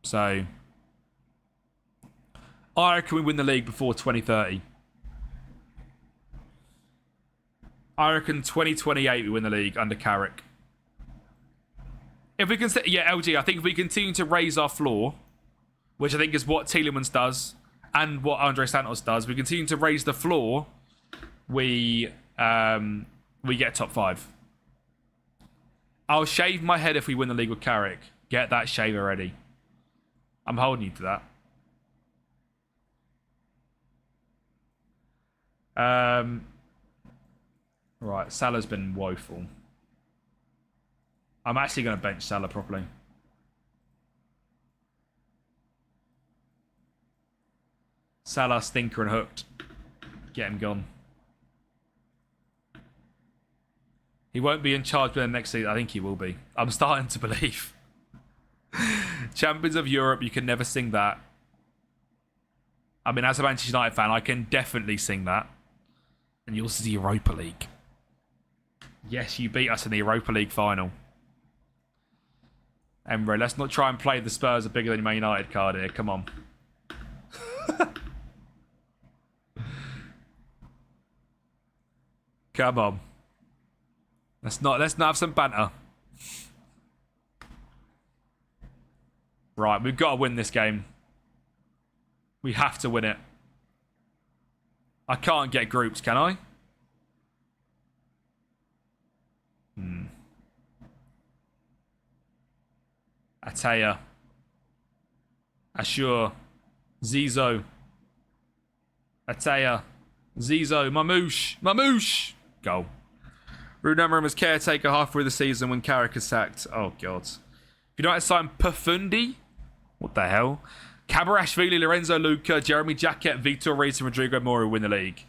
So I reckon we win the league before 2030. I reckon 2028 we win the league under Carrick. If we can, LG, I think if we continue to raise our floor, which I think is what Tielemans does and what Andre Santos does, we continue to raise the floor, we get top 5. I'll shave my head if we win the league with Carrick. Get that shave already. I'm holding you to that. Right, Salah's been woeful. I'm actually going to bench Salah properly. Salah, stinker and hooked. Get him gone. He won't be in charge for the next season. I think he will be. I'm starting to believe. Champions of Europe, you can never sing that. I mean, as a Manchester United fan, I can definitely sing that. And yours is the Europa League. Yes, you beat us in the Europa League final. Emre, let's not try and play the Spurs are bigger than Man United card here. Come on. Come on. Let's not have some banter. Right, we've got to win this game. We have to win it. I can't get groups, can I? Ataya. Ashur. Zizo. Ataya. Zizo. Mamouche. Goal. Ruben Amorim as caretaker halfway through the season when Carrick is sacked. Oh, God. If you don't sign Pafundi, what the hell? Cabarashvili, Lorenzo Luca, Jeremy Jacquet, Vitor Reis, and Rodrigo Moro win the league.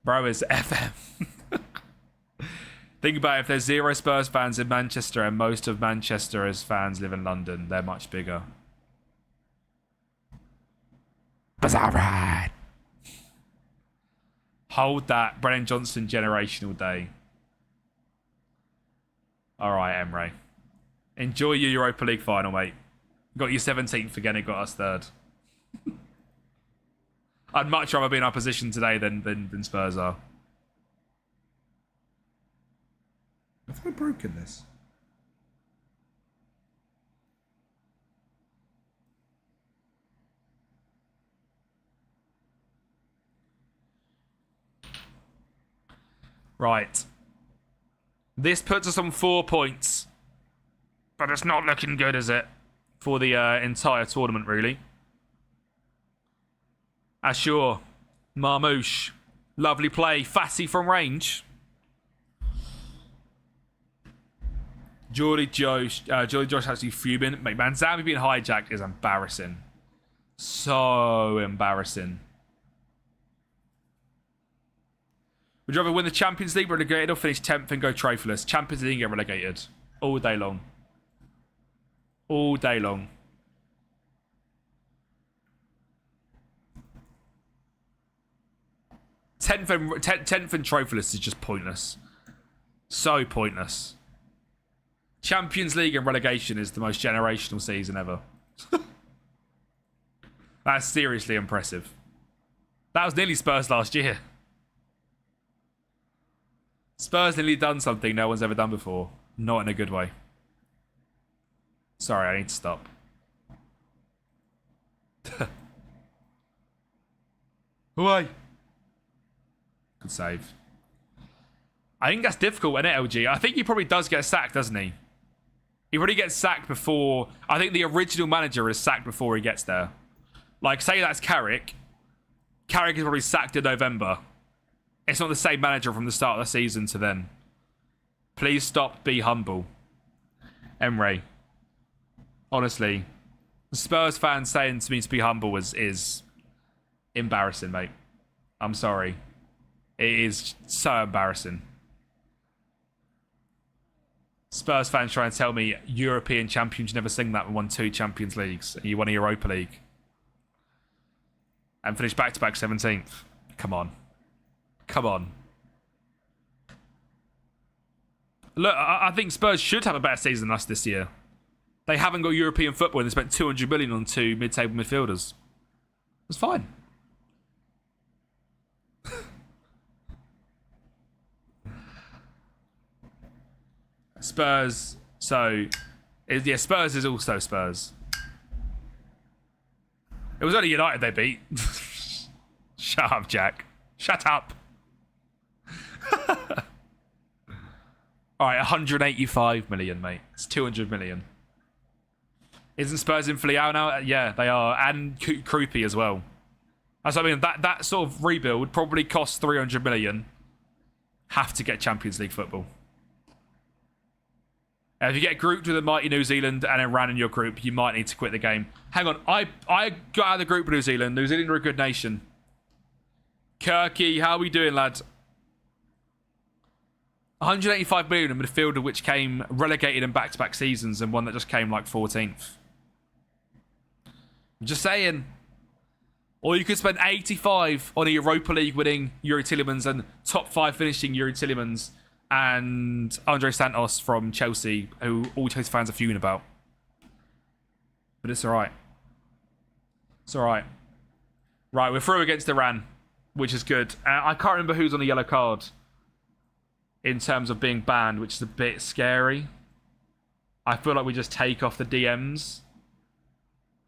Bro, is FM. Think about it, if there's 0 Spurs fans in Manchester and most of Manchester's fans live in London, they're much bigger. Bizarre ride. Hold that Brennan Johnson generational day. All right, Emre. Enjoy your Europa League final, mate. Got you 17th again, it got us 3rd. I'd much rather be in our position today than Spurs are. Have I broken this? Right. This puts us on 4 points. But it's not looking good, is it? For the entire tournament, really. Ashur. Marmouche. Lovely play. Fassi from range. Geordie Josh actually fuming. Mate, man, Zambi being hijacked is embarrassing. So embarrassing. Would you rather win the Champions League relegated or finish 10th and go trophyless? Champions League and get relegated. All day long. All day long. Tenth and trophyless is just pointless. So pointless. Champions League and relegation is the most generational season ever. That's seriously impressive. That was nearly Spurs last year. Spurs nearly done something no one's ever done before. Not in a good way. Sorry, I need to stop. Why? Good save. I think that's difficult, isn't it, LG? I think he probably does get sacked, doesn't he? He already gets sacked before... I think the original manager is sacked before he gets there. Like, say that's Carrick. Carrick is probably sacked in November. It's not the same manager from the start of the season to then. Please stop, be humble. Emre. Honestly. Spurs fans saying to me to be humble is embarrassing, mate. I'm sorry. It is so embarrassing. Spurs fans trying to tell me European champions never sing that and won 2 Champions Leagues and you won a Europa League. And finished back-to-back 17th. Come on. Come on. Look, I think Spurs should have a better season than us this year. They haven't got European football and they spent 200 million on 2 mid-table midfielders. It's fine. Spurs. So, yeah, Spurs is also Spurs. It was only United they beat. Shut up, Jack. Shut up. All right, 185 million, mate. It's 200 million. Isn't Spurs in Filial now? Yeah, they are. And Krupi as well. That's what I mean. That sort of rebuild would probably cost 300 million. Have to get Champions League football. If you get grouped with a mighty New Zealand and Iran in your group, you might need to quit the game. Hang on, I got out of the group with New Zealand. New Zealand are a good nation. Kirky, how are we doing, lad? 185 million in midfielder, which came relegated in back-to-back seasons, and one that just came like 14th. I'm just saying. Or you could spend 85 on a Europa League winning Yuri Tillemans and top 5 finishing Yuri Tillemans and Andre Santos from Chelsea, who all Chelsea fans are fuming about. But it's all right. It's all right. Right, we're through against Iran, which is good. I can't remember who's on a yellow card in terms of being banned, which is a bit scary. I feel like we just take off the DMs.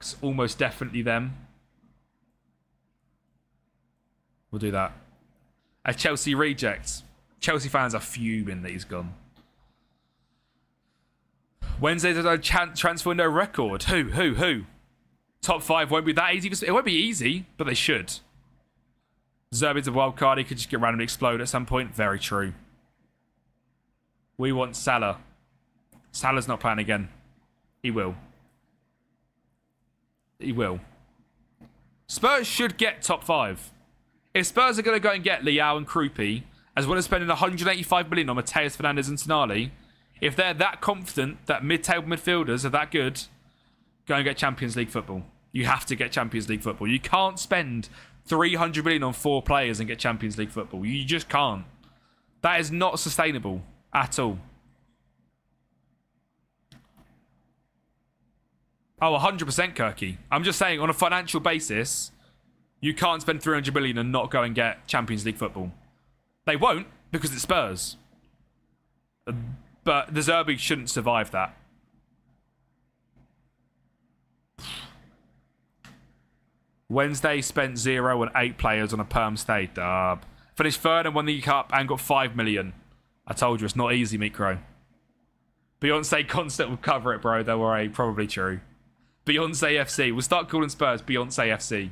It's almost definitely them. We'll do that. A Chelsea reject. Chelsea fans are fuming that he's gone. Wednesday's a transfer window record. Who? Top 5 won't be that easy. It won't be easy, but they should. Zerbi's a wild card. He could just get randomly explode at some point. Very true. We want Salah. Salah's not playing again. He will. He will. Spurs should get top 5. If Spurs are going to go and get Leao and Krupi, as well as spending 185 million on Mateus Fernandes and Tonali, if they're that confident that mid-table midfielders are that good, go and get Champions League football. You have to get Champions League football. You can't spend 300 million on 4 players and get Champions League football. You just can't. That is not sustainable at all. Oh, 100% Kirky. I'm just saying, on a financial basis, you can't spend 300 million and not go and get Champions League football. They won't, because it's Spurs. But the Zerbi shouldn't survive that. Wednesday spent 0 and 8 players on a perm stay. Dub. Finished third and won the cup and got 5 million. I told you, it's not easy, Mikro. Beyonce concert will cover it, bro. Don't worry, probably true. Beyonce FC. We'll start calling Spurs Beyonce FC.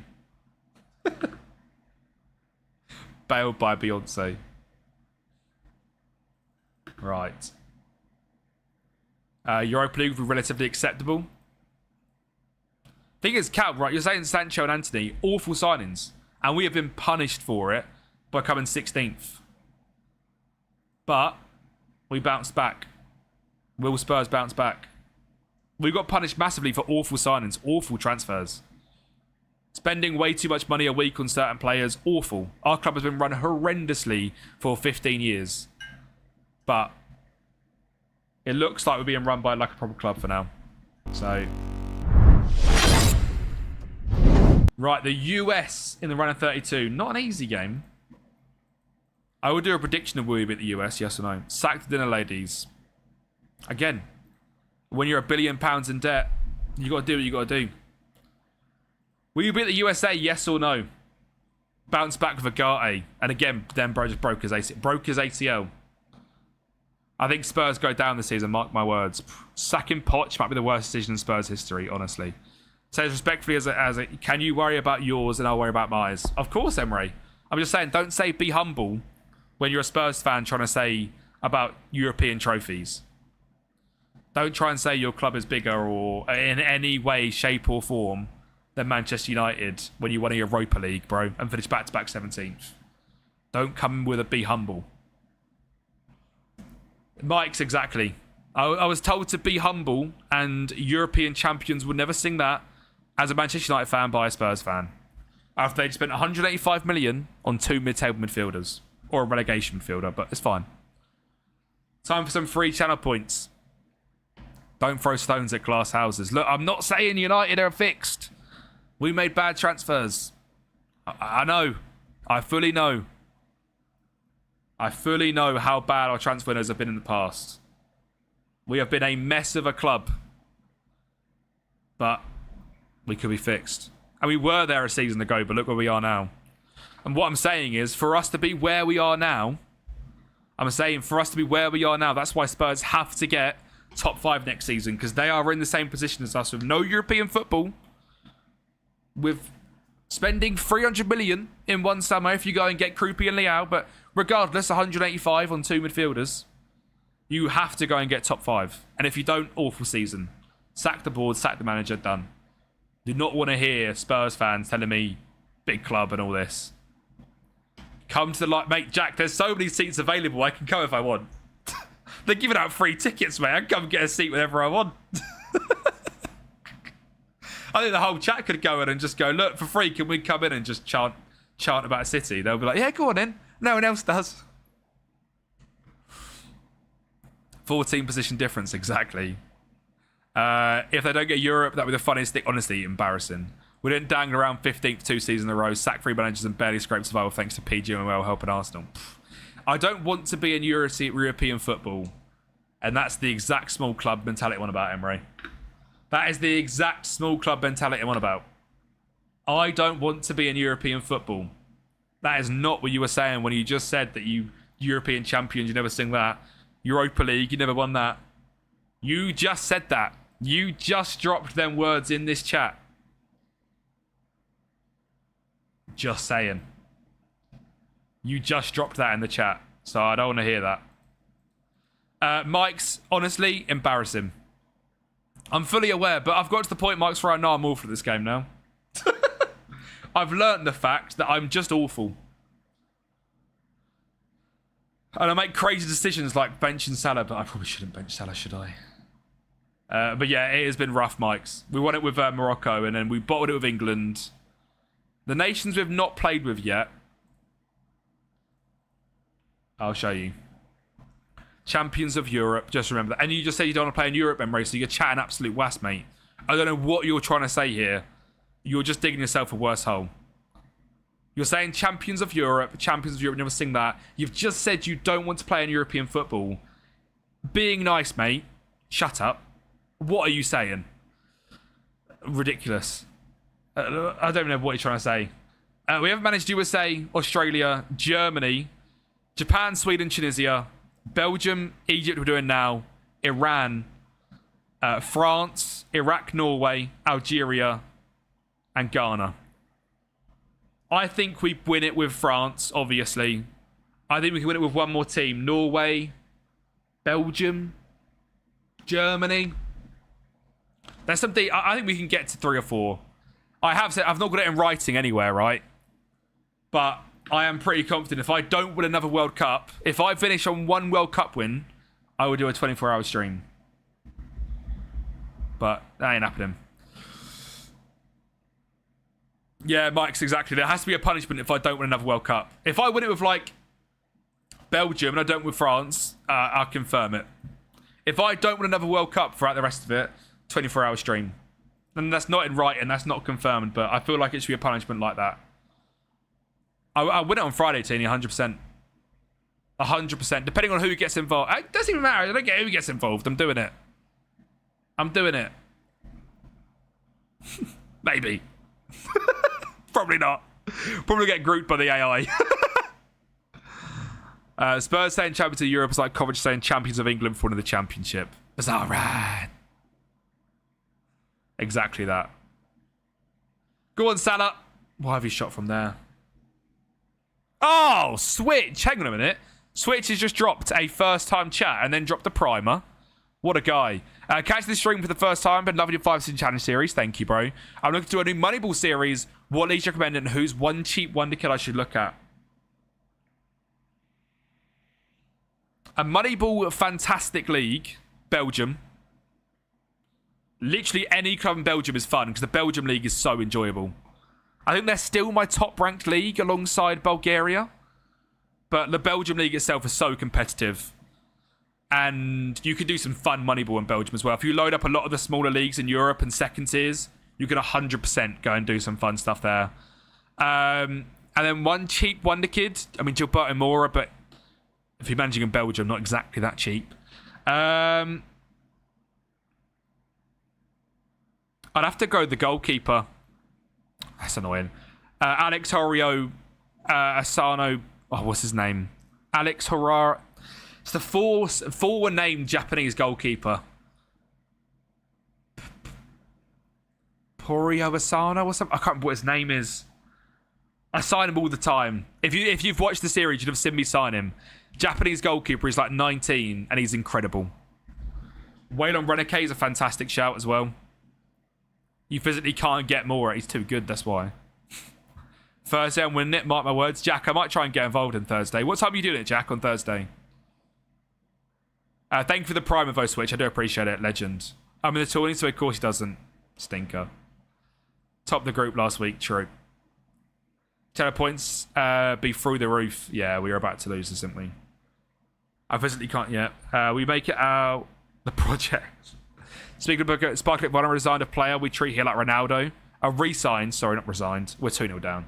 Bailed by Beyonce. Right. Europa League will be relatively acceptable. Thing is, Cal, right, you're saying Sancho and Anthony, awful signings. And we have been punished for it by coming 16th. But we bounced back. Will Spurs bounce back? We got punished massively for awful signings, awful transfers. Spending way too much money a week on certain players, awful. Our club has been run horrendously for 15 years. But it looks like we're being run by like a proper club for now. So, right, the US in the run of 32. Not an easy game. I will do a prediction of will we beat the US, yes or no. Sack the dinner ladies. Again, when you're £1 billion in debt, you got to do what you got to do. Will you beat the USA, yes or no? Bounce back with Agate. And again, Denbro just broke his ACL. I think Spurs go down this season, mark my words. Sacking Poch might be the worst decision in Spurs history, honestly. Says respectfully as a can you worry about yours and I'll worry about mine? Of course, Emery. I'm just saying, don't say be humble when you're a Spurs fan trying to say about European trophies. Don't try and say your club is bigger or in any way, shape or form than Manchester United when you won a Europa League, bro, and finished back-to-back 17th. Don't come with a be humble. Mike's exactly. I was told to be humble and European champions would never sing that as a Manchester United fan by a Spurs fan. After they'd spent 185 million on 2 mid-table midfielders. Or a relegation midfielder, but it's fine. Time for some free channel points. Don't throw stones at glass houses. Look, I'm not saying United are fixed. We made bad transfers. I know. I fully know. I fully know how bad our transfer windows have been in the past. We have been a mess of a club. But we could be fixed. And we were there a season ago, but look where we are now. And what I'm saying is, for us to be where we are now, that's why Spurs have to get top 5 next season, because they are in the same position as us with no European football, with spending 300 million in one summer if you go and get Krupi and Leao, but regardless, 185 on 2 midfielders. You have to go and get top 5. And if you don't, awful season. Sack the board, sack the manager, done. Do not want to hear Spurs fans telling me big club and all this. Come to the light, mate. Jack, there's so many seats available. I can come if I want. They're giving out free tickets, mate. I can come get a seat whenever I want. I think the whole chat could go in and just go, look, for free, can we come in and just chant about City? They'll be like, yeah, go on in. No one else does. 14 position difference, exactly. If they don't get Europe, that'd be the funniest thing. Honestly, embarrassing. We didn't dangle around 15th 2 seasons in a row, sack 3 managers and barely scrape survival thanks to PGMOL helping Arsenal. I don't want to be in European football. And that's the exact small club mentality I'm on about, Emery. That is the exact small club mentality I'm on about. I don't want to be in European football. That is not what you were saying when you just said that you European champions, you never sing that. Europa League, you never won that. You just said that. You just dropped them words in this chat. Just saying. You just dropped that in the chat. So I don't want to hear that. Mike's, honestly, embarrassing. I'm fully aware, but I've got to the point, Mike's, where I know I'm awful at this game now. I've learned the fact that I'm just awful. And I make crazy decisions like benching Salah, but I probably shouldn't bench Salah, should I? But yeah, it has been rough, Mike's. We won it with Morocco, and then we bottled it with England. The nations we've not played with yet. I'll show you. Champions of Europe, just remember that. And you just said you don't want to play in Europe, Emre, so you're chatting absolute was, mate. I don't know what you're trying to say here. You're just digging yourself a worse hole. You're saying Champions of Europe, never sing that. You've just said you don't want to play in European football. Being nice, mate. Shut up. What are you saying? Ridiculous. I don't even know what you're trying to say. We haven't managed USA, Australia, Germany, Japan, Sweden, Tunisia, Belgium, Egypt we're doing now, Iran, France, Iraq, Norway, Algeria, and Ghana. I think we win it with France, obviously. I think we can win it with one more team. Norway, Belgium, Germany. There's something. I think we can get to 3 or 4. I have said I've not got it in writing anywhere, right? But I am pretty confident if I don't win another World Cup, if I finish on 1 World Cup win, I will do a 24-hour stream. But that ain't happening. Yeah, Mike's exactly. There has to be a punishment if I don't win another World Cup. If I win it with, like, Belgium and I don't win with France, I'll confirm it. If I don't win another World Cup throughout the rest of it, 24-hour stream. And that's not in writing, that's not confirmed, but I feel like it should be a punishment like that. I win it on Friday, Tini, 100%. 100%, depending on who gets involved. It doesn't even matter, I don't get who gets involved. I'm doing it. I'm doing it. Maybe. Probably not. Probably get grouped by the AI. Spurs saying champions of Europe is like Coventry saying champions of England for one of the championship. It's alright. Exactly that. Go on, Salah. Why have you shot from there? Oh, Switch. Hang on a minute. Switch has just dropped a first-time chat and then dropped a primer. What a guy. Catch this stream for the first time. Been loving your 5-season challenge series. Thank you, bro. I'm looking to do a new Moneyball series. What leagues you recommend and who's one cheap wonder kid I should look at? A Moneyball fantastic league. Belgium. Literally any club in Belgium is fun because the Belgium league is so enjoyable. I think they're still my top ranked league alongside Bulgaria. But the Belgium league itself is so competitive. And you can do some fun Moneyball in Belgium as well. If you load up a lot of the smaller leagues in Europe and second tiers, you can 100% go and do some fun stuff there. And then one cheap wonder kid. I mean, Gilberto Moura, but if you're managing in Belgium, not exactly that cheap. I'd have to go the goalkeeper. That's annoying. Alex Horio Asano. Oh, what's his name? Alex Horara. It's the four named Japanese goalkeeper. Horio Asano or something. I can't remember what his name is. I sign him all the time. If you've watched the series, you'd have seen me sign him. Japanese goalkeeper. He's like 19 and he's incredible. Waylon Reneke is a fantastic shout as well. You physically can't get more. He's too good, that's why. Thursday, I'm winning it. Mark my words. Jack, I might try and get involved in Thursday. What time are you doing it, Jack, on Thursday? Thank you for the Prime Info Switch. I do appreciate it, legend. I'm in the tourney, so of course he doesn't. Stinker. Top the group last week, true. 10 points be through the roof. Yeah, we were about to lose this, didn't we? I physically can't yet. We make it out the project. Speaking of Sparklet Bonner resigned a player, we treat here like Ronaldo. Re-signed, sorry, not resigned. We're 2-0 down.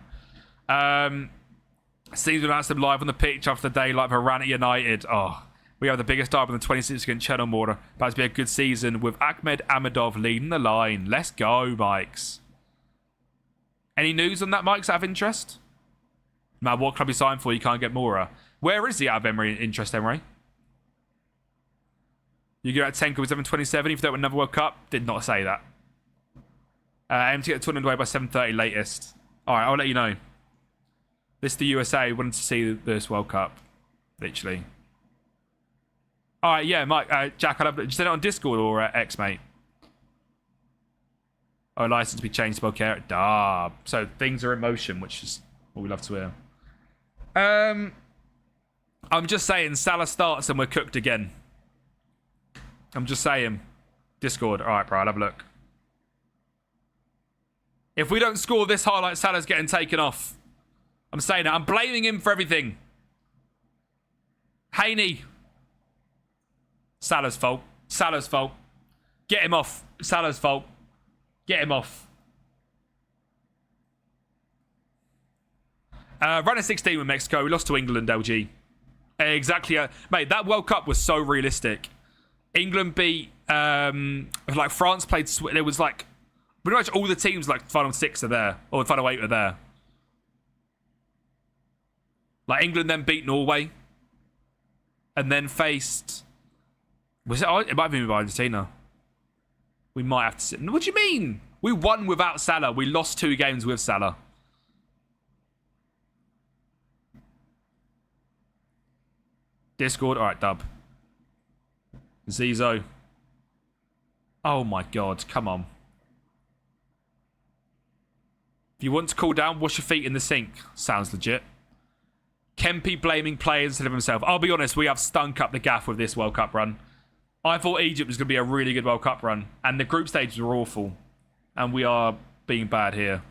Seems we announced them live on the pitch after the day like Varane at United. Oh, we have the biggest derby in the 26 against Channel Mortar. About to be a good season with Ahmed Amadov leading the line. Let's go, Mikes. Any news on that, Mikes, out of interest? Man, what club he signed for? You can't get Mora. Where is he out of Emery interest, Emery? You get at 10 with 727 if you don't win another World Cup. Did not say that. Aim to get the tournament away by 7:30 latest. Alright, I'll let you know. This is the USA. Wanted to see this World Cup. Literally. Alright, yeah, Mike. Jack, I'll have to send it on Discord or X, mate. Oh, license be changed to Bulgaria. Duh. So things are in motion, which is what we love to hear. I'm just saying, Salah starts and we're cooked again. I'm just saying. Discord. Alright, bro, I'll have a look. If we don't score this highlight, Salah's getting taken off. I'm saying that. I'm blaming him for everything. Haney. Salah's fault. Salah's fault. Get him off. Salah's fault. Get him off. Running 16 with Mexico. We lost to England, LG. Exactly. Mate, that World Cup was so realistic. England beat... like, France played... There was, like... Pretty much all the teams, like, final 6 are there. Or final 8 are there. Like, England then beat Norway. And then faced... Was it... It might have been Argentina. We might have to sit... What do you mean? We won without Salah. We lost 2 games with Salah. Discord. Alright, dub. Zizo. Oh my god. Come on. If you want to cool down, wash your feet in the sink. Sounds legit. Kempi blaming players instead of himself. I'll be honest, we have stunk up the gaff with this World Cup run. I thought Egypt was going to be a really good World Cup run. And the group stages were awful. And we are being bad here.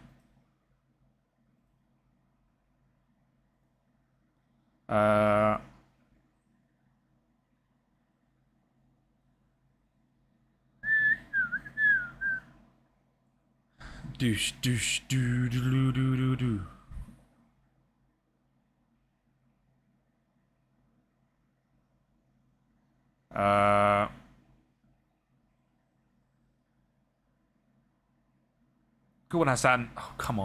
Doosh, doosh, doo, doo, doo, doo, doo. Go on, Hassan. Oh, come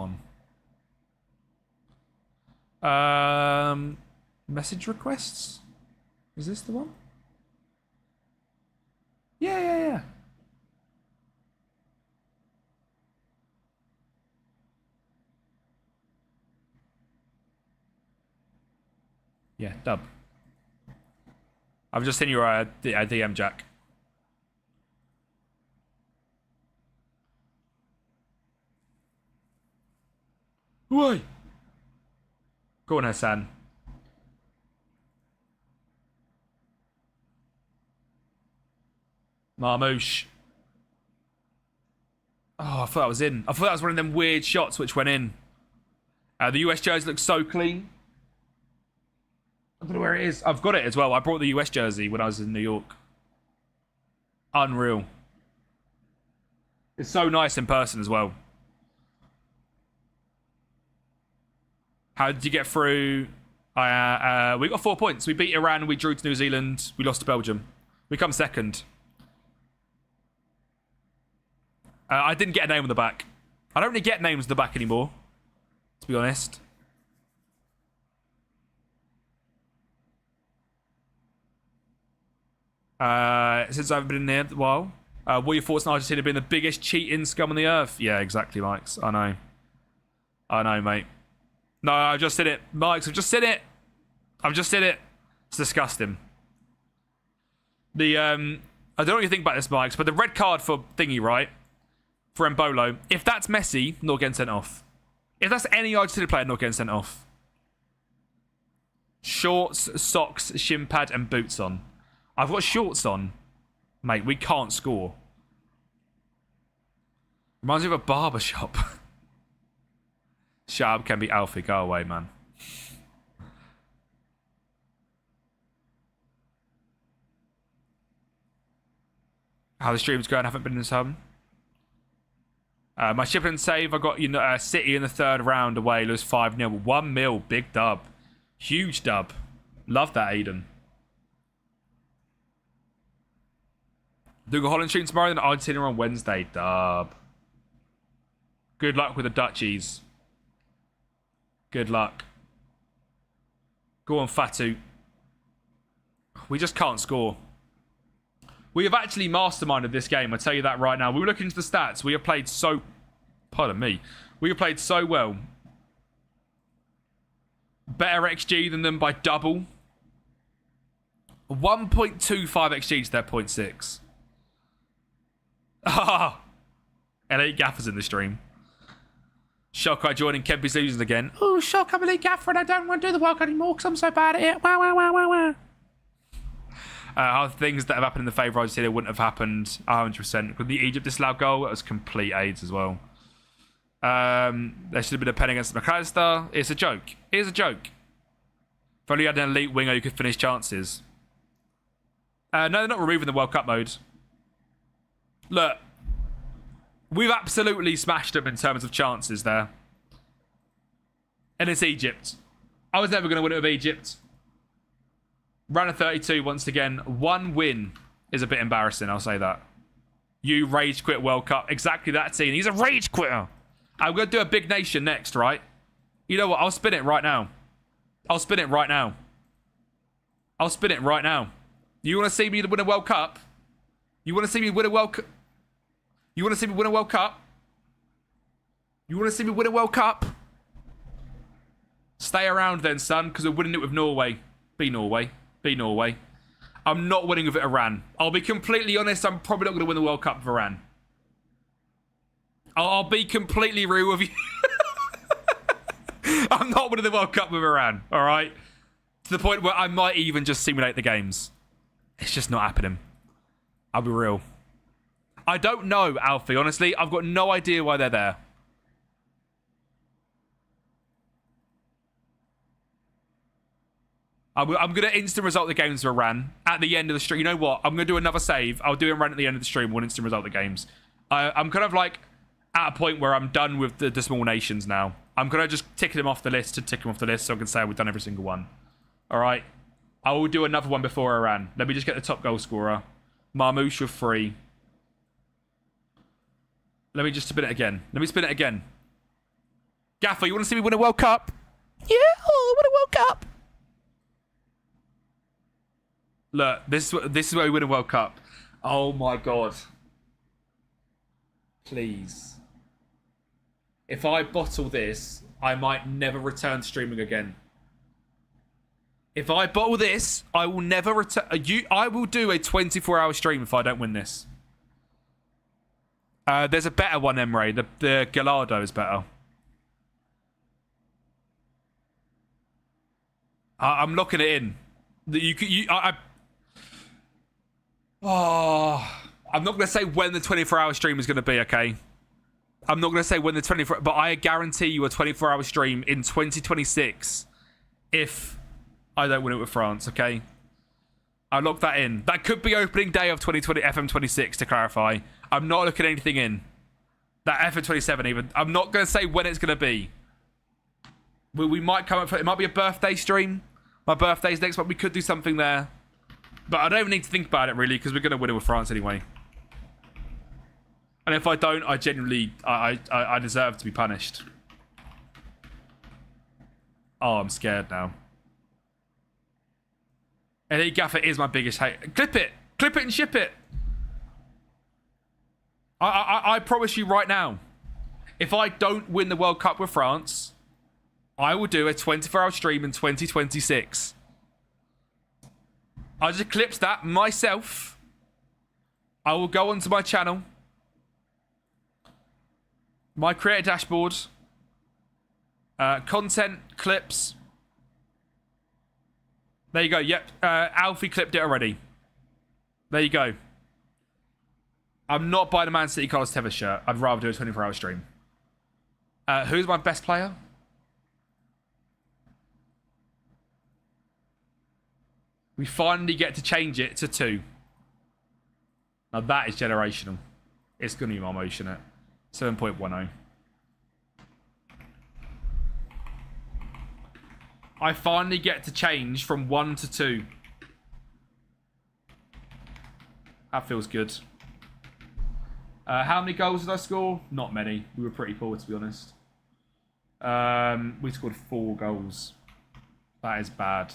on. Message requests? Is this the one? Yeah. Yeah, dub. I've just seen your DM, Jack. Why? Go on, Hassan. Marmouche. Oh, I thought that was in. I thought that was one of them weird shots which went in. The US jersey looks so clean. I don't know where it is. I've got it as well. I brought the US jersey when I was in New York. Unreal. It's so nice in person as well. How did you get through? We got 4 points. We beat Iran. We drew to New Zealand. We lost to Belgium. We come second. I didn't get a name on the back. I don't really get names on the back anymore, to be honest. Since I haven't been in there a while. What are your thoughts on Argentina being the biggest cheating scum on the earth? Yeah, exactly, Mikes. I know, mate. No, I've just said it. Mikes, I've just said it. It's disgusting. I don't know what you think about this, Mikes, but the red card for Thingy, right? For Mbolo. If that's Messi, not getting sent off. If that's any Argentina player, not getting sent off. Shorts, socks, shin pad, and boots on. I've got shorts on. Mate, we can't score. Reminds me of a barber shop. Shut up, Kempi. Alfie, go away, man. How the stream's going, I haven't been in this hub. My ship and save, I got City in the third round away, lose 5-0. 1-0, big dub. Huge dub. Love that, Aiden. Doing a Holland stream tomorrow, then Argentina on Wednesday. Dub. Good luck with the Dutchies. Good luck. Go on, Fatu. We just can't score. We have actually masterminded this game, I tell you that right now. We were looking into the stats. We have played so... Pardon me. We have played so well. Better XG than them by double. 1.25 XG to their 0.6. Ah! Elite Gaffer's in the stream. Shock, I joining Kempi's losing again. Oh, shock, I'm Elite Gaffer and I don't want to do the work anymore because I'm so bad at it. Wow, wow, wow, wow, wow. Things that have happened in the favour of Argentina wouldn't have happened 100%. With the Egypt disallowed goal, it was complete AIDS as well. There should have been a pen against McAllister. It's a joke. It is a joke. If only you had an elite winger who could finish chances. No, they're not removing the World Cup mode. Look, we've absolutely smashed them in terms of chances there. And it's Egypt. I was never going to win it with Egypt. Round of 32 once again. One win is a bit embarrassing, I'll say that. You rage quit World Cup. Exactly that team. He's a rage quitter. I'm going to do a big nation next, right? You know what? I'll spin it right now. I'll spin it right now. I'll spin it right now. You want to see me win a World Cup? You want to see me win a World Cup? You want to see me win a World Cup? You want to see me win a World Cup? Stay around then, son, because we're winning it with Norway. Be Norway. Be Norway. I'm not winning with Iran. I'll be completely honest, I'm probably not going to win the World Cup with Iran. I'll be completely real with you. I'm not winning the World Cup with Iran, all right? To the point where I might even just simulate the games. It's just not happening. I'll be real. I don't know, Alfie, honestly. I've got no idea why they're there. I'm going to instant result the games for Iran at the end of the stream. You know what? I'm going to do another save. I'll do Iran at the end of the stream. We'll instant result the games. I'm kind of like at a point where I'm done with the small nations now. I'm going to just tick them off the list to tick them off the list so I can say we've done every single one. All right? I will do another one before Iran. Let me just get the top goal scorer. Marmouche with 3. Let me just spin it again. Let me spin it again. Gaffer, you want to see me win a World Cup? Yeah, I win a World Cup. Look, this is where we win a World Cup. Oh my God. Please. If I bottle this, I might never return streaming again. If I bottle this, I will never return. I will do a 24-hour stream if I don't win this. There's a better one, Emre. The Gallardo is better. I'm locking it in. I'm not going to say when the 24-hour stream is going to be, okay? I'm not going to say when the 24... But I guarantee you a 24-hour stream in 2026 if I don't win it with France, okay? I'll lock that in. That could be opening day of 2020 FM26, to clarify. I'm not looking anything in. That FM27 even. I'm not going to say when it's going to be. We might come up for... It might be a birthday stream. My birthday's next month. We could do something there. But I don't even need to think about it, really, because we're going to win it with France anyway. And if I don't, I genuinely... I deserve to be punished. Oh, I'm scared now. Elite Gaffer is my biggest hate. Clip it! Clip it and ship it! I promise you right now, if I don't win the World Cup with France, I will do a 24-hour stream in 2026. I just clipped that myself. I will go onto my channel, my creator dashboard, content, clips. There you go. Yep, Alfie clipped it already. There you go. I'm not buying a Man City Carlos Tevez shirt. I'd rather do a 24-hour stream. Who's my best player? We finally get to change it to 2. Now that is generational. It's going to be my motion at 7.10. I finally get to change from 1 to 2. That feels good. How many goals did I score? Not many. We were pretty poor, to be honest. We scored 4 goals. That is bad.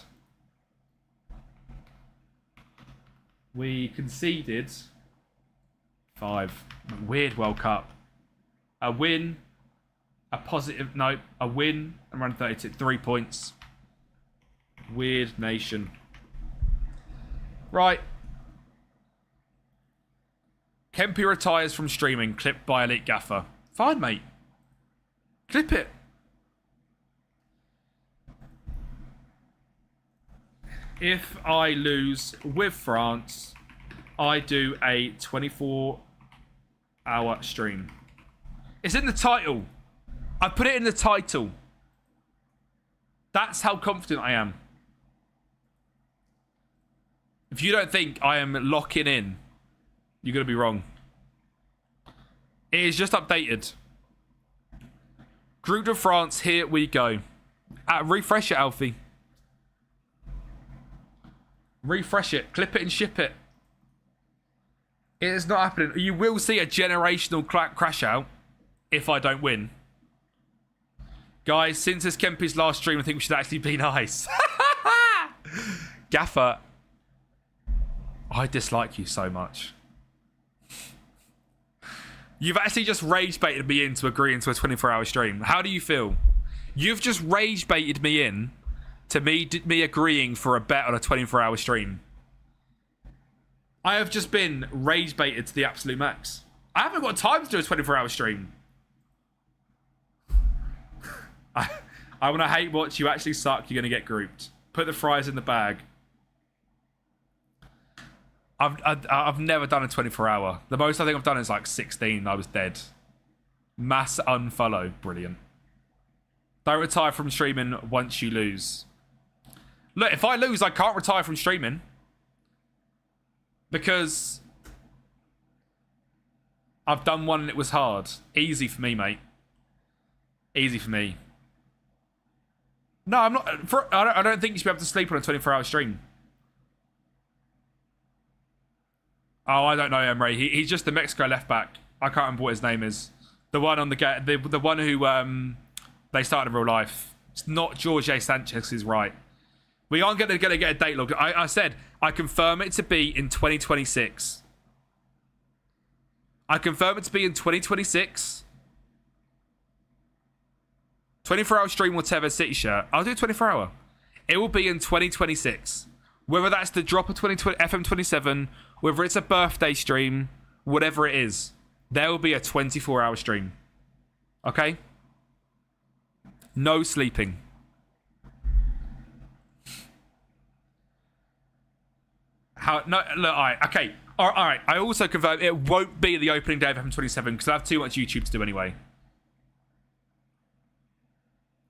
We conceded 5. Weird World Cup. A win. A positive... No. A win. And run 32. 3 points. Weird nation. Right. Kempi retires from streaming. Clipped by Elite Gaffer. Fine, mate. Clip it. If I lose with France, I do a 24-hour stream. It's in the title. I put it in the title. That's how confident I am. If you don't think I am locking in, you're going to be wrong. It is just updated. Group of France, here we go. Refresh it, Alfie. Refresh it. Clip it and ship it. It is not happening. You will see a generational crash out if I don't win. Guys, since it's Kempi's last stream, I think we should actually be nice. Gaffer, I dislike you so much. You've actually just rage baited me into agreeing to a 24-hour stream. How do you feel? You've just rage baited me in to me agreeing for a bet on a 24-hour stream. I have just been rage baited to the absolute max. I haven't got time to do a 24-hour stream. I want to hate watch. You actually suck. You're going to get grouped. Put the fries in the bag. I've never done a 24-hour. The most I think I've done is like 16. I was dead. Mass unfollow. Brilliant. Don't retire from streaming once you lose. Look, if I lose, I can't retire from streaming. Because I've done one and it was hard. Easy for me, mate. Easy for me. No, I'm not. I don't think you should be able to sleep on a 24-hour stream. Oh, I don't know, Emre. He's just the Mexico left back. I can't remember what his name is. The one on the one who they started in real life. It's not Jorge Sanchez. Is right. We aren't going to get a date log. I said I confirm it to be in 2026. I confirm it to be in 2026. 24-hour stream whatever City shirt. I'll do a 24-hour. It will be in 2026. Whether that's the drop of 2020 FM27, whether it's a birthday stream, whatever it is, there will be a 24-hour stream. Okay? No sleeping. How? No, look, all right, okay. All right. I also confirm it won't be the opening day of FM27 because I have too much YouTube to do anyway.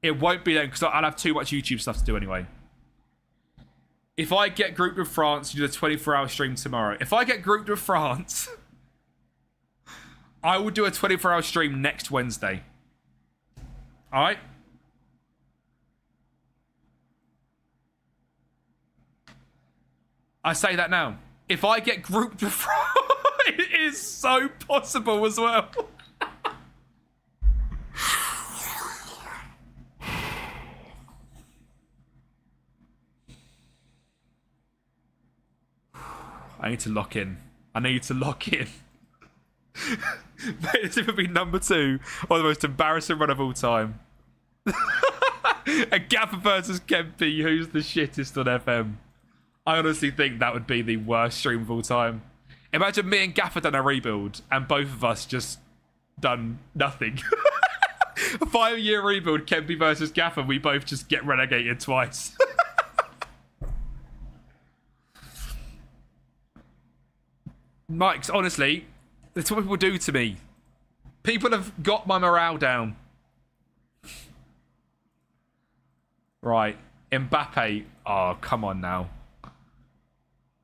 It won't be then because I'll have too much YouTube stuff to do anyway. If I get grouped with France, you do the 24-hour stream tomorrow. If I get grouped with France, I will do a 24-hour stream next Wednesday. All right? I say that now. If I get grouped with France, it is so possible as well. I need to lock in. This is going to be number 2 or the most embarrassing run of all time. A Gaffer versus Kempi, who's the shittest on FM? I honestly think that would be the worst stream of all time. Imagine me and Gaffer done a rebuild and both of us just done nothing. A 5-year rebuild, Kempi versus Gaffer, we both just get relegated twice. Mike's, honestly, that's what people do to me. People have got my morale down. Right. Mbappe. Oh, come on now.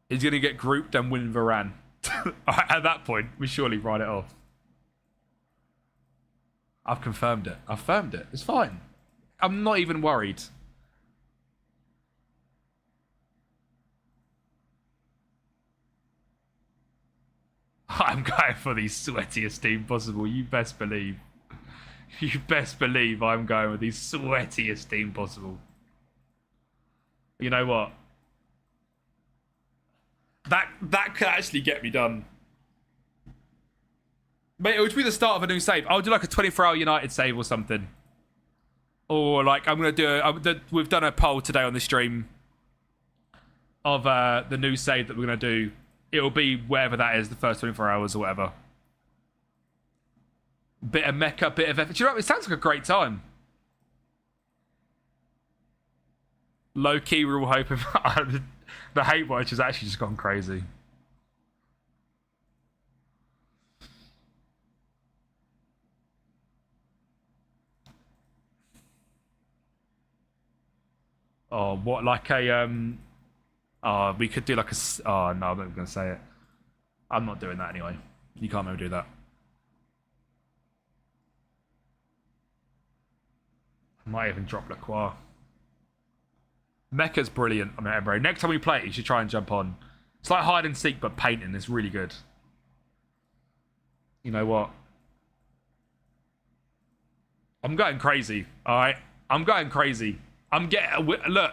He's going to get grouped and win Varane. At that point, we surely write it off. I've confirmed it. I've firmed it. It's fine. I'm not even worried. I'm going for the sweatiest team possible. You best believe. You best believe I'm going with the sweatiest team possible. You know what? That could actually get me done. Mate, it would be the start of a new save. I'll do like a 24-hour United save or something. Or like I'm going to do we've done a poll today on the stream of the new save that we're going to do. It'll be wherever that is, the first 24 hours or whatever. Bit of Mecca, bit of effort. Do you know what? It sounds like a great time. Low-key, we're all hoping. The hate watch has actually just gone crazy. Oh, what, like a, oh, we could do like a, oh, no, I'm not going to say it. I'm not doing that anyway. You can't ever do that. I might even drop Lacroix. Mecca's brilliant on Edinburgh. Next time we play it, you should try and jump on. It's like hide and seek, but painting is really good. You know what? I'm going crazy, all right? I'm going crazy. I'm getting... Look,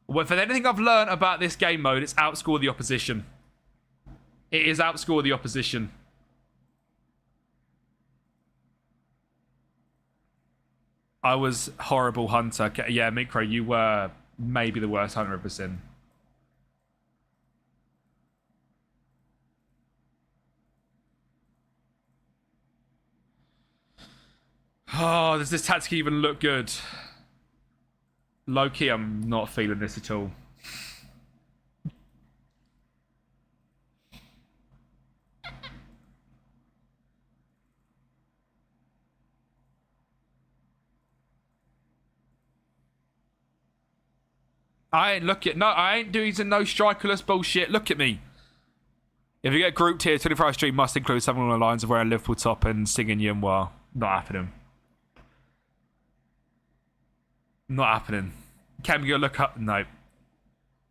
if there's anything I've learned about this game mode, it's outscore the opposition. It is outscore the opposition. I was horrible hunter. Yeah, Micro, you were maybe the worst hunter I've ever seen. Oh, does this tactic even look good? Low-key, I'm not feeling this at all. I ain't looking. No, I ain't doing some no strikerless bullshit. Look at me. If you get grouped here, 24-hour stream must include something along the lines of wearing a Liverpool top and singing Yimwa. Not happening. Not happening. Can we go look up? No.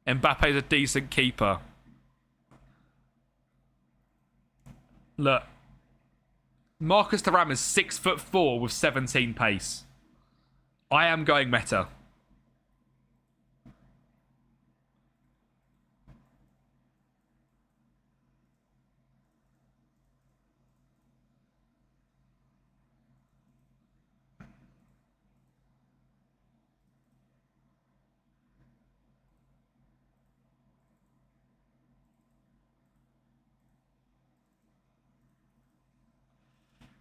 Mbappe's a decent keeper. Look. Marcus Thuram is 6'4" with 17 pace. I am going meta.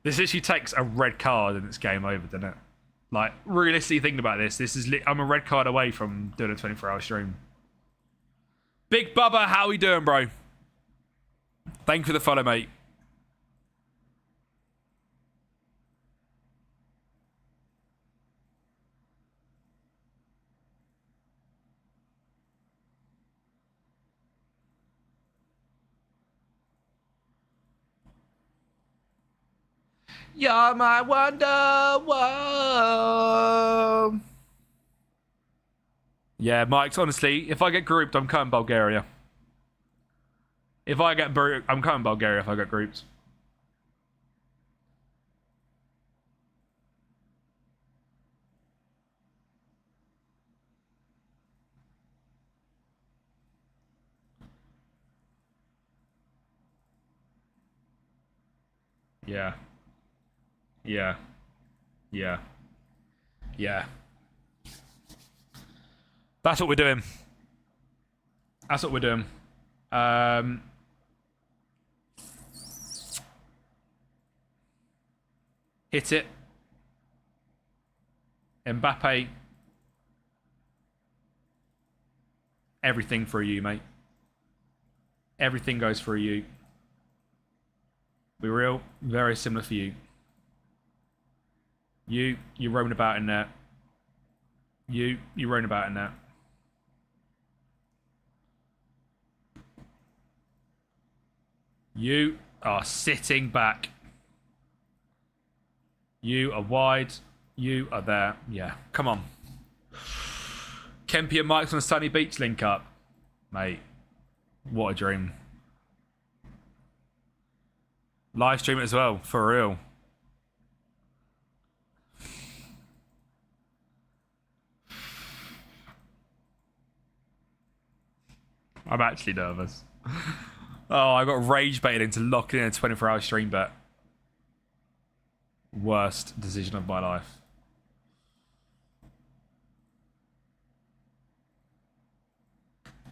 This literally takes a red card and it's game over, doesn't it? Like, realistically thinking about this, I'm a red card away from doing a 24-hour stream. Big Bubba, how we doing, bro? Thank you for the follow, mate. You're my wonder. Yeah, Mike's honestly, if I get grouped, I'm coming Bulgaria. I'm coming Bulgaria if I get grouped. Yeah. Yeah. Yeah. Yeah. That's what we're doing. That's what we're doing. Hit it. Mbappe. Everything for you, mate. Everything goes for you. Be real, very similar for you. You're roaming about in there. You're roaming about in there. You are sitting back. You are wide. You are there. Yeah, come on. Kempi and Mike's on a sunny beach link up. Mate, what a dream. Live stream it as well, for real. I'm actually nervous. Oh, I got rage baited into locking in a 24-hour stream bet. Worst decision of my life.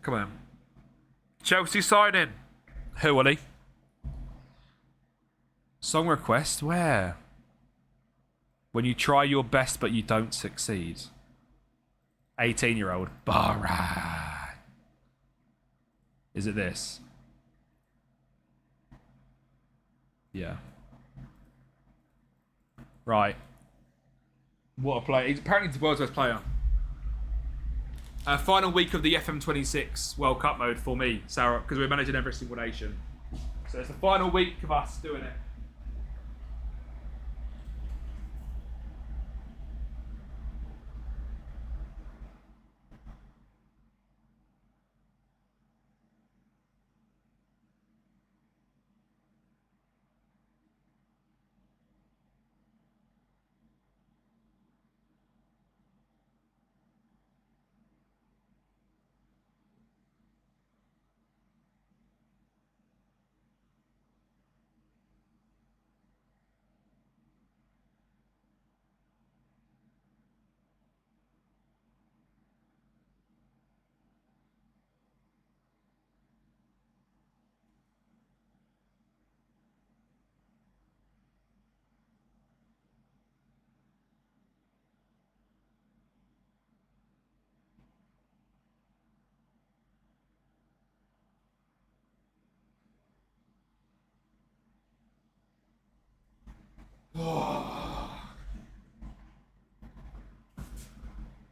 Come on. Chelsea sign in. Who, Ollie? Song request? Where? When you try your best but you don't succeed. 18-year-old. Barra. Is it this? Yeah. Right. What a player. He's apparently the world's best player. Final week of the FM26 World Cup mode for me, Sarah, because we're managing every single nation. So it's the final week of us doing it.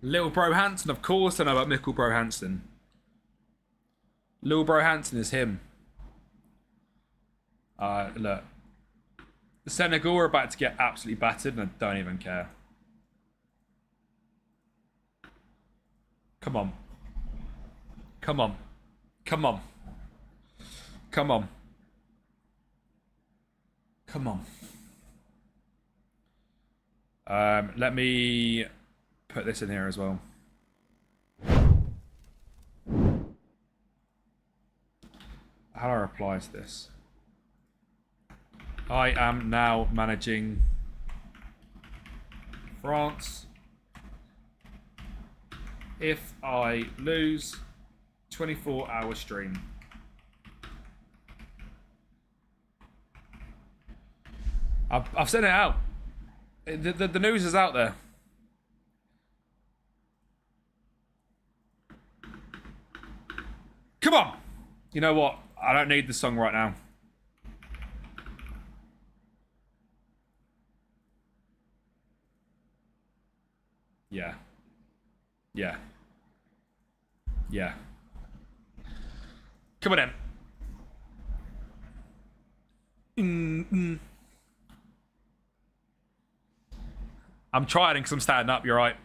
Little Bro Hansen, of course I know about Mikkel Bro Hansen. Little Bro Hansen is him. Look. The Senegal are about to get absolutely battered and I don't even care. Come on. Come on. Come on. Come on. Come on. Let me put this in here as well. How do I reply to this? I am now managing France. If I lose, 24-hour stream. I've sent it out. The news is out there. Come on. You know what? I don't need the song right now. Yeah. Yeah. Yeah. Come on in. I'm trying because I'm standing up, you're right.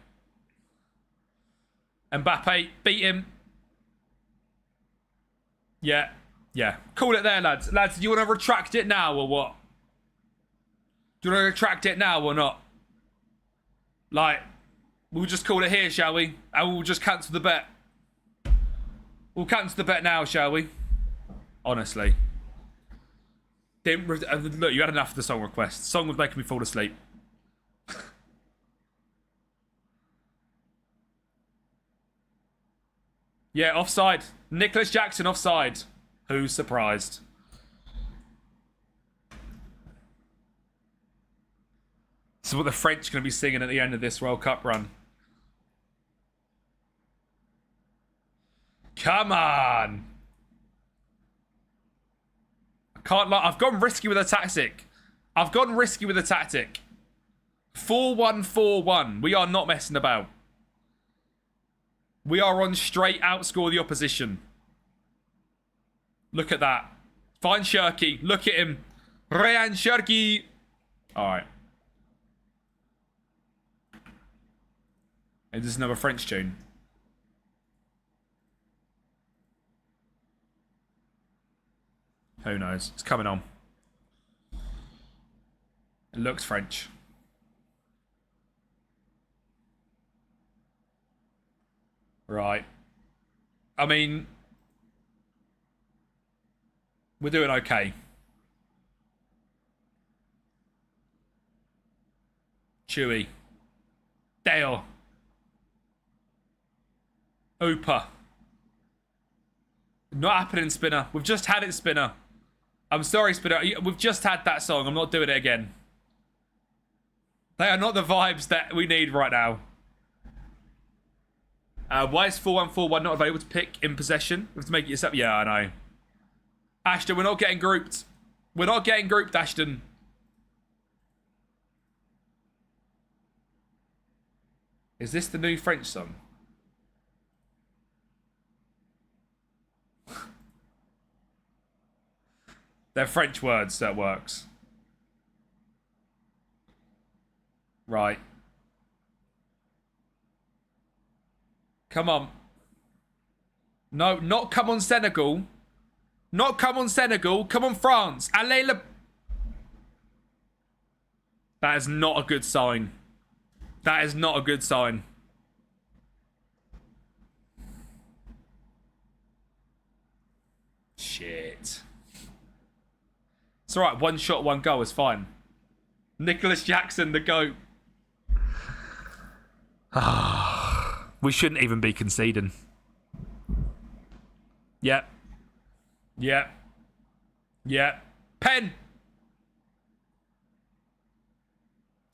Mbappe, beat him. Yeah. Yeah. Call it there, lads. Lads, do you want to retract it now or what? Do you want to retract it now or not? Like, we'll just call it here, shall we? And we'll just cancel the bet. We'll cancel the bet now, shall we? Honestly. Look, you had enough of the song request. The song was making me fall asleep. Yeah, offside. Nicholas Jackson offside. Who's surprised? This is what the French are going to be singing at the end of this World Cup run. Come on. I can't lie. I've gone risky with a tactic. 4-1-4-1. We are not messing about. We are on straight outscore the opposition. Look at that. Find Shirky. Look at him. Ryan Shirky. All right. Is this another French tune? Who knows? It's coming on. It looks French. Right. I mean, we're doing okay. Chewy. Dale. Ooper. Not happening, Spinner. We've just had it, Spinner. I'm sorry, Spinner. We've just had that song. I'm not doing it again. They are not the vibes that we need right now. Why is 4-1-4-1 not available to pick in possession? We have to make it yourself. Yeah, I know. Ashton, we're not getting grouped. We're not getting grouped, Ashton. Is this the new French song? They're French words, so it works. Right. Come on. No, not come on Senegal. Not come on Senegal. Come on France. Allez le... That is not a good sign. That is not a good sign. Shit. It's alright. One shot, one goal is fine. Nicholas Jackson, the GOAT. We shouldn't even be conceding. Yep. Yep. Yep. Pen!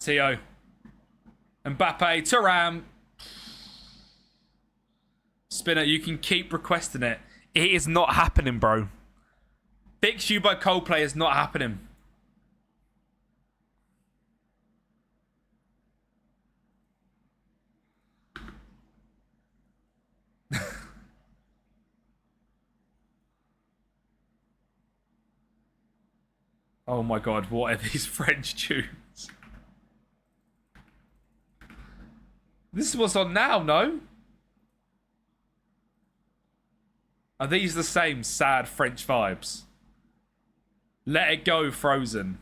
Tio. Mbappe. Thuram. Spinner, you can keep requesting it. It is not happening, bro. Fix You by Coldplay is not happening. Oh my god, what are these French tunes? This is what's on now, no? Are these the same sad French vibes? Let It Go, Frozen.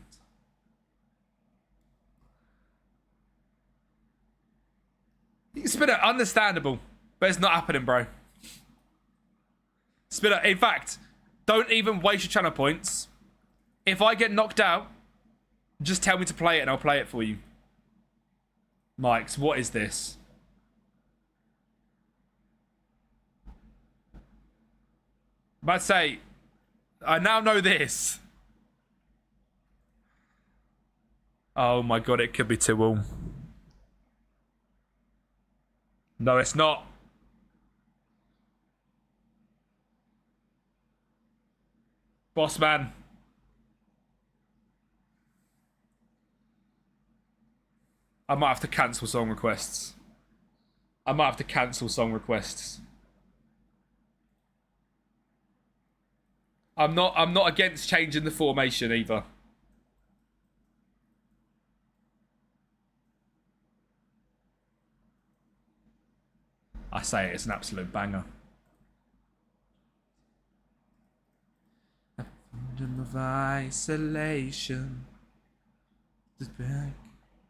Spinner, understandable, but it's not happening, bro. Spinner, in fact, don't even waste your channel points. If I get knocked out, just tell me to play it and I'll play it for you. Mikes, what is this? I'm about to say, I now know this. Oh my god, it could be 2-2. No, it's not. Boss man. I might have to cancel song requests. I'm not against changing the formation either. I say it's an absolute banger. Of isolation.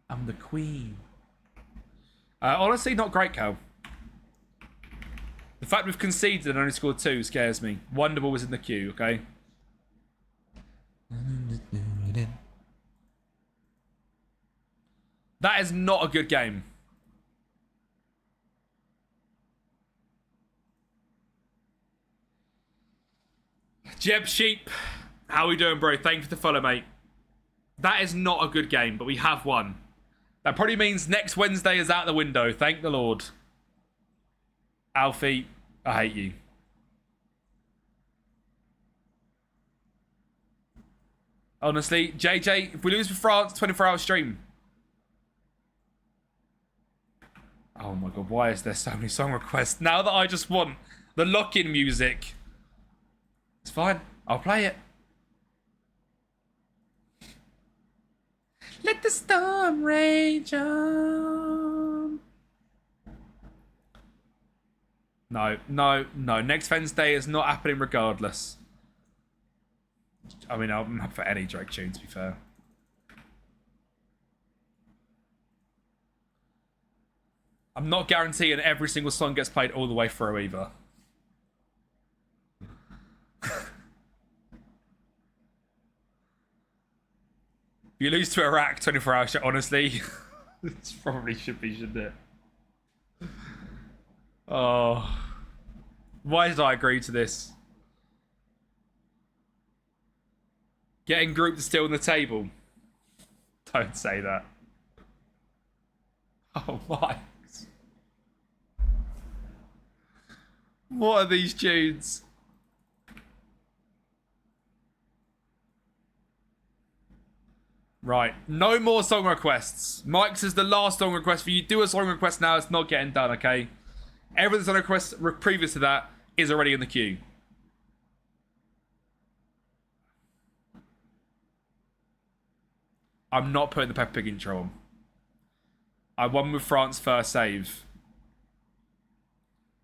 I'm the queen. Honestly, not great, Cal. The fact we've conceded and only scored 2 scares me. Wonderball was in the queue, okay? That is not a good game. Jeb Sheep, how we doing, bro? Thank you for the follow, mate. That is not a good game, but we have won. That probably means next Wednesday is out the window. Thank the Lord. Alfie, I hate you. Honestly, JJ, if we lose for France, 24-hour stream. Oh my god, why is there so many song requests? Now that I just want the lock-in music. It's fine, I'll play it. Let the storm rage on. No. Next Wednesday is not happening regardless. I mean, I'm up for any Drake tune, to be fair. I'm not guaranteeing every single song gets played all the way through either. If you lose to Iraq, 24-hour show, honestly, it probably should be, shouldn't it? Oh. Why did I agree to this? Getting grouped is still on the table. Don't say that. Oh my. What are these tunes? Right, no more song requests. Mike says the last song request for you. Do a song request now, it's not getting done, okay? Everything's on request previous to that is already in the queue. I'm not putting the Peppa Pig intro on. I won with France first save.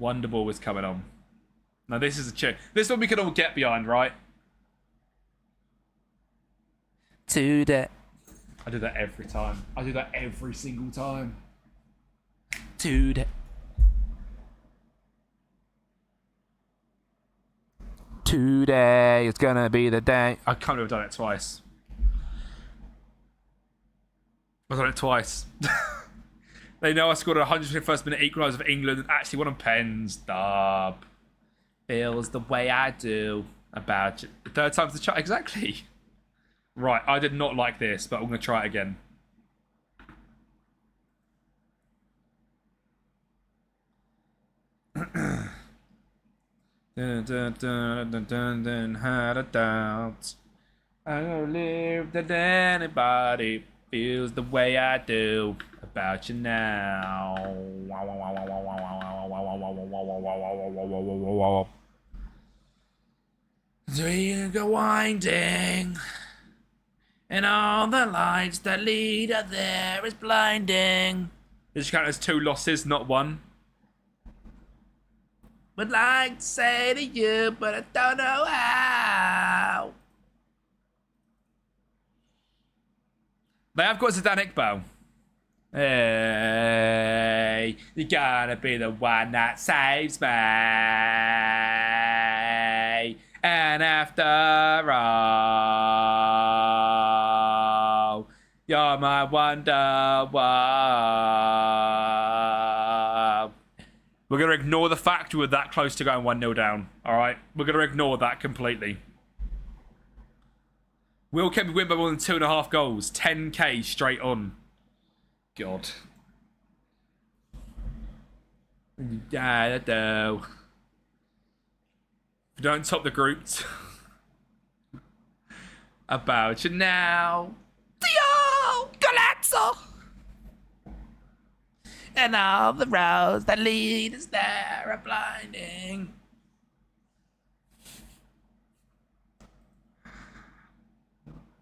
Wonderball was coming on. Now this is a tune. This one we can all get behind, right? Today. I do that every time. I do that every single time. Today. Today is gonna be the day. I can't believe I've done it twice. I've done it twice. They know I scored a 151st minute equaliser for England and actually won on pens. Dub. Feels the way I do about you. The third time's the charm. Exactly. Right, I did not like this, but I'm going to try it again. Had a doubt. I don't live that anybody feels the way I do about you now. We go winding, and all the lights that lead up there is blinding. This count as 2 losses, not 1. Would like to say to you, but I don't know how. They have got Zidane Iqbal. Hey, you gotta be the one that saves me. And after all, you're my wonderwall. We're going to ignore the fact we were that close to going 1-0 down. All right? We're going to ignore that completely. Will Kempi win by more than 2.5 goals? 10k straight on. God. Yeah, if you don't top the groups, about you now. Dio Galazzo! And all the roads that lead us there are blinding.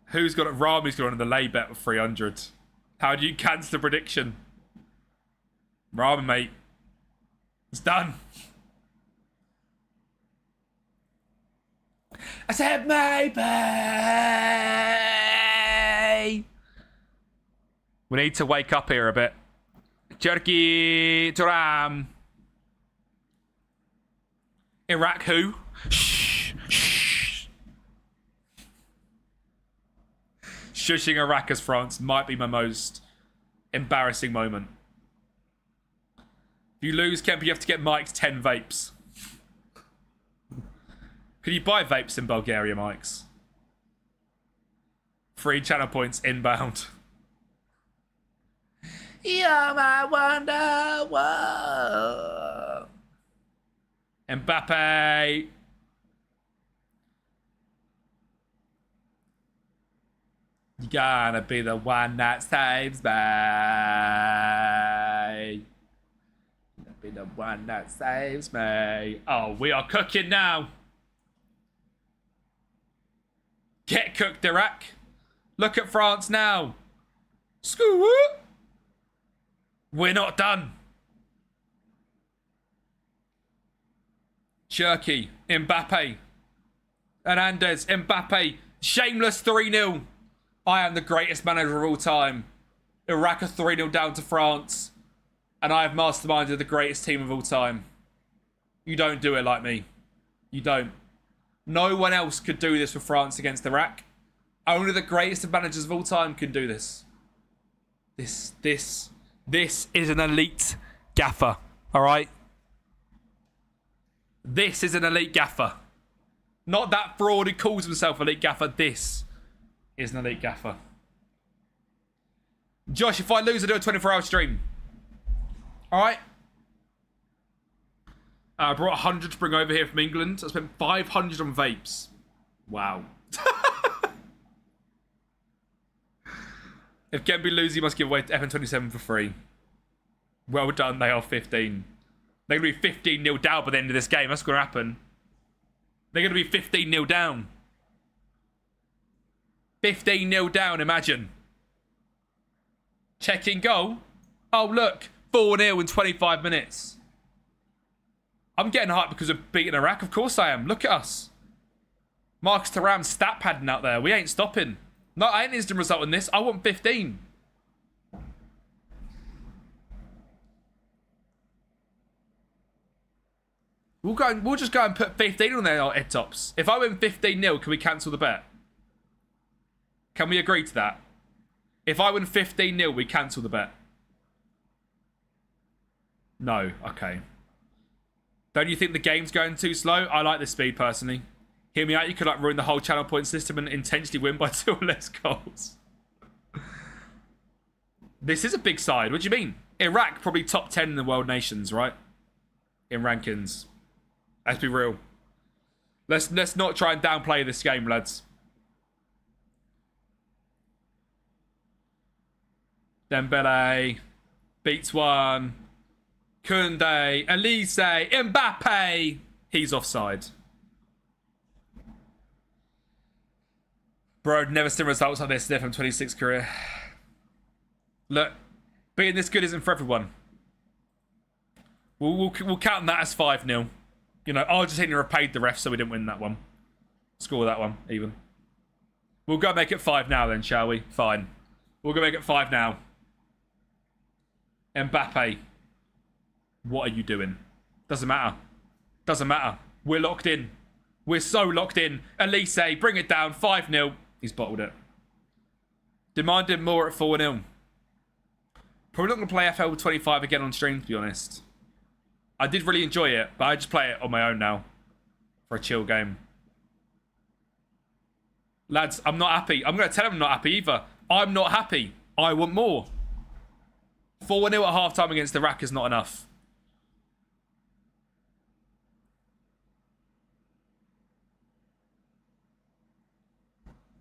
Who's got it? Rami's got on the lay bet with 300. How do you cancel the prediction? Rami, mate. It's done. I said maybe. We need to wake up here a bit. Turkey, Turam. Iraq who? Shh, shh. Shushing Iraq as France might be my most embarrassing moment. If you lose, Kempi, you have to get Mike's 10 vapes. Could you buy vapes in Bulgaria, Mike's? 3 channel points inbound. You're my wonder, whoa. Mbappe. You gotta be the one that saves me. Be the one that saves me. Oh, we are cooking now. Get cooked, Iraq. Look at France now. Screw it. We're not done. Turkey, Mbappe. Hernandez, Mbappe. Shameless 3-0. I am the greatest manager of all time. Iraq are 3-0 down to France. And I have masterminded the greatest team of all time. You don't do it like me. You don't. No one else could do this for France against Iraq. Only the greatest of managers of all time can do this. This is an elite gaffer. All right? This is an elite gaffer. Not that fraud who calls himself elite gaffer. This is an elite gaffer. Josh, if I lose, I do a 24-hour stream. All right. I brought 100 to bring over here from England. I spent 500 on vapes. Wow. If Kempi loses, you must give away FM27 for free. Well done. They are 15. They're going to be 15-0 down by the end of this game. That's going to happen. They're going to be 15-0 down. 15-0 down, imagine. Checking goal. Oh, look. 4-0 in 25 minutes. I'm getting hyped because of beating Iraq. Of course I am. Look at us. Marcus Thuram stat padding out there. We ain't stopping. No, I ain't instant result in this. I want 15. We'll just go and put 15 on their head tops. If I win 15-0, can we cancel the bet? Can we agree to that? If I win 15-0, we cancel the bet. No, okay. Don't you think the game's going too slow? I like this speed, personally. Hear me out, you could like ruin the whole channel point system and intentionally win by 2 or less goals. This is a big side. What do you mean? Iraq, probably top 10 in the world nations, right? In rankings. Let's be real. Let's not try and downplay this game, lads. Dembele beats one. Koundé, Elise, Mbappe. He's offside. Bro, never seen results like this in FM26 career. Look, being this good isn't for everyone. We'll count that as 5-0. You know, Argentina repaid the ref, so we didn't win that one. Score that one, even. We'll go make it 5 now then, shall we? Fine. We'll go make it 5 now. Mbappe. What are you doing? Doesn't matter. Doesn't matter. We're locked in. We're so locked in. Elise, bring it down. 5-0. He's bottled it. Demanding more at 4-0. Probably not going to play FL25 again on stream, to be honest. I did really enjoy it, but I just play it on my own now. For a chill game. Lads, I'm not happy. I'm going to tell them I'm not happy either. I'm not happy. I want more. 4-0 at half-time against Iraq is not enough.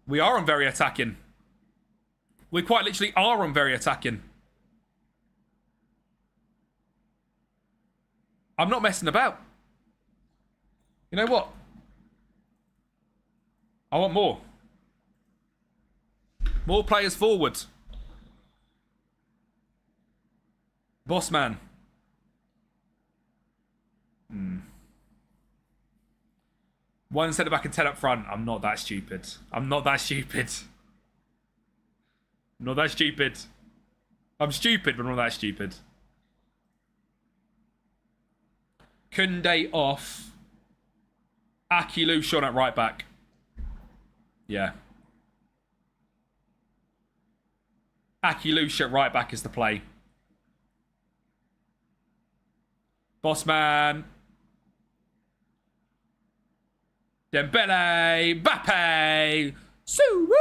We are on very attacking. We quite literally are on very attacking. I'm not messing about. You know what? I want more. More players forward. Boss man. One centre back and 10 up front. I'm not that stupid. I'm not that stupid. I'm not that stupid. I'm stupid, but I'm not that stupid. Kunde off. Akilu Sean at right back. Yeah. Akilu at right back is the play. Boss man. Dembele. Mbappe. Soo.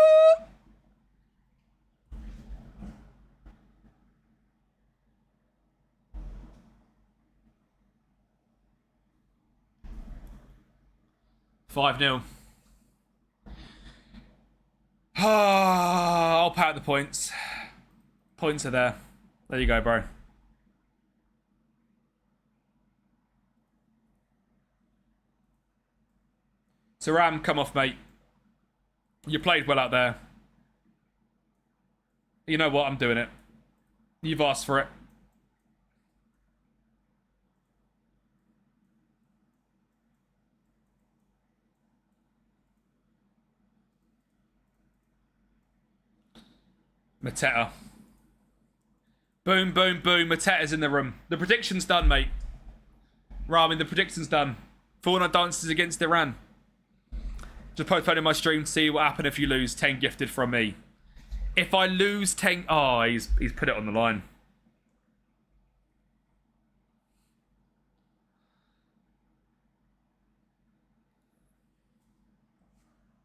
5-0. I'll pat the points. Points are there. There you go, bro. Saram, come off, mate. You played well out there. You know what? I'm doing it. You've asked for it. Mateta. Boom, boom, boom. Mateta's in the room. The prediction's done, mate. Ramin, the prediction's done. 4-0 dances against Iran. Just postponing my stream to see what happens if you lose. 10 gifted from me. If I lose 10... Oh, he's put it on the line.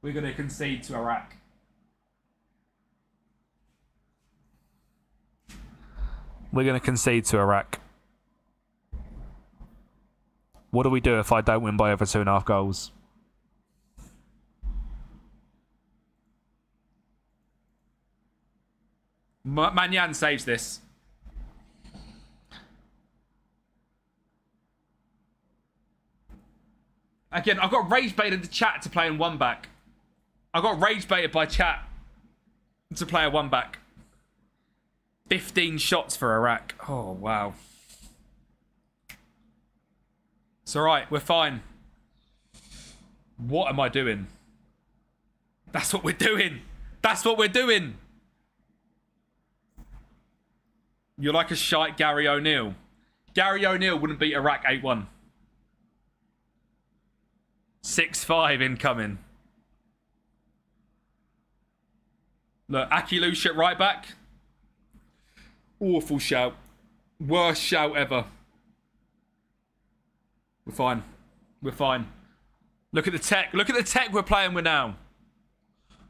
We're going to concede to Iraq. We're going to concede to Iraq. What do we do if I don't win by over 2.5 goals? Manyan saves this. Again, I got rage baited into chat to play in one back. I got rage baited by chat to play a one back. 15 shots for Iraq. Oh, wow. It's alright, we're fine. What am I doing? That's what we're doing. That's what we're doing. You're like a shite Gary O'Neill. Gary O'Neill wouldn't beat Iraq 8-1. 6-5 incoming. Look, Akilush at right back. Awful shout. Worst shout ever. We're fine. We're fine. Look at the tech. Look at the tech we're playing with now.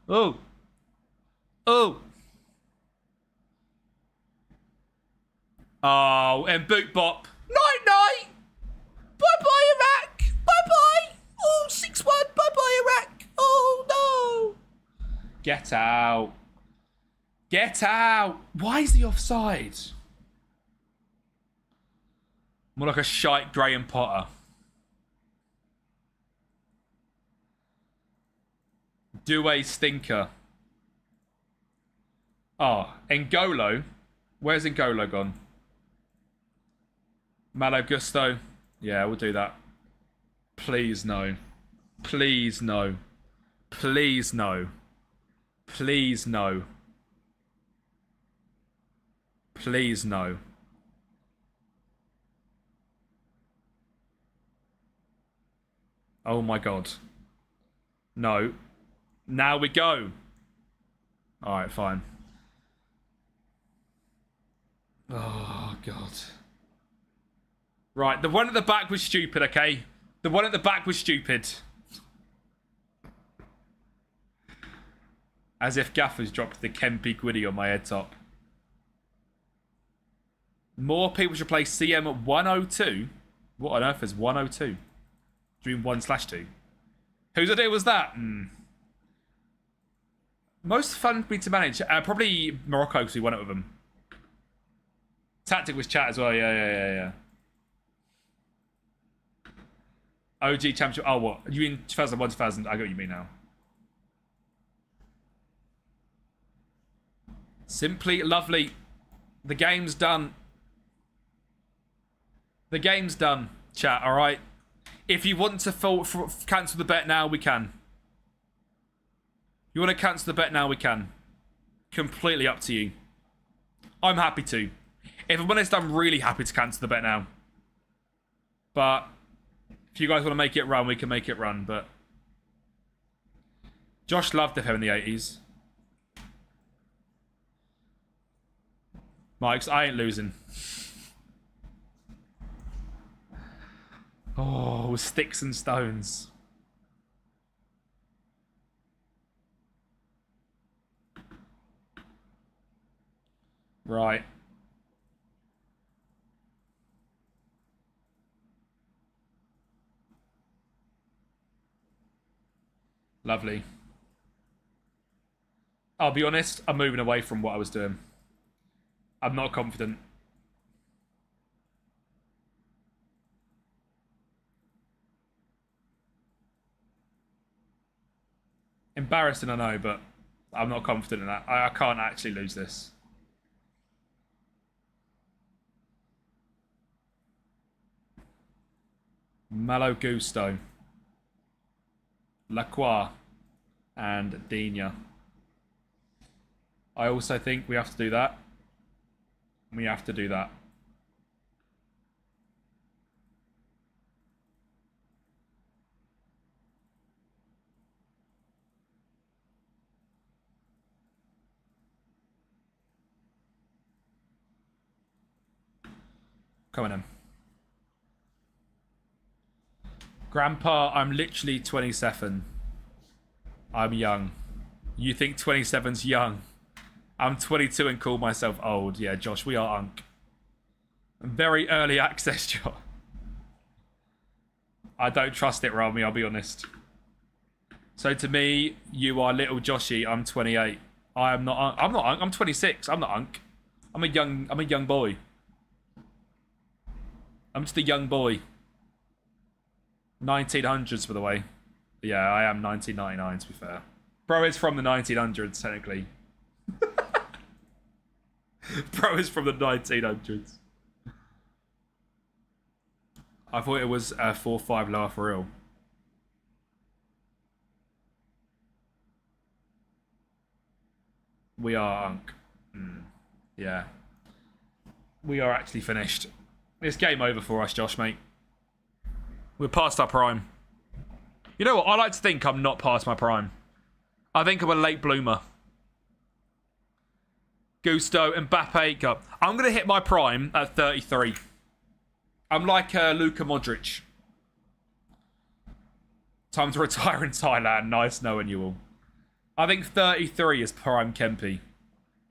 Oh. Oh. Oh, and boot bop. Night-night. Bye-bye, Iraq. Bye-bye. Oh, 6-1. Bye-bye, Iraq. Oh, no. Get out. Get out. Why is he offside? More like a shite Graham Potter. Do a stinker. Oh, N'Golo. Where's N'Golo gone? Malo Gusto. Yeah, we'll do that. Please no. Please no. Please no. Please no. Please no. Oh my god. No. Now we go. Alright, fine. Oh god. Right, the one at the back was stupid, okay? The one at the back was stupid. As if Gaffer's dropped the Kempi Gwiddy on my head top. More people should play CM at 102. What on earth is 102? Dream 1/2. Whose idea was that? Most fun for me to manage? Probably Morocco, because we won it with them. Tactic was chat as well. Yeah. OG Championship. Oh, what? You mean 2001, 2000? I get what you mean now. Simply lovely. The game's done. The game's done, chat, alright? If you want to cancel the bet now, we can. You want to cancel the bet now, we can. Completely up to you. I'm happy to. If I'm honest, I'm really happy to cancel the bet now. But if you guys want to make it run, we can make it run, but Josh loved FM in the 80s. Mike's, I ain't losing. Oh, sticks and stones. Right. Lovely. I'll be honest, I'm moving away from what I was doing. I'm not confident. Embarrassing, I know, but I'm not confident in that. I can't actually lose this. Malo Gusto. Lacroix. And Dina. I also think we have to do that. We have to do that. Come on in. Grandpa, I'm literally 27. I'm young. You think 27's young? I'm 22 and call myself old. Yeah, Josh, we are unk. Very early access, Josh. I don't trust it, Rami, I'll be honest. So to me, you are little Joshy. I'm 28. I'm not unk. I'm 26. I'm not unk. I'm a young boy. I'm just a young boy. 1900s, by the way. Yeah, I am 1999, to be fair. Bro is from the 1900s, technically. Bro is from the 1900s. I thought it was 4-5 lower for real. We are unk. Yeah. We are actually finished. It's game over for us, Josh, mate. We're past our prime. You know what? I like to think I'm not past my prime. I think I'm a late bloomer. Gusto, Mbappe, go. I'm going to hit my prime at 33. I'm like Luka Modric. Time to retire in Thailand. Nice knowing you all. I think 33 is prime Kempi.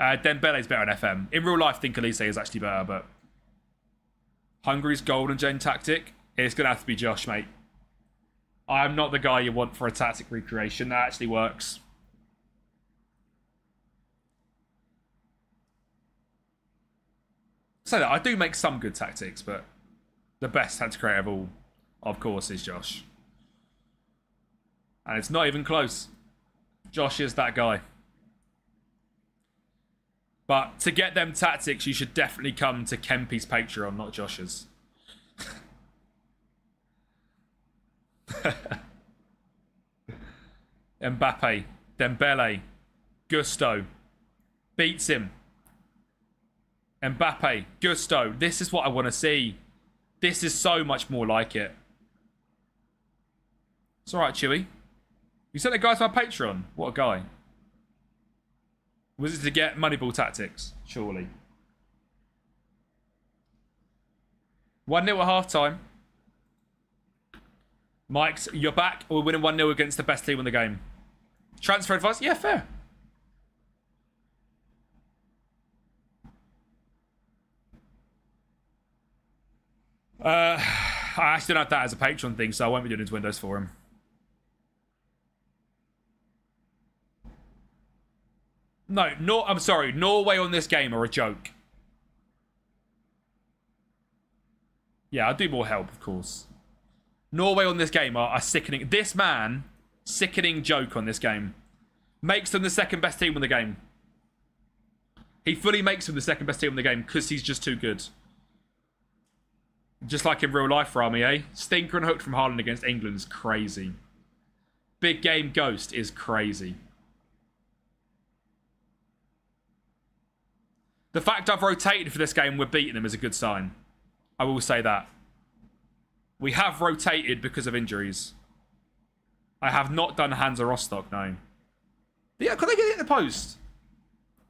Dembele's better in FM. In real life, I think Elise is actually better, but Hungary's golden gen tactic. It's going to have to be Josh, mate. I am not the guy you want for a tactic recreation. That actually works. So that I do make some good tactics, but the best tactic creator of all, of course, is Josh. And it's not even close. Josh is that guy. But to get them tactics, you should definitely come to Kempi's Patreon, not Josh's. Mbappe, Dembele, Gusto, beats him. Mbappe, Gusto. This is what I want to see. This is so much more like it. It's alright, Chewy. You sent the guy to my Patreon. What a guy. Was it to get Moneyball tactics? Surely. 1-0 at half time. Mike's, you're back. We're winning 1-0 against the best team in the game. Transfer advice? Yeah, fair. I actually don't have that as a Patreon thing, so I won't be doing his windows for him. No, I'm sorry. Norway on this game are a joke. Yeah, I'll do more help, of course. Norway on this game are sickening. This man, sickening joke on this game. Makes them the second best team in the game. He fully makes them the second best team in the game because he's just too good. Just like in real life, Rami, eh? Stinker and hooked from Haaland against England's crazy. Big game ghost is crazy. The fact I've rotated for this game, we're beating them is a good sign. I will say that. We have rotated because of injuries. I have not done Hansa Rostock, no. Yeah, could they get it in the post?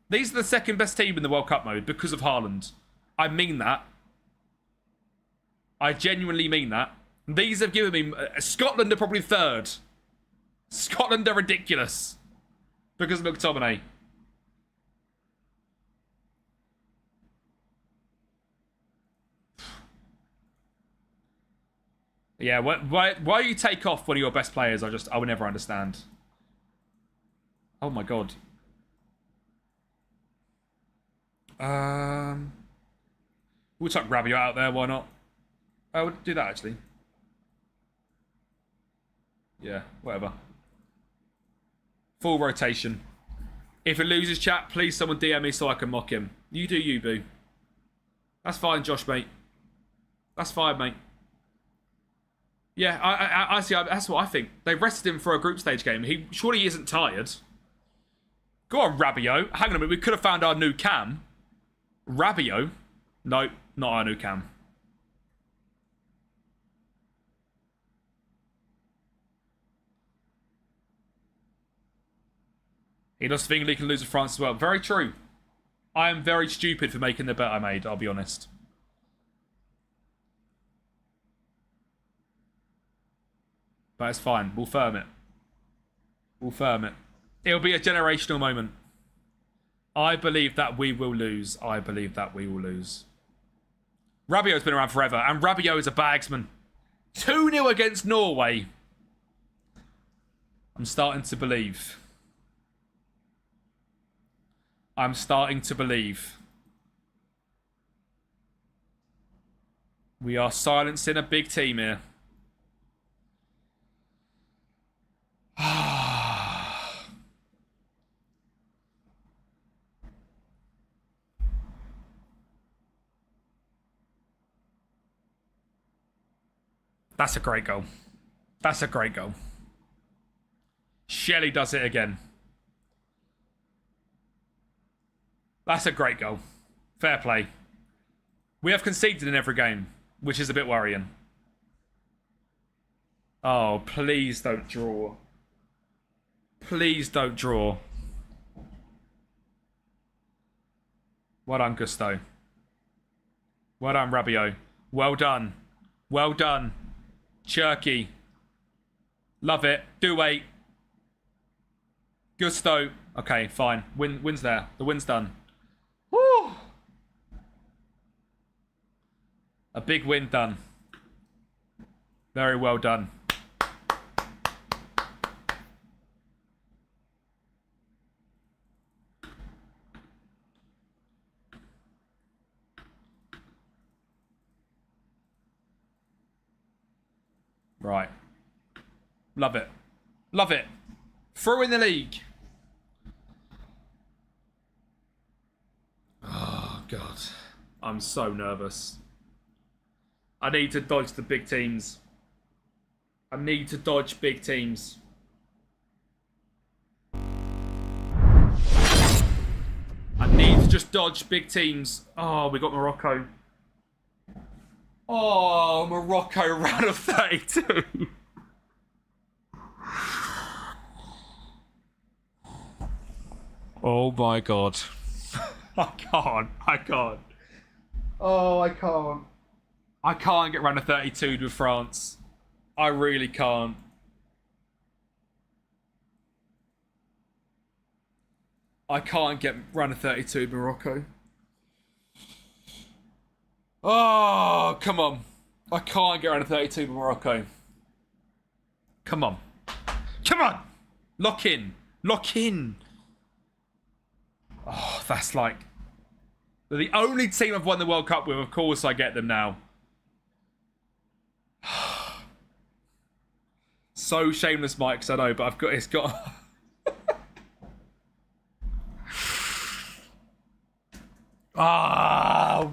These are the second best team in the World Cup mode because of Haaland. I mean that. I genuinely mean that. These have given me... Scotland are probably third. Scotland are ridiculous. Because of McTominay. Yeah, why you take off one of your best players, I will never understand. Oh my god. We'll chuck Rabiot out there, why not? I would do that, actually. Yeah, whatever. Full rotation. If it loses, chat, please someone DM me so I can mock him. You do you, boo. That's fine, Josh, mate. That's fine, mate. Yeah, I see. That's what I think. They rested him for a group stage game. He surely isn't tired. Go on, Rabiot. Hang on a minute. We could have found our new cam. Rabiot? No, not our new cam. He lost to England, he can lose to France as well. Very true. I am very stupid for making the bet I made, I'll be honest. But it's fine. We'll firm it. We'll firm it. It'll be a generational moment. I believe that we will lose. I believe that we will lose. Rabiot's been around forever, and Rabiot is a bagsman. 2-0 against Norway. I'm starting to believe. I'm starting to believe. We are silencing a big team here. That's a great goal. That's a great goal. Shelley does it again. That's a great goal. Fair play. We have conceded in every game, which is a bit worrying. Oh, please don't draw. Please don't draw. Well done, Gusto. Well done, Rabiot. Well done. Well done. Cherky. Love it. Do wait. Gusto. Okay, fine. Win's there. The win's done. Woo! A big win done. Very well done. Right. Love it. Love it. Through in the league. Oh, God. I'm so nervous. I need to dodge the big teams. I need to dodge big teams. I need to just dodge big teams. Oh, we got Morocco. Oh, Morocco round of 32. Oh my God. I can't. Oh, I can't. I can't get round of 32 with France. I really can't. I can't get round of 32 with Morocco. Oh, come on. I can't get around to 32 with Morocco. Come on. Come on. Lock in. Lock in. Oh, that's like... They're the only team I've won the World Cup with. Of course I get them now. So shameless, Mike, I know, but it's got...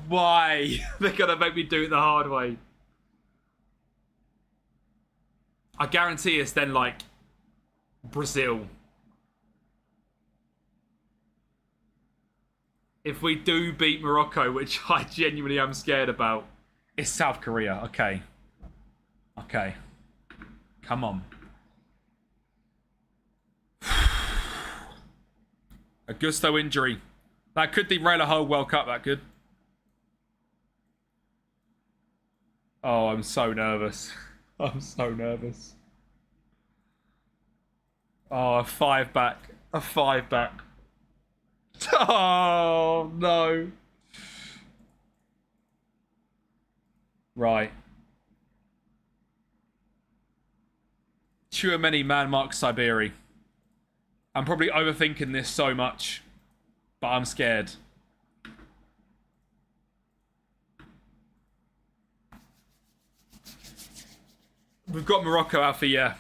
Why? They're going to make me do it the hard way. I guarantee it's then, like, Brazil. If we do beat Morocco, which I genuinely am scared about, it's South Korea. Okay. Okay. Come on. A Gusto injury. That could derail a whole World Cup, that could. Oh, I'm so nervous. I'm so nervous. Oh, a 5 back. A 5 back. Oh, no. Right. Chouameni, man, Mark Siberi. I'm probably overthinking this so much, but I'm scared. We've got Morocco out for yeah.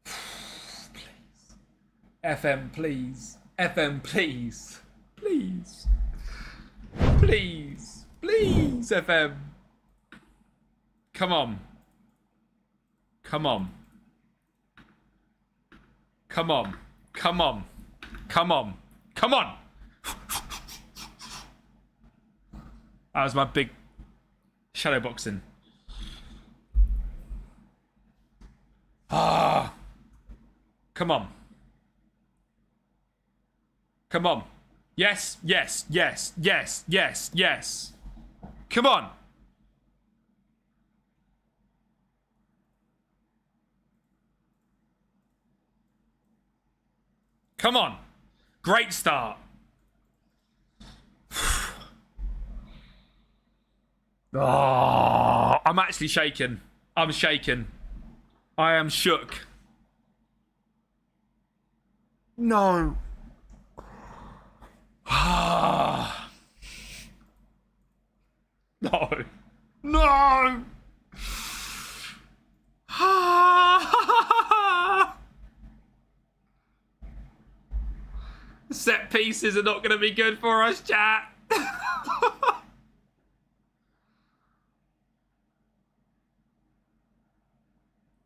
Please. FM, please. FM, please. Please. Please. Please, FM. Come on. Come on. Come on. Come on. Come on. Come on. That was my big shadow boxing. Ah. Come on. Come on. Yes, yes, yes, yes, yes, yes. Come on. Come on. Great start. Oh, I'm actually shaking. I'm shaking. I am shook. No. No. No. Set pieces are not going to be good for us, chat.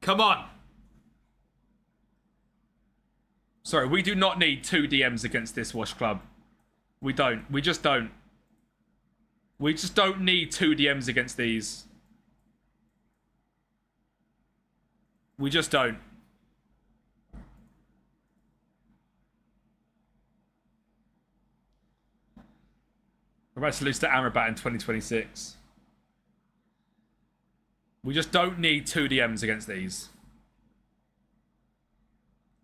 Come on. Sorry, we do not need 2 DMs against this Wash Club. We don't. We just don't. We just don't need 2 DMs against these. We just don't. We're about to lose to Amrabat in 2026. We just don't need 2 DMs against these.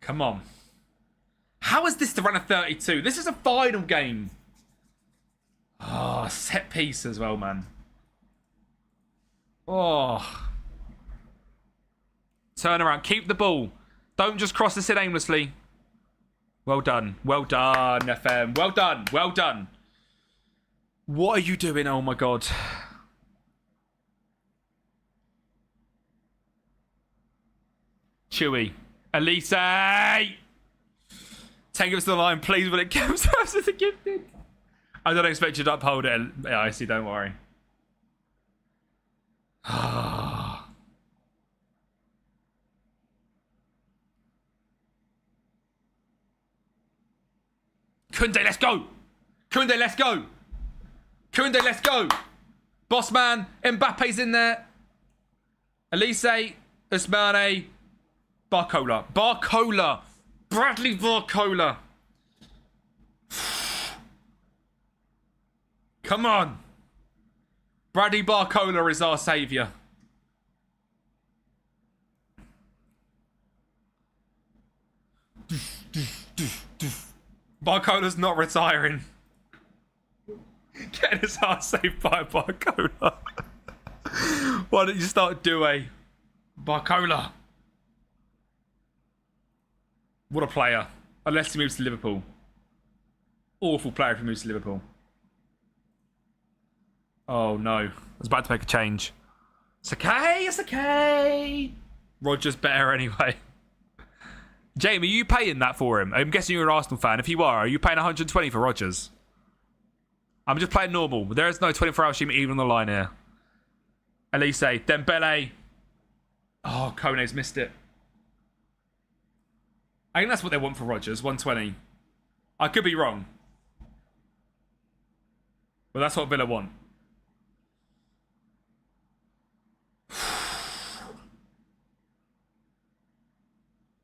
Come on. How is this the run of 32? This is a final game. Oh, set piece as well, man. Oh. Turn around. Keep the ball. Don't just cross this in aimlessly. Well done. Well done, FM. Well done. Well done. What are you doing? Oh, my God. Chewy. Elise! 10 gives to the line, please, when it comes to the gifted. I don't expect you to uphold it. Yeah, I see, don't worry. Koundé, let's go! Koundé, let's go! Koundé, let's go! Boss man, Mbappe's in there. Elise, Ousmane, Barcola. Barcola! Bradley Barcola! Come on! Bradley Barcola is our saviour. Barcola's not retiring. Getting his heart saved by Barcola. Why don't you start Doué? Barcola. What a player. Unless he moves to Liverpool. Awful player if he moves to Liverpool. Oh, no. I was about to make a change. It's okay, it's okay. Rodgers better anyway. Jamie, are you paying that for him? I'm guessing you're an Arsenal fan. If you are you paying 120 for Rodgers? I'm just playing normal. There is no 24-hour stream even on the line here. Elise, Dembele. Oh, Kone's missed it. I think that's what they want for Rodgers, 120. I could be wrong. But that's what Villa want.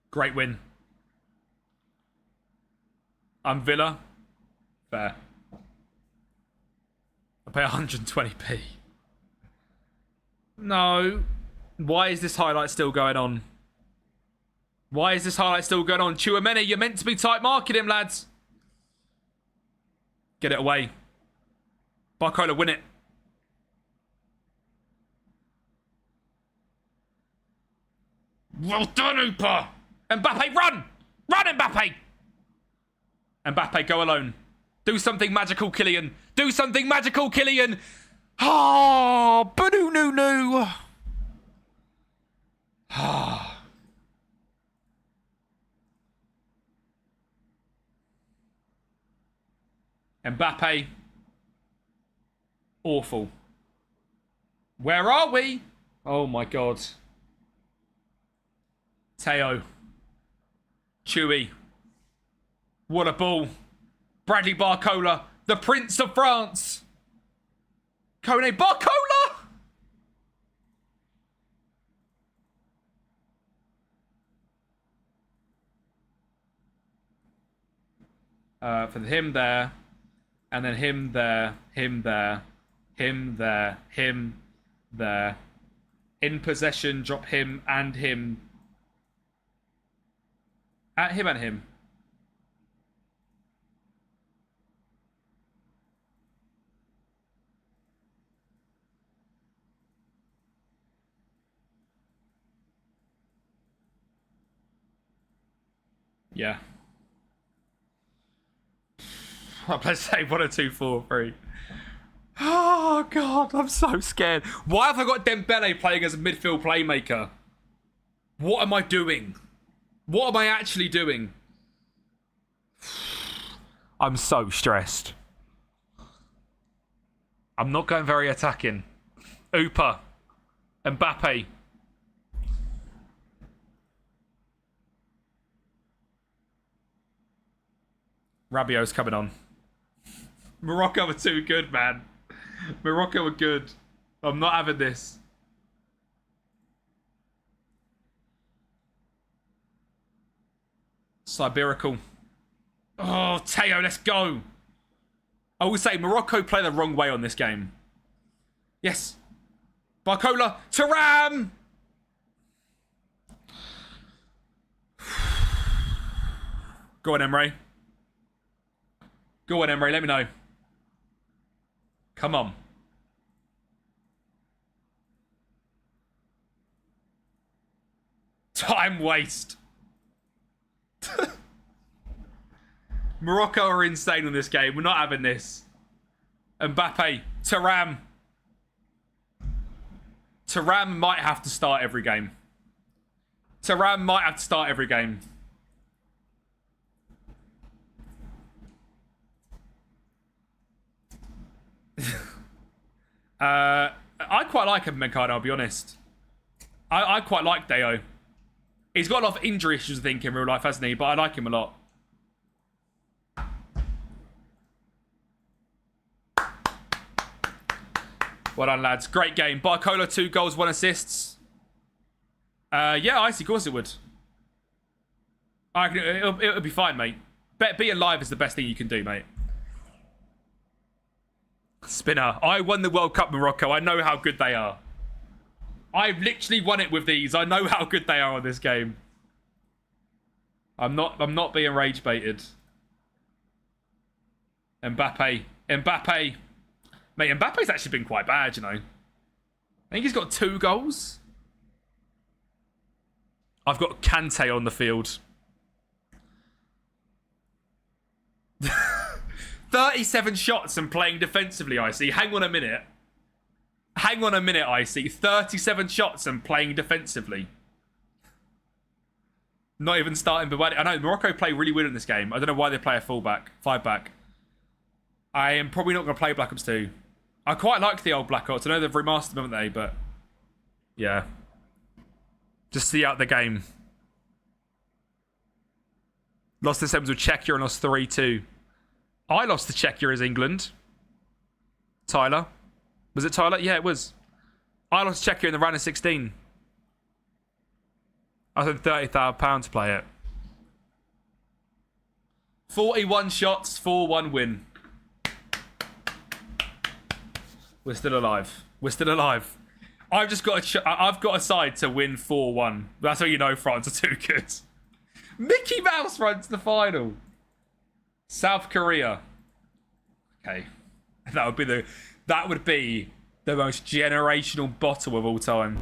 Great win. I'm Villa. Fair. I pay 120p. No. Why is this highlight still going on? Why is this highlight still going on? Tchouaméni, you're meant to be tight marking him, lads. Get it away. Barcola, win it. Well done, Hooper. Mbappe, run! Run, Mbappe! Mbappe, go alone. Do something magical, Kylian. Do something magical, Kylian. Oh, ba-doo-noo-noo. Mbappe. Awful. Where are we? Oh, my God. Teo. Chewy. What a ball. Bradley Barcola, the Prince of France. Kone Barcola! For him there. And then him there. Him there. Him there. Him there. In possession, drop him and him. At him and him. Yeah. Let's say 1 or 2, 4, 3. Oh, God, I'm so scared. Why have I got Dembele playing as a midfield playmaker? What am I doing? What am I actually doing? I'm so stressed. I'm not going very attacking. Ooper. Mbappe. Rabiot's coming on. Morocco are too good, man. Morocco are good. I'm not having this. Siberical. Oh, Teo, let's go. I will say Morocco play the wrong way on this game. Yes. Barcola. Thuram. Go on, Emre. Go on, Emre. Let me know. Come on. Time waste. Morocco are insane on this game. We're not having this. Mbappe. Thuram. Thuram might have to start every game. Thuram might have to start every game. I quite like him, Mercado, I'll be honest. I quite like Deo. He's got a lot of injury issues, I think, in real life, hasn't he? But I like him a lot. Well done, lads. Great game. Barcola, 2 goals, 1 assist. Yeah, Icy, of course it would. I reckon it'll be fine, mate. Being alive is the best thing you can do, mate. Spinner. I won the World Cup, Morocco. I know how good they are. I've literally won it with these. I know how good they are on this game. I'm not being rage baited. Mbappe. Mbappe. Mate, Mbappe's actually been quite bad, you know. I think he's got 2 goals. I've got Kante on the field. 37 shots and playing defensively, I see. Hang on a minute. I see. 37 shots and playing defensively. Not even starting, but I know Morocco play really weird in this game. I don't know why they play a fullback, 5-back. I am probably not going to play Black Ops 2. I quite like the old Black Ops. I know they've remastered them, haven't they? But yeah, just see out the game. Lost the semis with Czechia and lost 3-2. I lost to Czechia as England. Tyler. Was it Tyler? Yeah, it was. I lost to Czechia in the round of 16. I had £30,000 to play it. 41 shots, 4-1 win. We're still alive. I've got a side to win 4-1. That's how you know France are too good. Mickey Mouse runs the final. South Korea. Okay. That would be the most generational bottle of all time.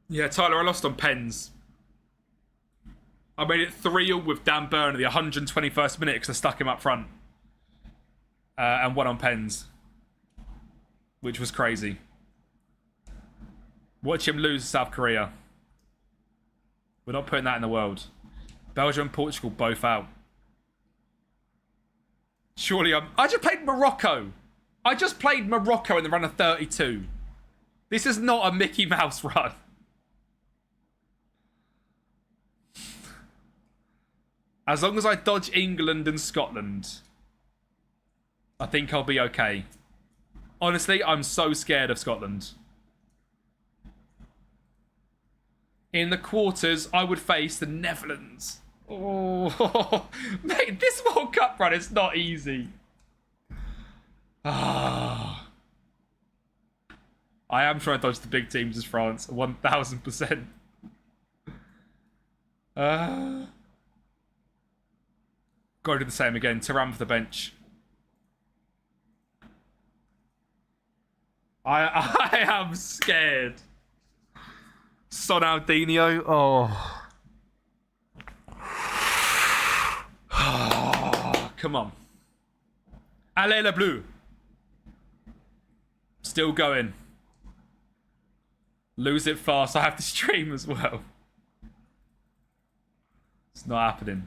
Yeah, Tyler, I lost on pens. I made it 3-0 with Dan Byrne at the 121st minute because I stuck him up front. And won on pens. Which was crazy. Watch him lose to South Korea. We're not putting that in the world. Belgium and Portugal both out. Surely I just played Morocco. In the run of 32. This is not a Mickey Mouse run. As long as I dodge England and Scotland, I think I'll be okay. Honestly, I'm so scared of Scotland. In the quarters, I would face the Netherlands. Oh, mate, this World Cup run is not easy. Ah. I am trying to dodge the big teams as France, 1000%. Gotta do the same again. Thuram for the bench. I am scared. Sonaldinho. Oh. Come on. Allez le bleu. Still going. Lose it fast. I have to stream as well. It's not happening.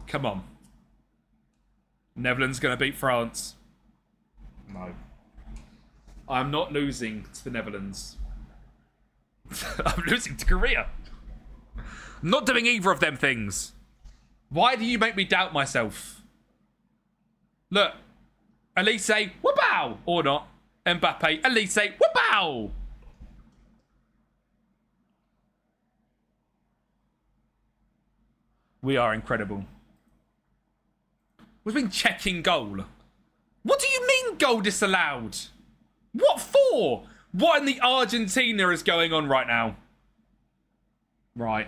Come on. Netherlands going to beat France. No. I'm not losing to the Netherlands. I'm losing to Korea. I'm not doing either of them things. Why do you make me doubt myself? Look. Elise, whoop-ow! Or not. Mbappe, Elise, whoop-ow! We are incredible. We've been checking goal. What do you mean goal disallowed? What for? What in the Argentina is going on right now? Right.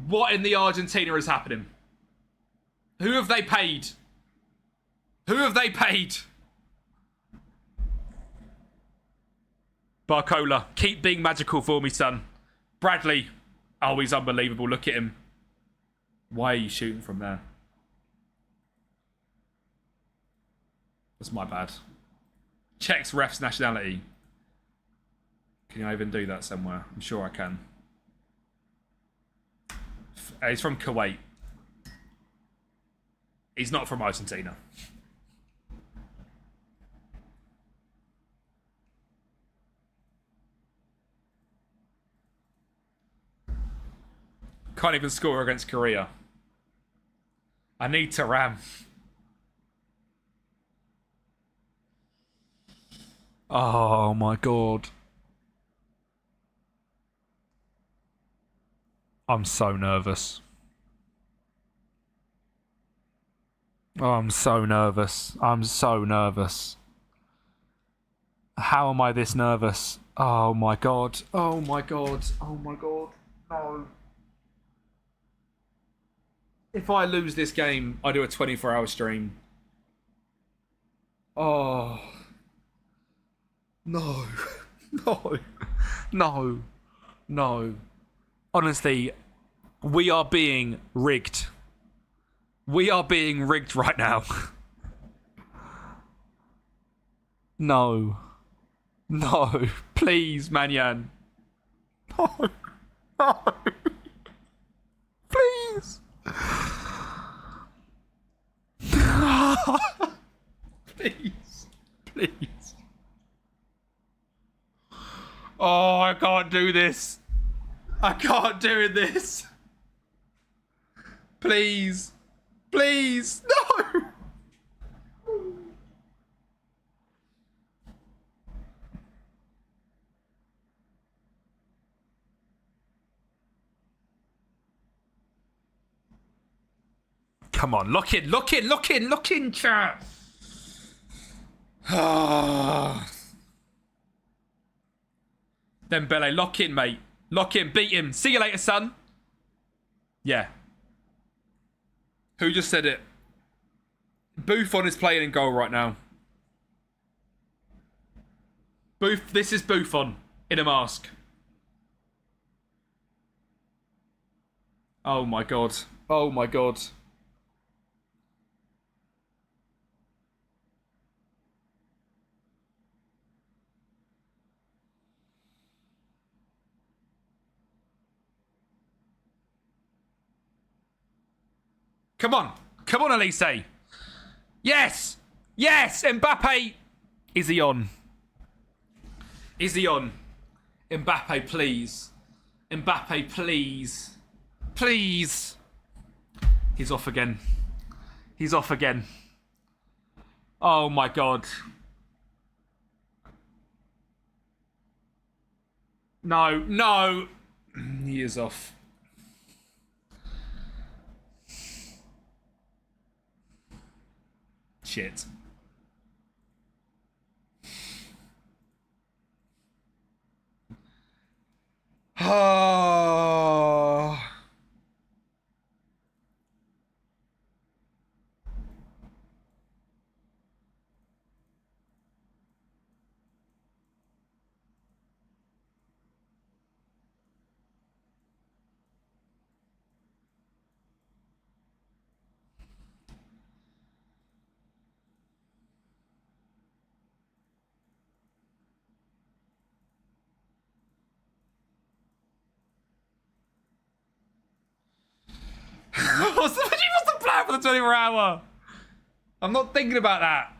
What in the Argentina is happening? Who have they paid? Barcola, keep being magical for me, son. Bradley. Oh, he's unbelievable. Look at him. Why are you shooting from there? That's my bad. Checks ref's nationality. Can I even do that somewhere? I'm sure I can. He's from Kuwait. He's not from Argentina. Can't even score against Korea. I need to ram. Oh my god. I'm so nervous. Oh, I'm so nervous. How am I this nervous? Oh my god. No. If I lose this game, I do a 24-hour stream. Oh. No. No. No. No. Honestly, we are being rigged. We are being rigged right now. No. No. Please, Manyan. No. No. Please. Please. Please. Oh, I can't do this. I can't do this. Please. Please. No. Come on, lock in, lock in, lock in, lock in, chat. Dembele, lock in, mate. Lock in, beat him. See you later, son. Yeah. Who just said it? Buffon is playing in goal right now. This is Buffon in a mask. Oh my god. Oh my god. Come on. Come on, Elise. Yes. Yes. Mbappe. Is he on? Is he on? Mbappe, please. Mbappe, please. Please. He's off again. He's off again. Oh, my God. No. No. He is off. Shit. Oh. What's the plan for the 24-hour? I'm not thinking about that.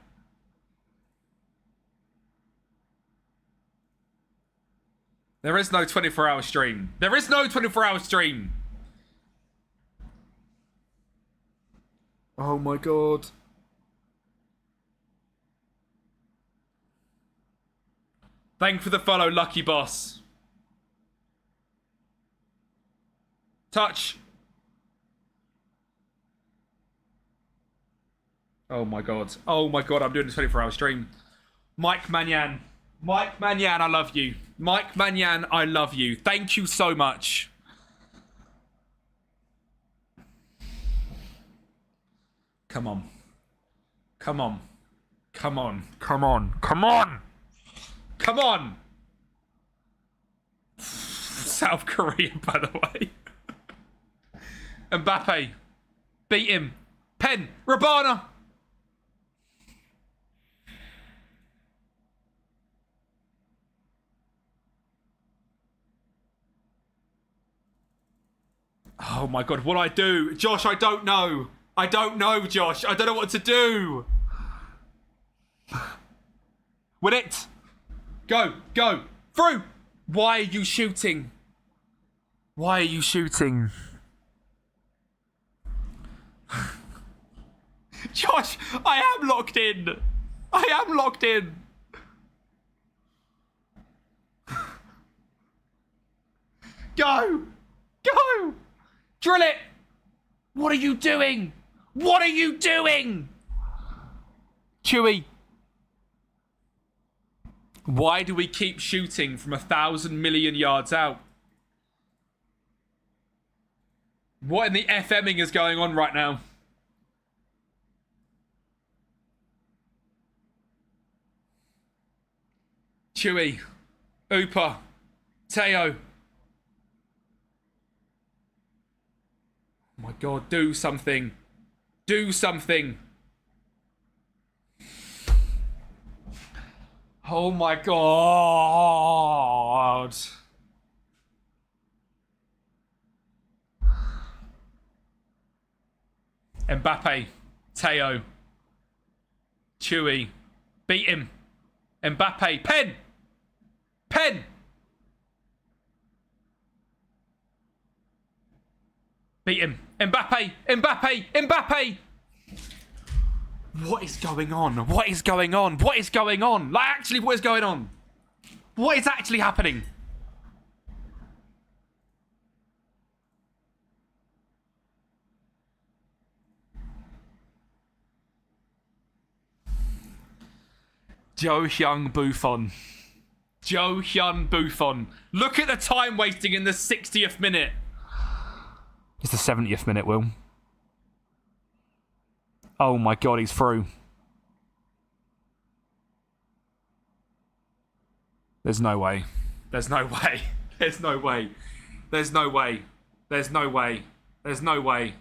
There is no 24-hour stream. There is no 24-hour stream. Oh my god. Thank you for the follow, Lucky Boss. Touch. Oh my god. Oh my god, I'm doing a 24-hour stream. Mike Manyan. Mike Manyan, I love you. Mike Manyan, I love you. Thank you so much. Come on. Come on. Come on. Come on. Come on. Come on. South Korea, by the way. Mbappe. Beat him. Pen. Rabana. Oh my god, what do I do? Josh, I don't know. I don't know, Josh. I don't know what to do. Win it. Go, go. Through. Why are you shooting? Why are you shooting? Josh, I am locked in. I am locked in. Go. Go. Drill it. What are you doing? What are you doing? Chewy. Why do we keep shooting from 1,000 million yards out? What in the FMing is going on right now? Chewy. Upa. Teo. Oh my God, do something. Do something. Oh my God. Mbappe. Teo. Chewy. Beat him. Mbappe. Pen. Pen. Beat him. Mbappe. Mbappe. Mbappe. What is going on? What is going on? What is going on? Like, actually, what is going on? What is actually happening? Joe Hyun Buffon. Joe Hyun Buffon. Look at the time wasting in the 60th minute. It's the 70th minute, Will. Oh my God, he's through. There's no way. There's no way. There's no way. There's no way. There's no way. There's no way.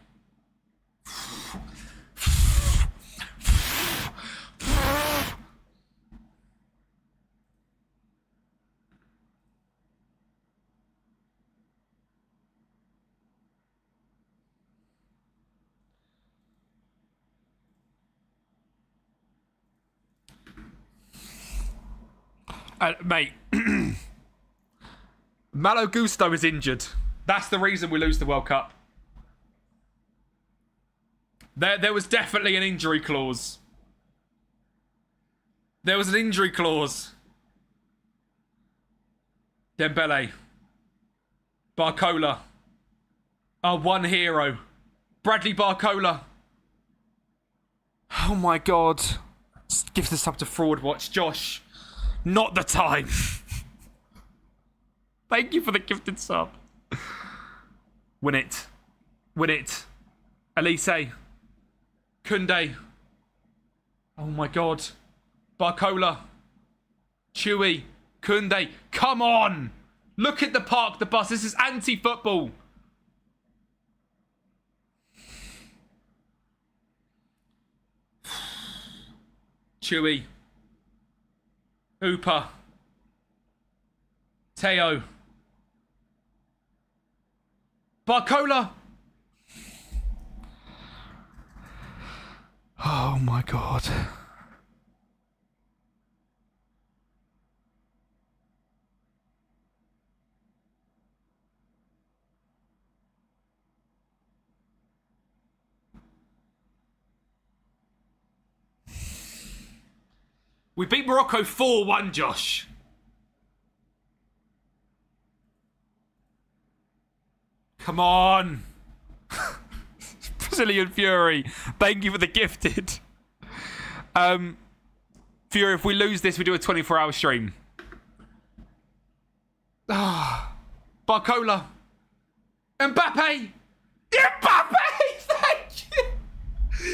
Mate, Malo Gusto is injured. That's the reason we lose the World Cup. There was definitely an injury clause. There was an injury clause. Dembele. Barcola. Our one hero. Bradley Barcola. Oh my God. Give this up to Fraud Watch. Josh. Not the time. Thank you for the gifted sub. Win it. Win it. Elise. Kunde. Oh my God. Barcola. Chewy. Kunde. Come on. Look at the park, the bus. This is anti-football. Chewy. Upa. Teo. Barcola. Oh my God. We beat Morocco 4-1, Josh. Come on. Brazilian Fury. Thank you for the gifted. Fury, if we lose this, we do a 24-hour stream. Barcola. Mbappe. Mbappe! Thank you.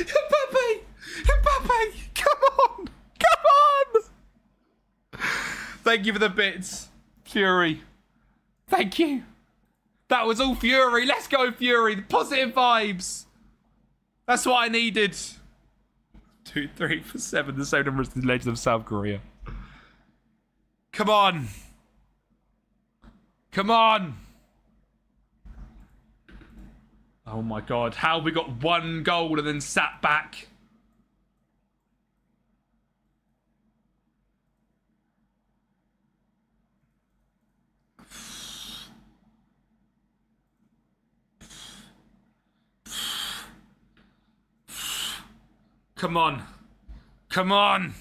Mbappe. Mbappe. Come on. Come on! Thank you for the bits, Fury. Thank you. That was all Fury. Let's go, Fury. The positive vibes. That's what I needed. 2, 3 for 7. The same number as the Legend of South Korea. Come on. Come on. Oh my God. How have we got one goal and then sat back? Come on. Come on.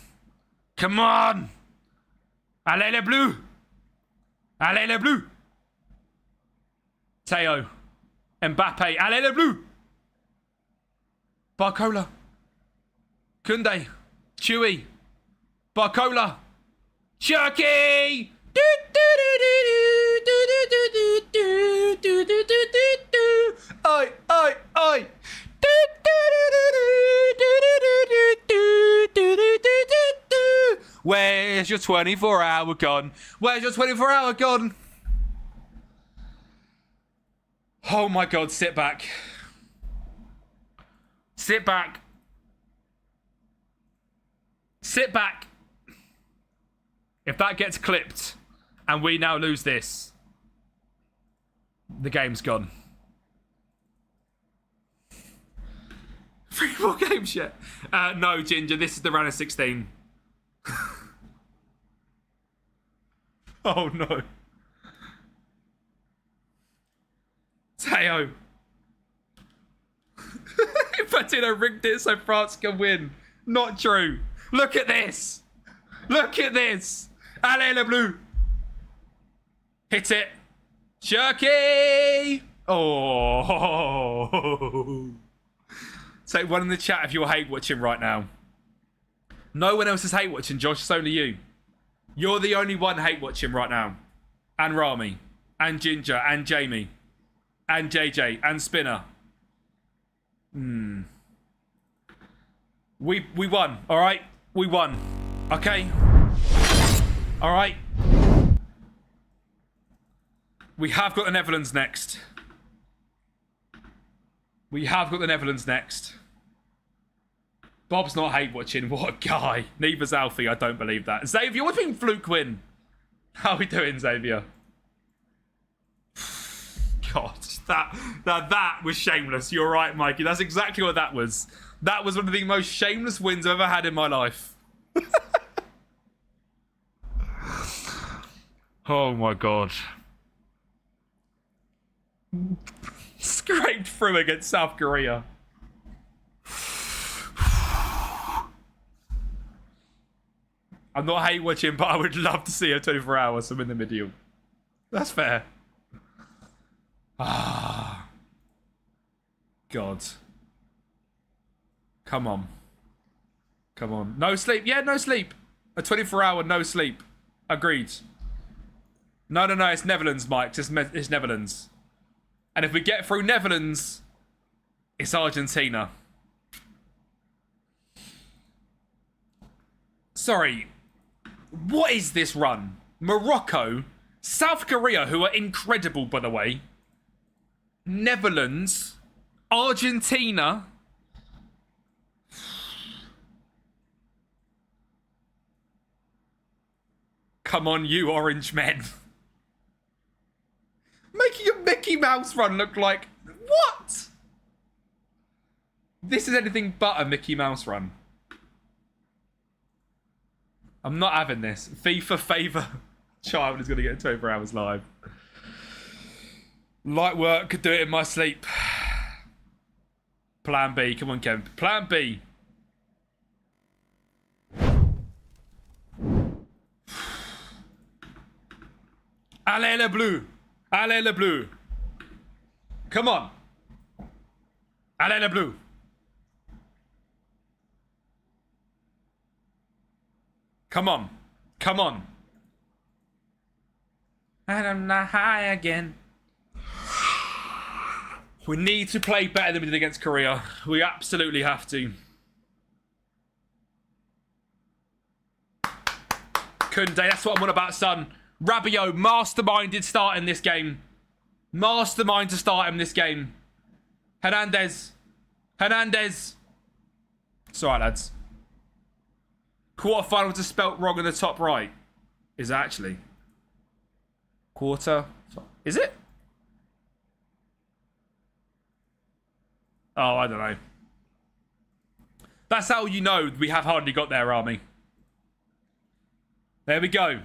Come on. Allez les bleus. Allez les bleus. Teo. Mbappe. Allez les bleus. Barcola. Kunde. Chewy. Barcola. Chucky. Oi, oi, oi. Where Where's your 24-hour gone? Where's your 24-hour gone? Oh my God, sit back. Sit back. Sit back. If that gets clipped and we now lose this, the game's gone. 3 more games yet? No, Ginger, this is the round of 16. Oh no. Teo. Infantino rigged it so France can win. Not true. Look at this. Look at this. Allez le bleu. Hit it. Shirky. Oh. Take one in the chat if you're hate watching right now. No one else is hate watching, Josh. It's only you. You're the only one hate watching right now. And Rami. And Ginger. And Jamie. And JJ. And Spinner. We won. All right? We won. Okay? All right? We have got the Netherlands next. We have got the Netherlands next. Bob's not hate watching. What a guy. Neither's Alfie. I don't believe that. Xavier, what do you think fluke win? How are we doing, Xavier? God, that was shameless. You're right, Mikey. That's exactly what that was. That was one of the most shameless wins I've ever had in my life. Oh my God. Scraped through against South Korea. I'm not hate watching, but I would love to see a 24 hours. I'm in the middle. That's fair. Ah. God. Come on. Come on. No sleep. Yeah, no sleep. A 24 hour no sleep. Agreed. No. It's Netherlands, Mike. It's Netherlands. And if we get through Netherlands, it's Argentina. Sorry. What is this run? Morocco, South Korea, who are incredible, by the way. Netherlands, Argentina. Come on, you orange men. Making a Mickey Mouse run look like... What? This is anything but a Mickey Mouse run. I'm not having this. FIFA favour child is going to get 24 hours live. Light work, could do it in my sleep. Plan B. Come on, Kemp. Plan B. Allez le bleu. Allez le bleu. Come on. Allez le bleu. Come on. Come on. And I'm not high again. We need to play better than we did against Korea. We absolutely have to. Kunde, that's what I'm on about, son. Rabiot, masterminded start in this game. Mastermind to start in this game. Hernandez. Hernandez. It's alright, lads. Quarterfinal just spelt wrong in the top right. Is it actually? Quarter. Is it? Oh, I don't know. That's how you know we have hardly got there, Army. There we go.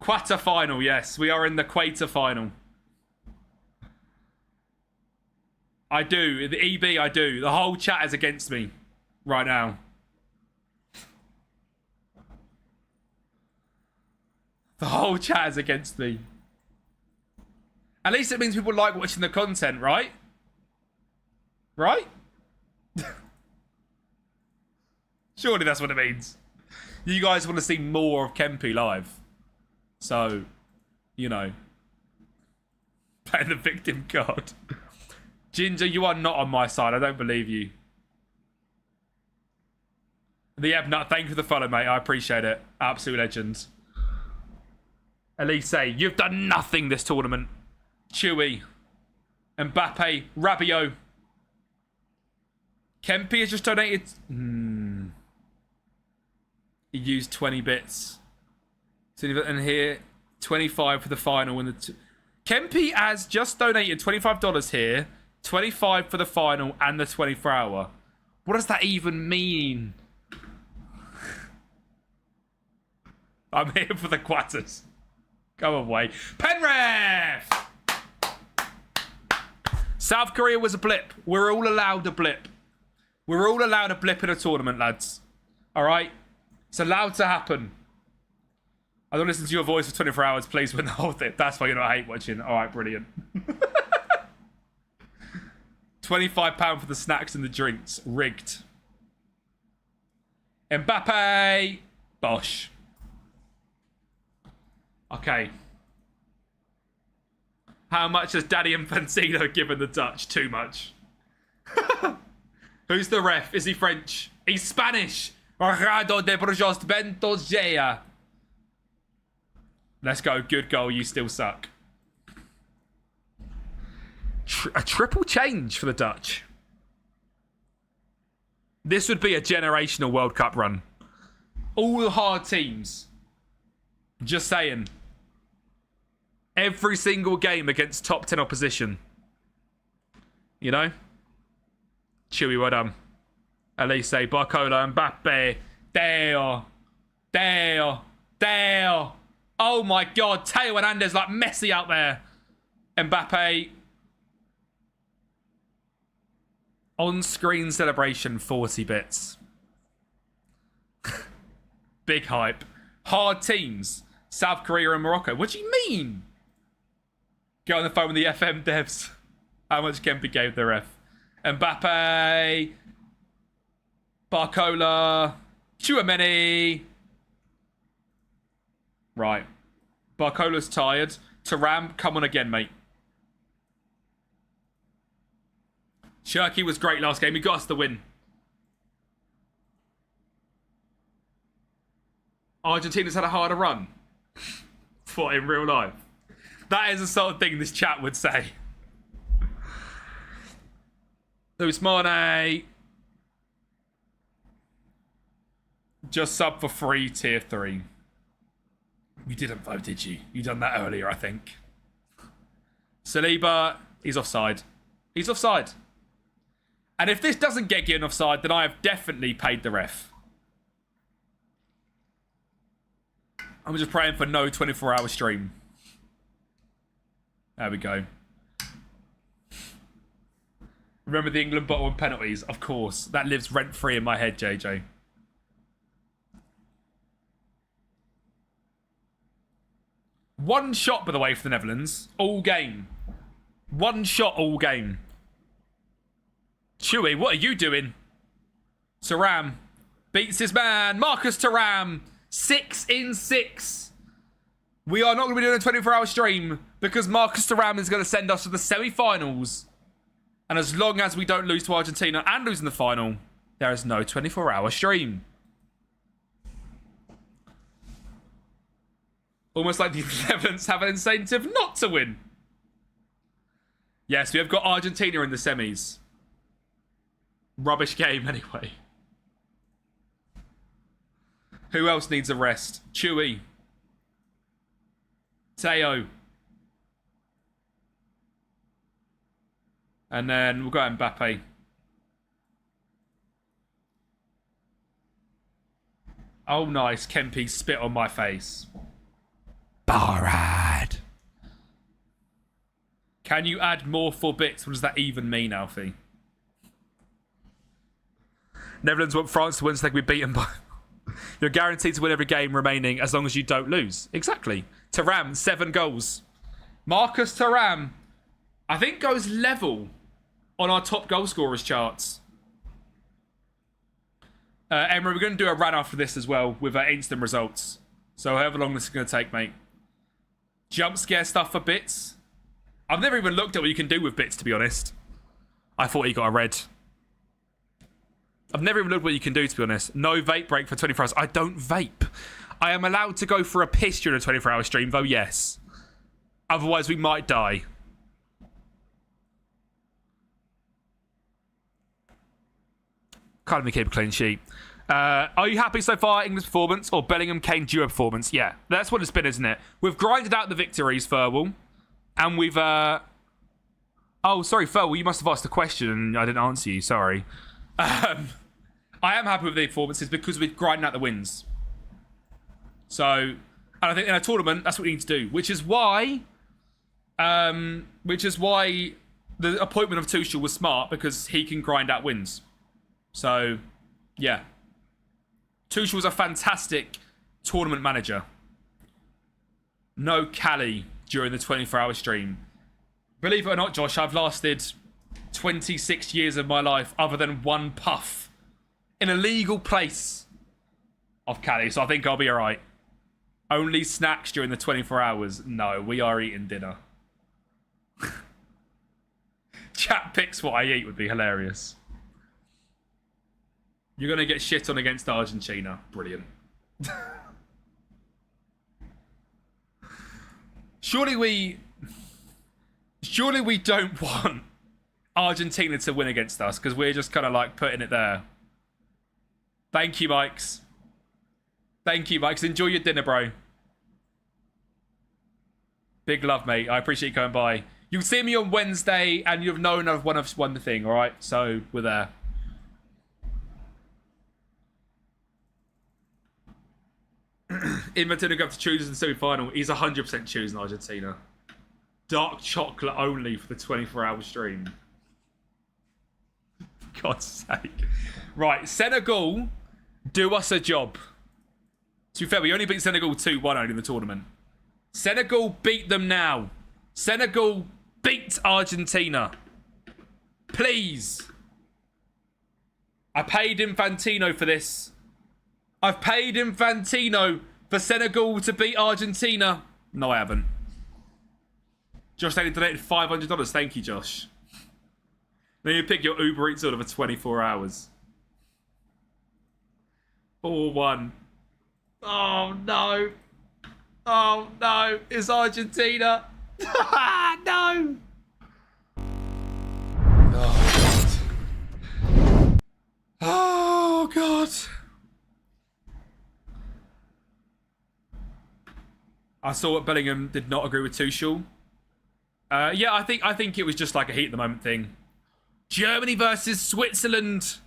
Quarter final, yes. We are in the quarter final. I do. The EB, I do. The whole chat is against me right now. The whole chat is against me. At least it means people like watching the content, right? Right? Surely that's what it means. You guys want to see more of Kempi live. So, you know. Play the victim card. Ginger, you are not on my side. I don't believe you. The Ebnut, thank you for the follow, mate. I appreciate it. Absolute legend. Elise, you've done nothing this tournament. Chewy. Mbappe. Rabiot. Kempi has just donated. He used 20 bits. And here, 25 for the final. Kempi has just donated $25 here, 25 for the final, and the 24-hour. What does that even mean? I'm here for the quarters. Go away. Penrith! South Korea was a blip. We're all allowed a blip. We're all allowed a blip in a tournament, lads. All right? It's allowed to happen. I don't listen to your voice for 24 hours. Please win the whole thing. That's why you're not hate watching. All right, brilliant. £25 for the snacks and the drinks. Rigged. Mbappe. Bosh. Okay. How much has Daddy Infantino given the Dutch? Too much. Who's the ref? Is he French? He's Spanish. Rado de Brujos Bentojea. Let's go. Good goal. You still suck. A triple change for the Dutch. This would be a generational World Cup run. All the hard teams. Just saying. Every single game against top 10 opposition. You know? Chewy, well done. Elise, Barcola, Mbappe, Dale. Oh my God, Teo Hernandez like Messi out there. Mbappe. On-screen celebration, 40 bits. Big hype. Hard teams. South Korea and Morocco. What do you mean? Go on the phone with the FM devs. How much Kempi gave the ref? Mbappe. Barcola. Tchouameni. Right. Barcola's tired. Thuram, come on again, mate. Shirky was great last game. He got us the win. Argentina's had a harder run. What, in real life? That is the sort of thing this chat would say. Luis Mane. Just sub for free, tier 3. You didn't vote, did you? You done that earlier, I think. Saliba, he's offside. He's offside. And if this doesn't get given offside, then I have definitely paid the ref. I'm just praying for no 24-hour stream. There we go. Remember the England bottle and penalties? Of course. That lives rent-free in my head, JJ. One shot, by the way, for the Netherlands. All game. One shot all game. Chewy, what are you doing? Thuram beats his man. Marcus Thuram. 6 in 6. We are not going to be doing a 24-hour stream because Marcus Thuram is going to send us to the semi-finals. And as long as we don't lose to Argentina and lose in the final, there is no 24-hour stream. Almost like the Netherlands have an incentive not to win. Yes, we have got Argentina in the semis. Rubbish game anyway. Who else needs a rest? Chewy. Teo. And then we'll go Mbappe. Oh, nice. Kempi spit on my face. Barad. Can you add more 4 bits? What does that even mean, Alfie? Netherlands want France to win so they can be beaten by... You're guaranteed to win every game remaining as long as you don't lose. Exactly. Thuram, 7 goals. Marcus Thuram, I think goes level on our top goal scorers charts. Emma, we're going to do a run after this as well with instant results. So however long this is going to take, mate. Jump scare stuff for bits. I've never even looked at what you can do with bits, to be honest. I thought he got a red. I've never even looked what you can do, to be honest. No vape break for 24 hours. I don't vape. I am allowed to go for a piss during a 24-hour stream, though, yes. Otherwise, we might die. Can't even keep a clean sheet. Are you happy so far, England's performance or Bellingham-Kane duo performance? Yeah, that's what it's been, isn't it? We've grinded out the victories, Furwell. And we've... Oh, sorry, Furwell, you must have asked a question and I didn't answer you. Sorry. I am happy with the performances because we're grinding out the wins. So, and I think in a tournament, that's what we need to do. Which is why the appointment of Tuchel was smart, because he can grind out wins. So, yeah. Tuchel was a fantastic tournament manager. No Cali during the 24-hour stream. Believe it or not, Josh, I've lasted 26 years of my life other than one puff in a legal place of Cali, so I think I'll be all right. Only snacks during the 24 hours. No, we are eating dinner. Chat picks what I eat would be hilarious. You're going to get shit on against Argentina. Brilliant. Surely we don't want Argentina to win against us, because we're just kind of like putting it there. Thank you, Mikes. Thank you, Mikes. Enjoy your dinner, bro. Big love, mate. I appreciate you coming by. You'll see me on Wednesday, and you've known I've won the thing, all right? So we're there. Infantino got to choose in the semi-final. He's 100% choosing Argentina. Dark chocolate only for the 24-hour stream. For God's sake. Right, Senegal, do us a job. To be fair, we only beat Senegal 2-1 only in the tournament. Senegal, beat them now. Senegal, beat Argentina. Please. I paid Infantino for this. I've paid Infantino for Senegal to beat Argentina. No, I haven't. Josh Daly donated $500. Thank you, Josh. Then you pick your Uber Eats order for 24 hours. 4-1. Oh, no. Oh, no. It's Argentina. No. Oh, God. Oh, God. I saw what Bellingham did not agree with Tuchel. Yeah, I think it was just like a heat at the moment thing. Germany versus Switzerland.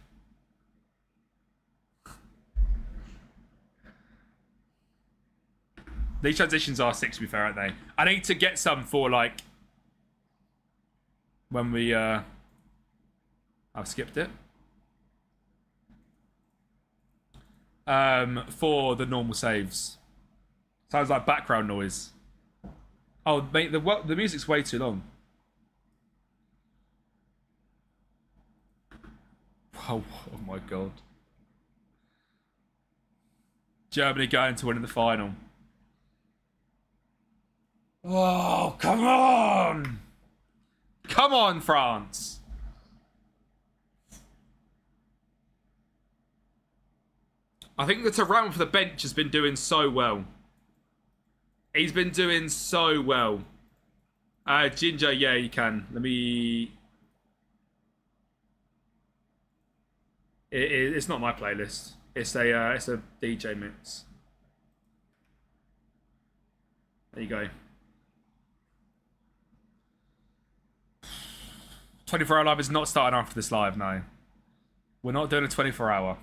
These transitions are sick, to be fair, aren't they? I need to get some for like when we I've skipped it. For the normal saves. Sounds like background noise. Oh, mate, the music's way too long. Oh my God. Germany going to win in the final. Oh, come on! Come on, France! I think the Thuram for the bench has been doing so well. He's been doing so well. Ginger, yeah, you can. Let me... It's not my playlist. It's a DJ mix. There you go. 24-hour live is not starting after this live, no. We're not doing a 24-hour.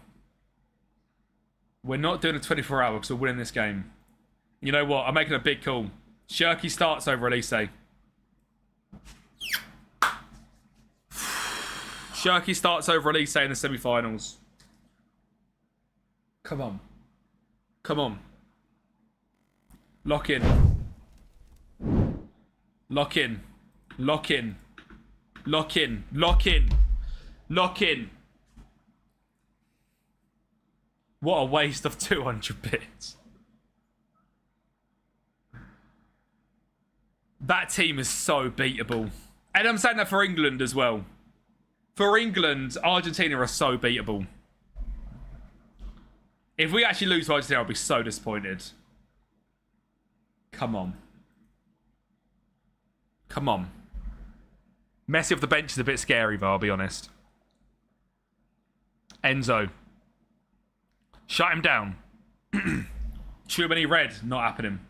We're not doing a 24-hour because we're winning this game. You know what? I'm making a big call. Shirky starts over Elise. Shirky starts over Elise in the semi-finals. Come on. Come on. Lock in. Lock in. Lock in. Lock in. Lock in. Lock in. What a waste of 200 bits. That team is so beatable. And I'm saying that for England as well. For England, Argentina are so beatable. If we actually lose to Argentina, I'll be so disappointed. Come on. Come on. Messi off the bench is a bit scary, though, I'll be honest. Enzo. Shut him down. Too many red. Not happening.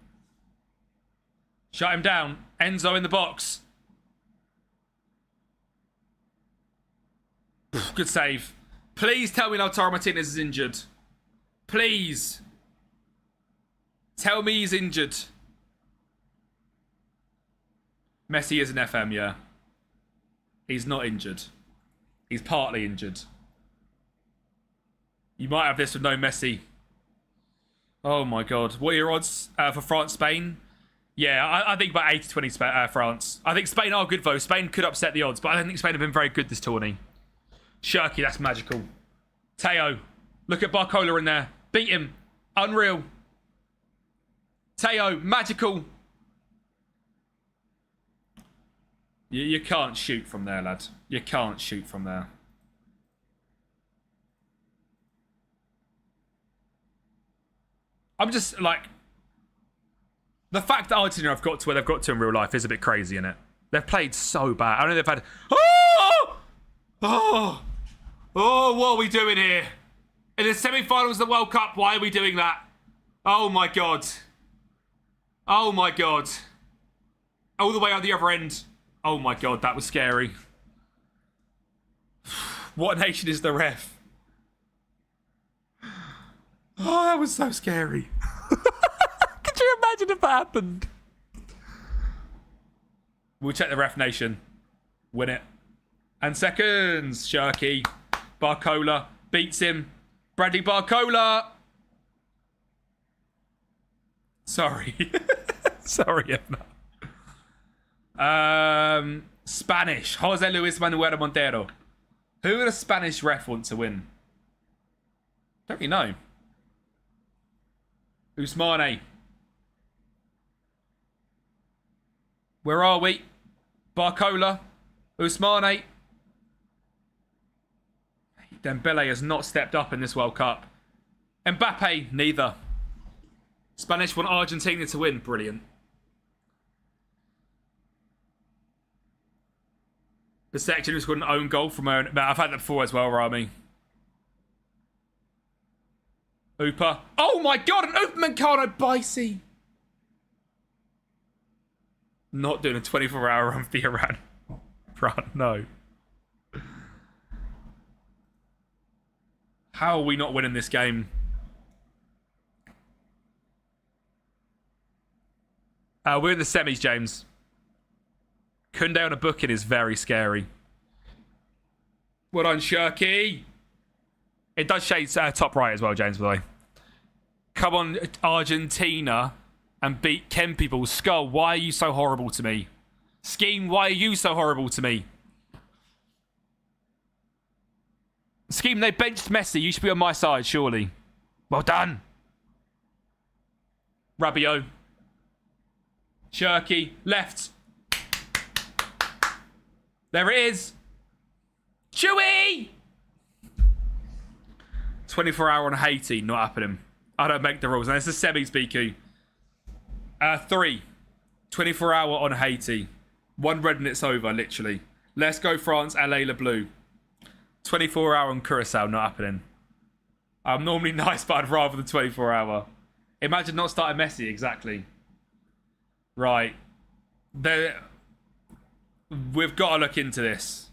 Shut him down. Enzo in the box. Good save. Please tell me Lautaro Martinez is injured. Please. Tell me he's injured. Messi is an FM, yeah. He's not injured. He's partly injured. You might have this with no Messi. Oh my God. What are your odds for France, Spain? Yeah, I think about 80-20 France. I think Spain are good though. Spain could upset the odds, but I don't think Spain have been very good this tourney. Shirky, that's magical. Teo. Look at Barcola in there. Beat him. Unreal. Teo, magical. You can't shoot from there, lad. You can't shoot from there. I'm just like... The fact that Argentina have got to where they've got to in real life is a bit crazy, isn't it? They've played so bad. I know they've had... Oh! Oh! Oh, what are we doing here? In the semi-finals of the World Cup, why are we doing that? Oh my God. Oh my God. All the way out the other end. Oh my God, that was scary. What nation is the ref? Oh, that was so scary. Could you imagine if that happened? We'll check the ref nation. Win it. And seconds. Shirky. Barcola beats him. Bradley Barcola. Sorry. Sorry, Emma. Spanish. Jose Luis Manuel Montero. Who would a Spanish ref want to win? Don't really know. Usmane. Where are we? Barcola. Usmane. Dembele has not stepped up in this World Cup. Mbappe, neither. Spanish want Argentina to win. Brilliant. The section has got an own goal from her. I've had that before as well, Rami. Ooper. Oh my God, an Upamecano Bicey. Not doing a 24-hour run for Iran. Run, no. How are we not winning this game? We're in the semis, James. Koundé on a booking is very scary. Well done, Shirky. It does shade top right as well, James, by the way. Come on, Argentina, and beat Kempi ball. Skull, why are you so horrible to me? Scheme, why are you so horrible to me? Scheme, they benched Messi. You should be on my side, surely. Well done. Rabiot. Shirky, left. There it is. Chewy! 24-hour on Haiti, not happening. I don't make the rules. And it's the semis, BQ. 3. 24-hour on Haiti. 1 red and it's over, literally. Let's go France, LA Le Bleu. 24-hour on Curacao, not happening. I'm normally nice, but I'd rather the 24-hour. Imagine not starting Messi, exactly. Right. We've got to look into this.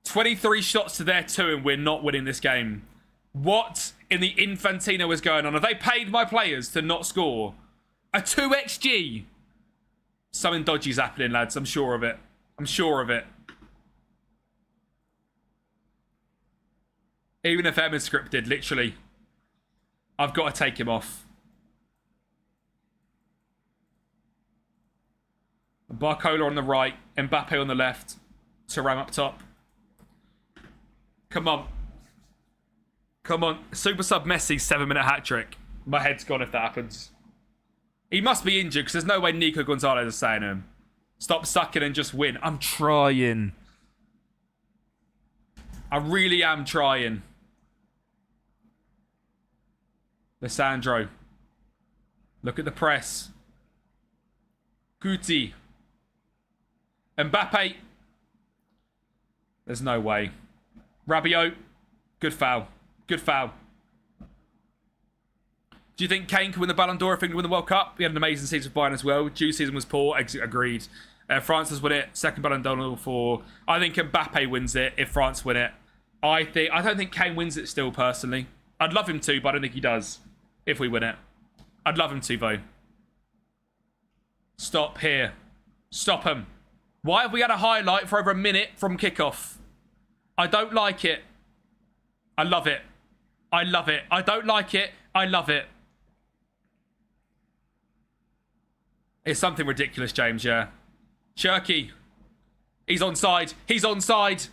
23 shots to their 2 and we're not winning this game. What in the Infantino is going on? Have they paid my players to not score? A 2xG? Something dodgy's happening, lads. I'm sure of it. I'm sure of it. Even if Emma's scripted, literally. I've got to take him off. Barcola on the right. Mbappe on the left. Thuram up top. Come on. Come on. Super sub Messi, 7-minute hat-trick. My head's gone if that happens. He must be injured because there's no way Nico Gonzalez is saying to him, stop sucking and just win. I'm trying. I really am trying. Lissandro. Look at the press. Guti. Mbappe. There's no way. Rabiot. Good foul. Good foul. Do you think Kane can win the Ballon d'Or if England win the World Cup? He had an amazing season for Bayern as well. Juve season was poor. Agreed. France has won it. Second Ballon d'Or for... I think Mbappe wins it if France win it. I don't think Kane wins it still, personally. I'd love him to, but I don't think he does if we win it. I'd love him to, though. Stop here. Stop him. Why have we had a highlight for over a minute from kickoff? I don't like it. I love it. I love it. I don't like it. I love it. It's something ridiculous, James, yeah. Cherky. He's onside. He's onside.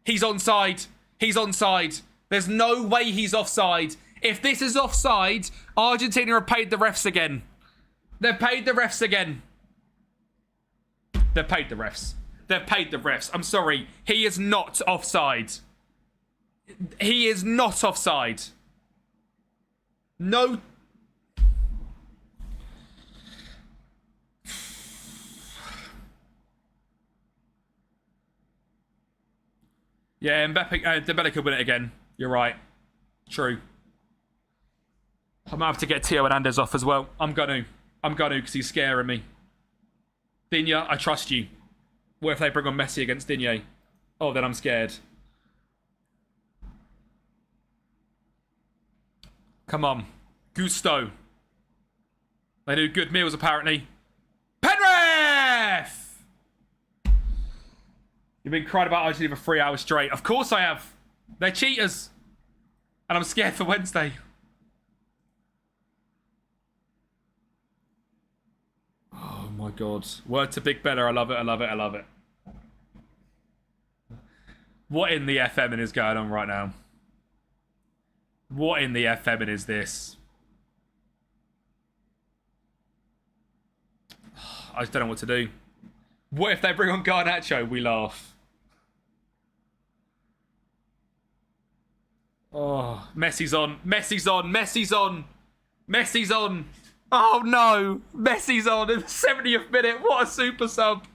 He's onside. He's onside. There's no way he's offside. If this is offside, Argentina have paid the refs again. They've paid the refs again. They've paid the refs. They've paid the refs. I'm sorry. He is not offside. He is not offside. No. Yeah, Mbappe, Dembele could win it again. You're right. True. I might have to get Theo Hernandez off as well. I'm gonna because he's scaring me. Digne, I trust you. What if they bring on Messi against Digne? Oh, then I'm scared. Come on. Gusto. They do good meals, apparently. Penrith! You've been crying about Argentina for 3 hours straight. Of course I have. They're cheaters. And I'm scared for Wednesday. Oh my God. Word to Big Bella. I love it. I love it. I love it. What in the FM is going on right now? What in the FM is this? I just don't know what to do. What if they bring on Garnacho? We laugh. Oh, Messi's on. Messi's on. Messi's on. Messi's on. Oh no. Messi's on in the 70th minute. What a super sub.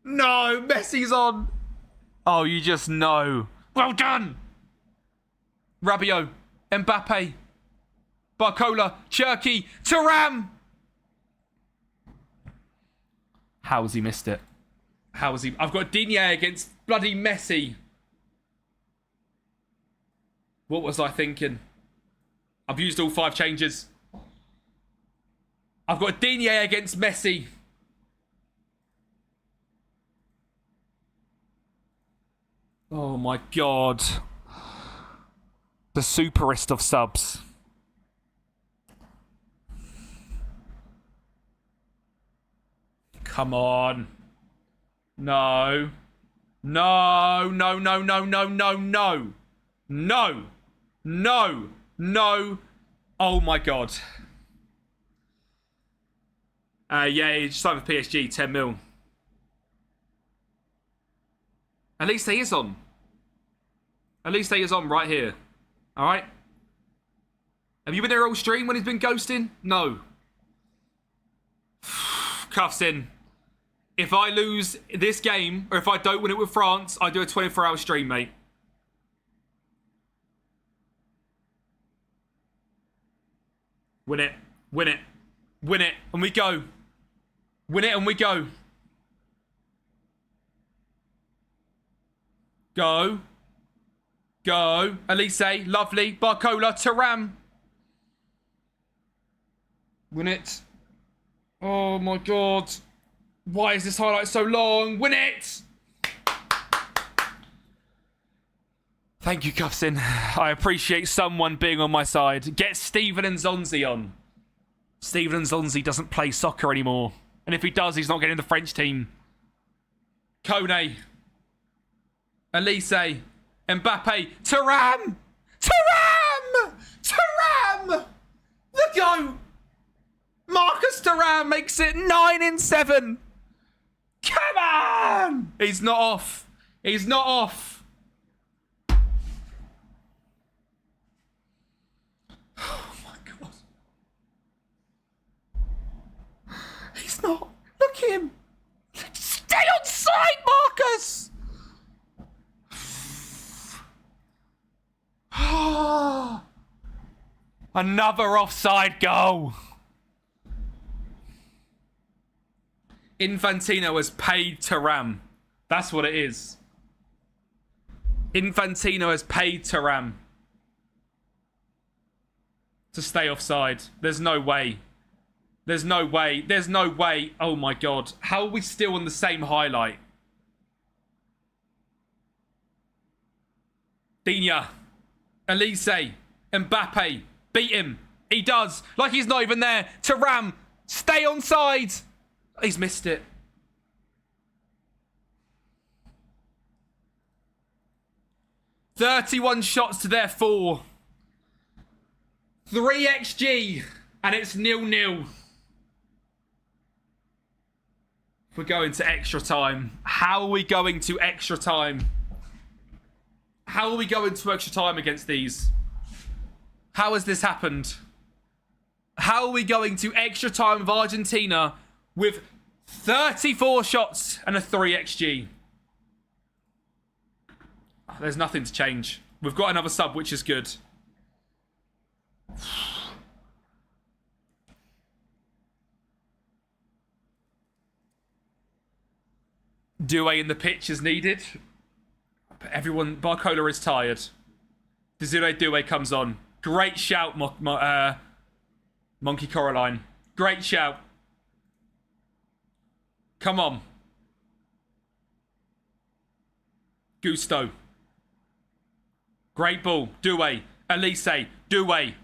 No, Messi's on. Oh, you just know. Well done. Rabiot. Mbappe. Barcola. Cherky. Thuram. How has he missed it? How has he... I've got Digne against bloody Messi. What was I thinking? I've used all 5 changes. I've got Digne against Messi. Oh my God. The superest of subs. Come on. No. No, no, no, no, no, no, no. No. No. No. Oh my God. Yeah, he just signed with PSG, 10 mil. At least he is on. At least he is on right here. Alright? Have you been there all stream when he's been ghosting? No. Cuffs in. If I lose this game, or if I don't win it with France, I do a 24-hour stream, mate. Win it. Win it. Win it. And we go. Win it and we go. Go. Go. Elise. Lovely. Barcola. Thuram. Win it. Oh my God. Why is this highlight so long? Win it! Thank you, Cuffsin. I appreciate someone being on my side. Get Steven Nzonzi on. Steven Nzonzi doesn't play soccer anymore. And if he does, he's not getting the French team. Kone. Elise. Mbappe. Thuram! Thuram! Thuram! The go! Marcus Thuram makes it 9 in 7. Come on! He's not off. He's not off. Look at him. Stay on side, Marcus. Another offside goal. Infantino has paid Thuram. That's what it is. Infantino has paid Thuram to stay offside. There's no way. There's no way. There's no way. Oh my God. How are we still on the same highlight? Digne, Elise, Mbappe, beat him. He does. Like he's not even there. Thuram, stay on side. He's missed it. "31 shots to their 4. 3 XG. And it's 0-0. We're going to extra time. How are we going to extra time? How are we going to extra time against these? How has this happened? How are we going to extra time with Argentina with 34 shots and a 3 XG? There's nothing to change. We've got another sub, which is good. Doué in the pitch is needed. But everyone, Barcola is tired. Desiree Doué comes on. Great shout, Monkey Coraline. Great shout. Come on. Gusto. Great ball. Doué. Elise. Doué.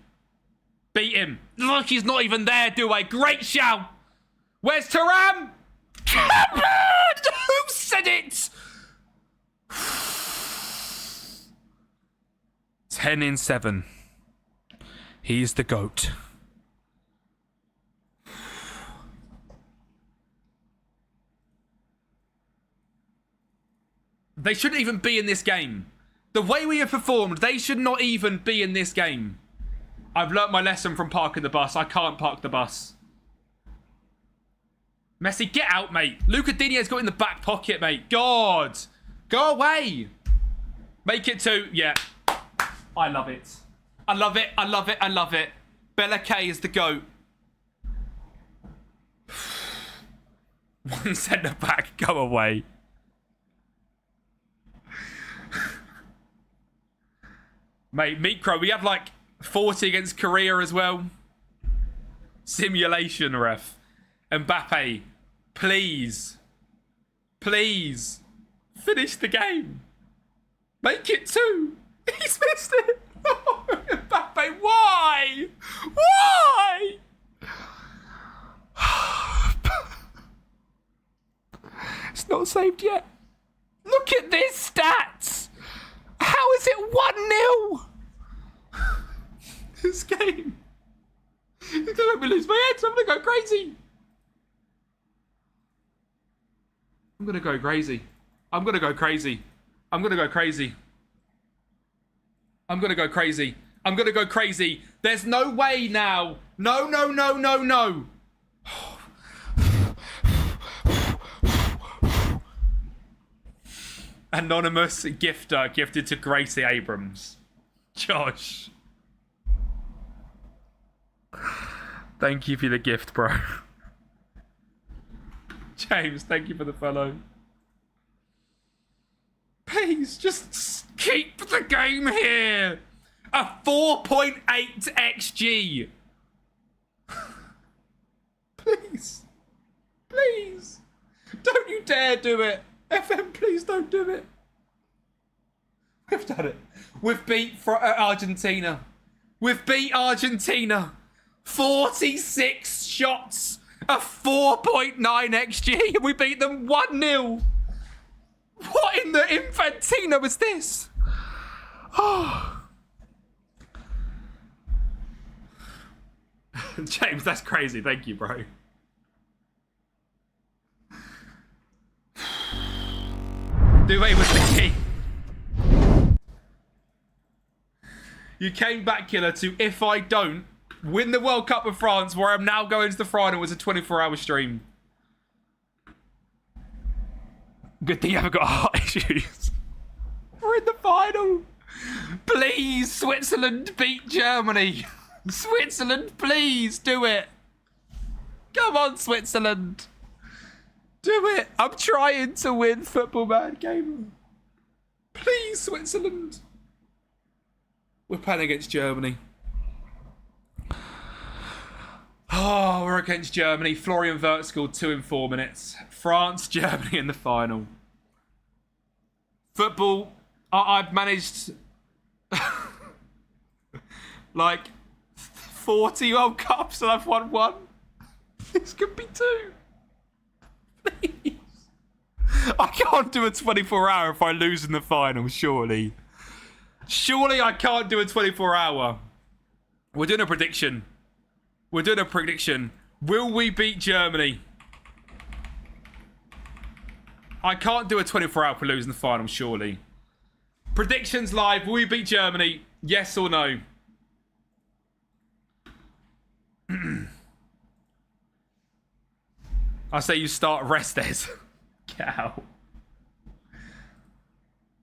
Beat him. Look, he's not even there, Doué. Great shout. Where's Thuram? Who said it? 10-7. He's the GOAT. They shouldn't even be in this game. The way we have performed, they should not even be in this game. I've learnt my lesson from parking the bus. I can't park the bus. Messi, get out, mate. Luca Digne's got in the back pocket, mate. God. Go away. Make it 2. Yeah. I love it. I love it. I love it. I love it. Bella K is the GOAT. One centre back. Go away. Mate, Mikro, we had like 40 against Korea as well. Simulation, ref. Mbappe, please. Please. Finish the game. Make it 2. He's missed it. Oh, Mbappe, why? Why? It's not saved yet. Look at this stats. How is it 1-0? This game. It's gonna make me lose my head. I'm gonna go crazy. I'm gonna go crazy. I'm gonna go crazy. I'm gonna go crazy. I'm gonna go crazy. I'm gonna go crazy. There's no way now. No, no, no, no, no. Anonymous gifter gifted to Gracie Abrams. Josh. Thank you for the gift, bro. James, thank you for the follow. Please, just keep the game here. A 4.8 XG. Please. Please. Don't you dare do it. FM, please don't do it. We've done it. We've beat Argentina. We've beat Argentina. 46 shots. A 4.9 XG. We beat them 1-0. What in the Infantino was this? Oh. James, that's crazy. Thank you, bro. Doué was the key. You came back, Killer, to if I don't win the World Cup with France, where I'm now going to the final, was a 24-hour stream. Good thing you haven't got heart issues. We're in the final. Please, Switzerland, beat Germany. Switzerland, please, do it. Come on, Switzerland. Do it. I'm trying to win Football Man Game. Please, Switzerland. We're playing against Germany. Oh, we're against Germany. Florian Wirtz scored 2 in 4 minutes. France, Germany in the final. Football, I've managed like 40 World Cups and I've won 1. This could be 2. Please. I can't do a 24-hour if I lose in the final, surely. Surely I can't do a 24-hour. We're doing a prediction. We're doing a prediction. Will we beat Germany? I can't do a 24-hour if we lose in the final, surely. Predictions live. Will we beat Germany? Yes or no? I say you start Restes. Get out.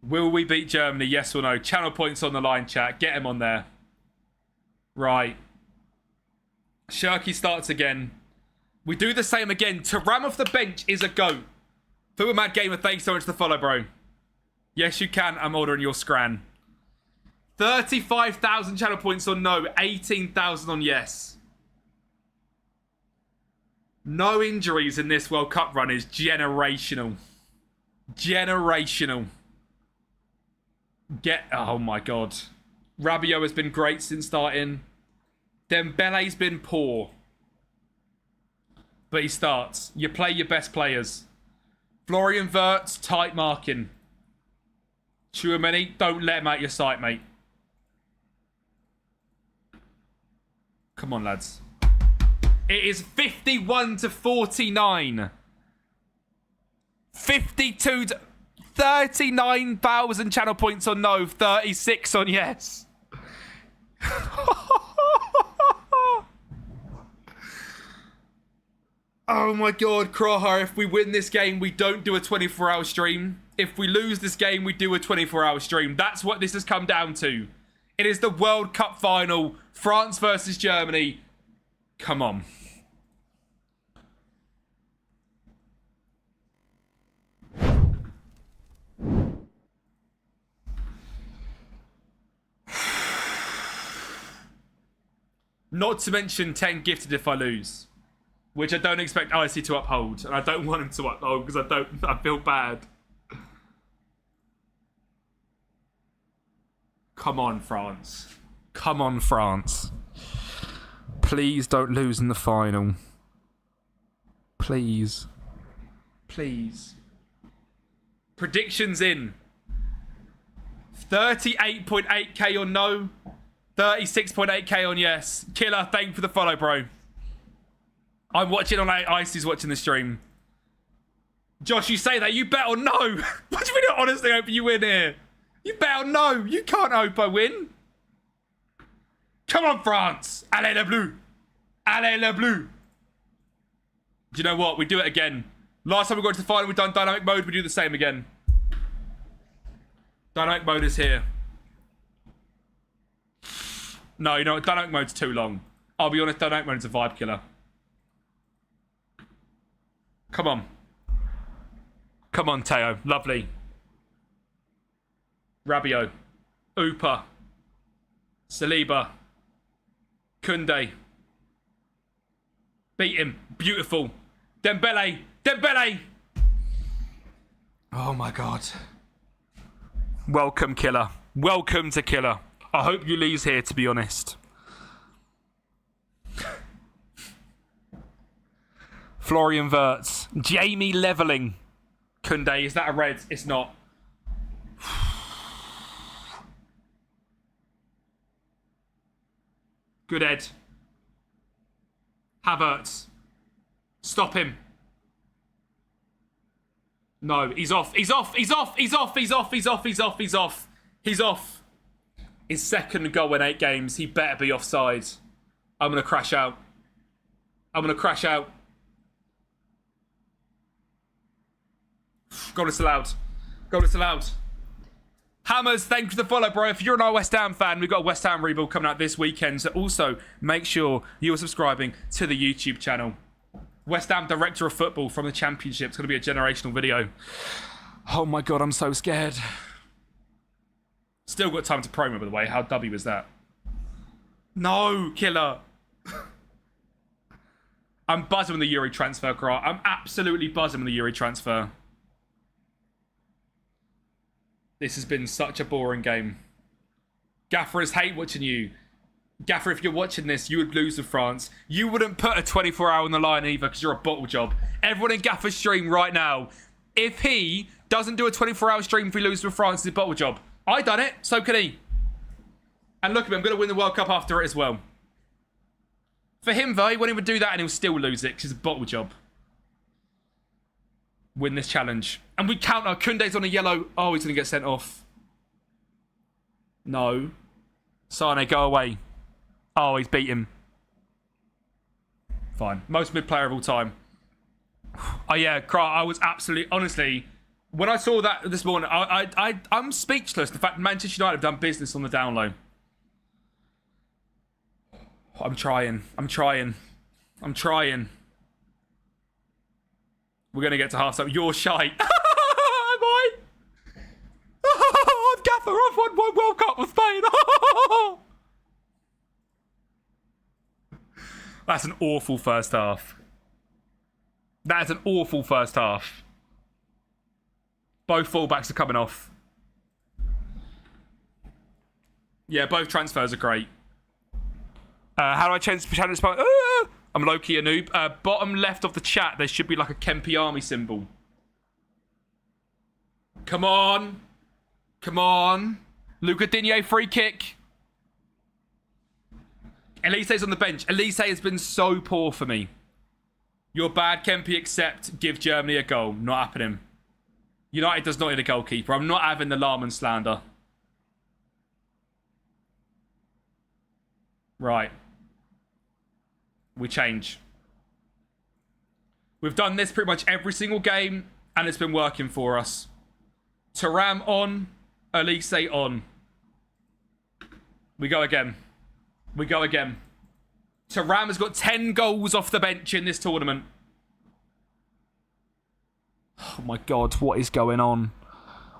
Will we beat Germany? Yes or no? Channel points on the line, chat. Get him on there. Right. Shirky starts again. We do the same again. Thuram off the bench is a goat. Football Mad Gamer, thanks so much for the follow, bro. Yes, you can. I'm ordering your scran. 35,000 channel points on no. 18,000 on yes. No injuries in this World Cup run is generational. Generational. Oh my God. Rabiot has been great since starting. Dembele's been poor. But he starts. You play your best players. Florian Wirtz, tight marking. Tchouaméni, don't let him out your sight, mate. Come on, lads. It is 51-49. 52 to 39,000 channel points on no, 36 on yes. Oh my God, Kraha, if we win this game, we don't do a 24-hour stream. If we lose this game, we do a 24-hour stream. That's what this has come down to. It is the World Cup final. France versus Germany. Come on. Not to mention 10 gifted if I lose. Which I don't expect Icy to uphold. And I don't want him to uphold because I feel bad. Come on, France. Come on, France. Please don't lose in the final. Please. Please. Predictions in. 38.8k on no. 36.8k on yes. Killer, thank you for the follow, bro. I'm watching on Icy's watching the stream. Josh, you say that. You bet on no. What do you mean I honestly hope you win here? You bet on no. You can't hope I win. Come on, France. Allez, le bleu. Allez, le bleu. Do you know what? We do it again. Last time we got to the final, we've done dynamic mode. We do the same again. Dynamic mode is here. No, you know what? Dynamic mode's too long. I'll be honest, dynamic mode's a vibe killer. Come on. Come on, Teo. Lovely. Rabiot. Upa. Saliba. Koundé. Beat him. Beautiful. Dembele. Dembele! Oh my God. Welcome, Killer. Welcome to Killer. I hope you lose here, to be honest. Florian Wirtz. Jamie levelling. Koundé, is that a red? It's not. Good Ed. Havertz. Stop him. No, he's off. He's off. He's off. He's off. He's off. He's off. He's off. He's off. He's off. His second goal in 8 games. He better be offside. I'm going to crash out. I'm going to crash out. Goal disallowed. Goal disallowed. Hammers, thank you for the follow, bro. If you're an West Ham fan, we've got a West Ham rebuild coming out this weekend. So also make sure you're subscribing to the YouTube channel. West Ham Director of Football from the Championship. It's going to be a generational video. Oh my God, I'm so scared. Still got time to promo, by the way. How W is that? No, killer. I'm buzzing with the Yuri transfer, Kra. I'm absolutely buzzing with the Yuri transfer. This has been such a boring game. Gaffers hate watching you. Gaffer, if you're watching this, you would lose with France. You wouldn't put a 24-hour on the line either because you're a bottle job. Everyone in Gaffer's stream right now, if he doesn't do a 24-hour stream if we lose with France, it's a bottle job. I done it, so can he. And look at me, I'm going to win the World Cup after it as well. For him, though, he won't even do that and he'll still lose it because it's a bottle job. Win this challenge. And we counter. Koundé's on a yellow. Oh, he's going to get sent off. No. Sane, go away. Oh, he's beat him. Fine. Most mid player of all time. Oh, yeah. I was absolutely... Honestly, when I saw that this morning, I'm speechless. The fact Manchester United have done business on the down low. I'm trying. We're going to get to half time. You're shite. Am I? I'm Gaffer. I've won one World Cup with Spain. That's an awful first half. That is an awful first half. Both fullbacks are coming off. Yeah, both transfers are great. How do I change the channel? I'm low-key a noob. Bottom left of the chat, there should be like a Kempi army symbol. Come on. Come on. Luca Digne free kick. Elise's on the bench. Elise has been so poor for me. You're bad, Kempi, except give Germany a goal. Not happening. United does not need a goalkeeper. I'm not having the Lahmann slander. Right. We change. We've done this pretty much every single game, and it's been working for us. Thuram on, Elise on. We go again. We go again. Thuram has got 10 goals off the bench in this tournament. Oh my God, what is going on?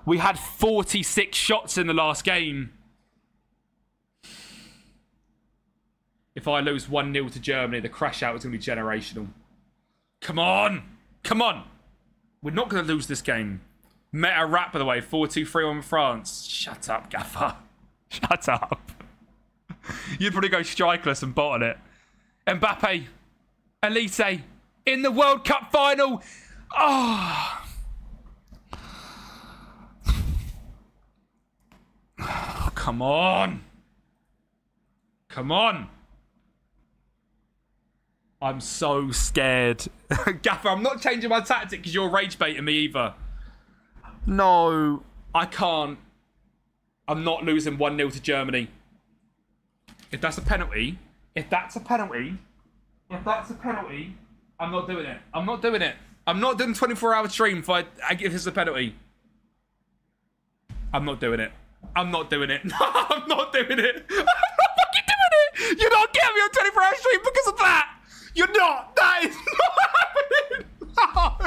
We had 46 shots in the last game. If I lose 1-0 to Germany, the crash out is going to be generational. Come on. Come on. We're not going to lose this game. Meta rap, by the way. 4-2-3 on France. Shut up, Gaffer. Shut up. You'd probably go strikerless and bottle it. Mbappe. Elise. In the World Cup final. Oh. Come on. Come on. I'm so scared. Gaffer, I'm not changing my tactic because you're rage baiting me either. No, I can't. I'm not losing 1-0 to Germany. If that's a penalty, I'm not doing it. I'm not doing it. I'm not doing a 24-hour stream if if it's a penalty. I'm not doing it. I'm not doing it. No, I'm not doing it. I'm not fucking doing it. You're not getting me on 24-hour stream because of that. You're not. That is not happening. No.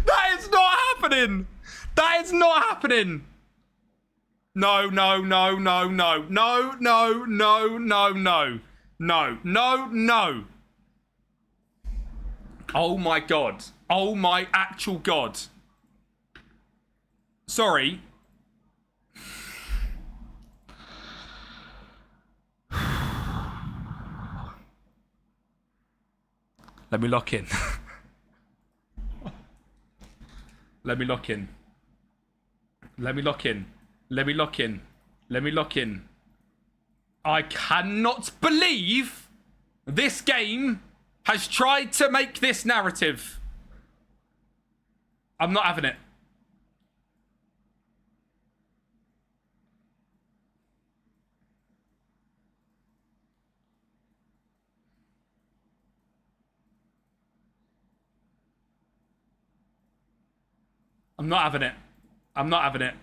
That is not happening. That is not happening. No, no, no, no, no. No, no, no, no, no. No, no, no. Oh my God. Oh my actual God. Sorry. Let me lock in. Let me lock in. Let me lock in. Let me lock in. Let me lock in. I cannot believe this game has tried to make this narrative. I'm not having it. I'm I'm not having it. I'm not having it.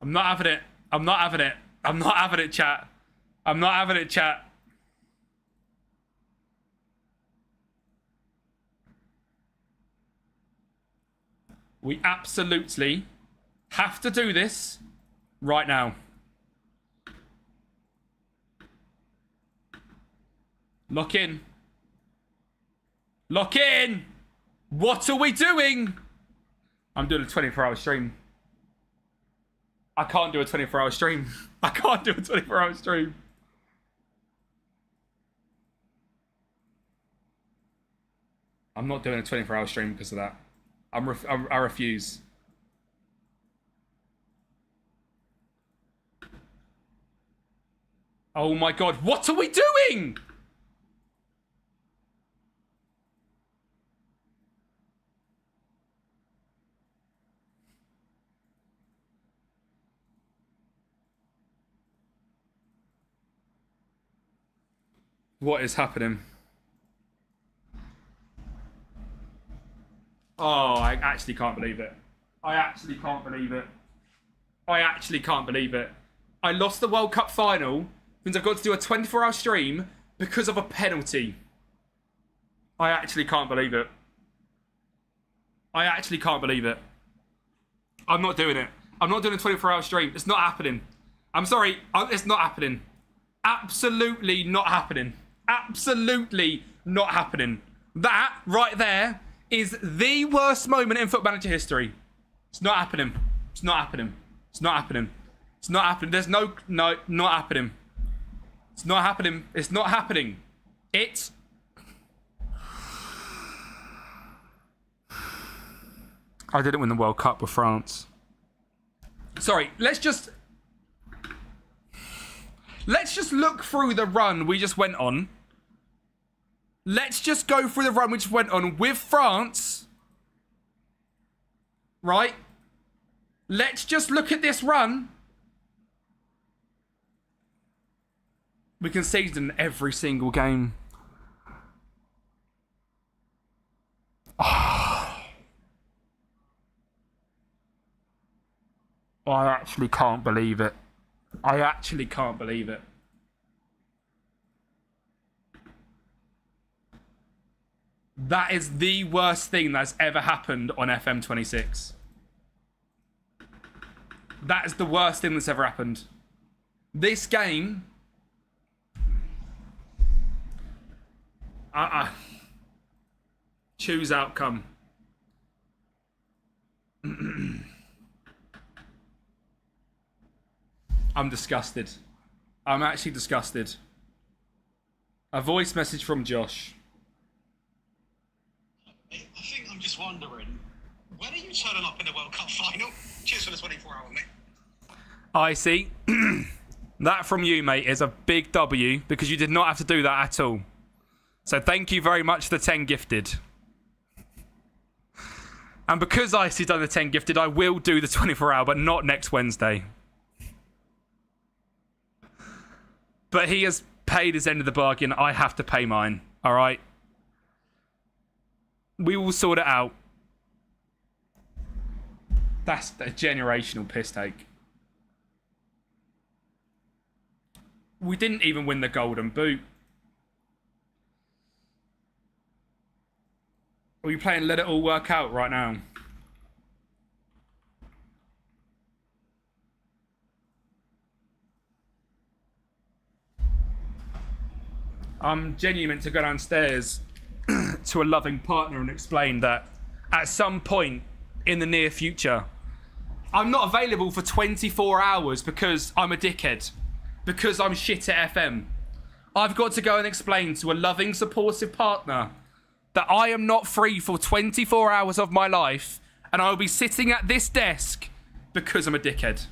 I'm not having it. I'm not having it. I'm not having it, chat. I'm not having it, chat. We absolutely have to do this right now. Lock in. Lock in! What are we doing? I'm doing a 24-hour stream. I can't do a 24-hour stream. I can't do a 24-hour stream. I'm not doing a 24-hour stream because of that. I refuse. Oh my god, what are we doing? What is happening? Oh, I actually can't believe it. I actually can't believe it. I actually can't believe it. I lost the World Cup final, means I've got to do a 24-hour stream because of a penalty. I actually can't believe it. I actually can't believe it. I'm not doing it. I'm not doing a 24-hour stream. It's not happening. I'm sorry. It's not happening. Absolutely not happening. Absolutely not happening. That right there is the worst moment in Football Manager history. It's not happening. It's not happening. It's not happening. It's not happening. There's no, not happening. It's not happening. It's not happening. It's... I didn't win the World Cup with France. Sorry, let's just look through the run we just went on. Let's just go through the run we just went on with France. Right? Let's just look at this run. We conceded in every single game. Oh. I actually can't believe it. I actually can't believe it. That is the worst thing that's ever happened on FM26. That is the worst thing that's ever happened. This game... Choose outcome. I'm disgusted. I'm actually disgusted. A voice message from Josh. I think I'm just wondering, when are you turning up in the World Cup final? Cheers for the 24-hour, mate. I see. That from you, mate, is a big W because you did not have to do that at all. So thank you very much for the 10 gifted. And because Icy's done the 10 gifted, I will do the 24-hour, but not next Wednesday. But he has paid his end of the bargain. I have to pay mine. All right? We will sort it out. That's a generational piss take. We didn't even win the golden boot. Are we playing Let It All Work Out right now? I'm genuinely meant to go downstairs to a loving partner and explain that at some point in the near future, I'm not available for 24 hours because I'm a dickhead, because I'm shit at FM. I've got to go and explain to a loving, supportive partner that I am not free for 24 hours of my life and I'll be sitting at this desk because I'm a dickhead.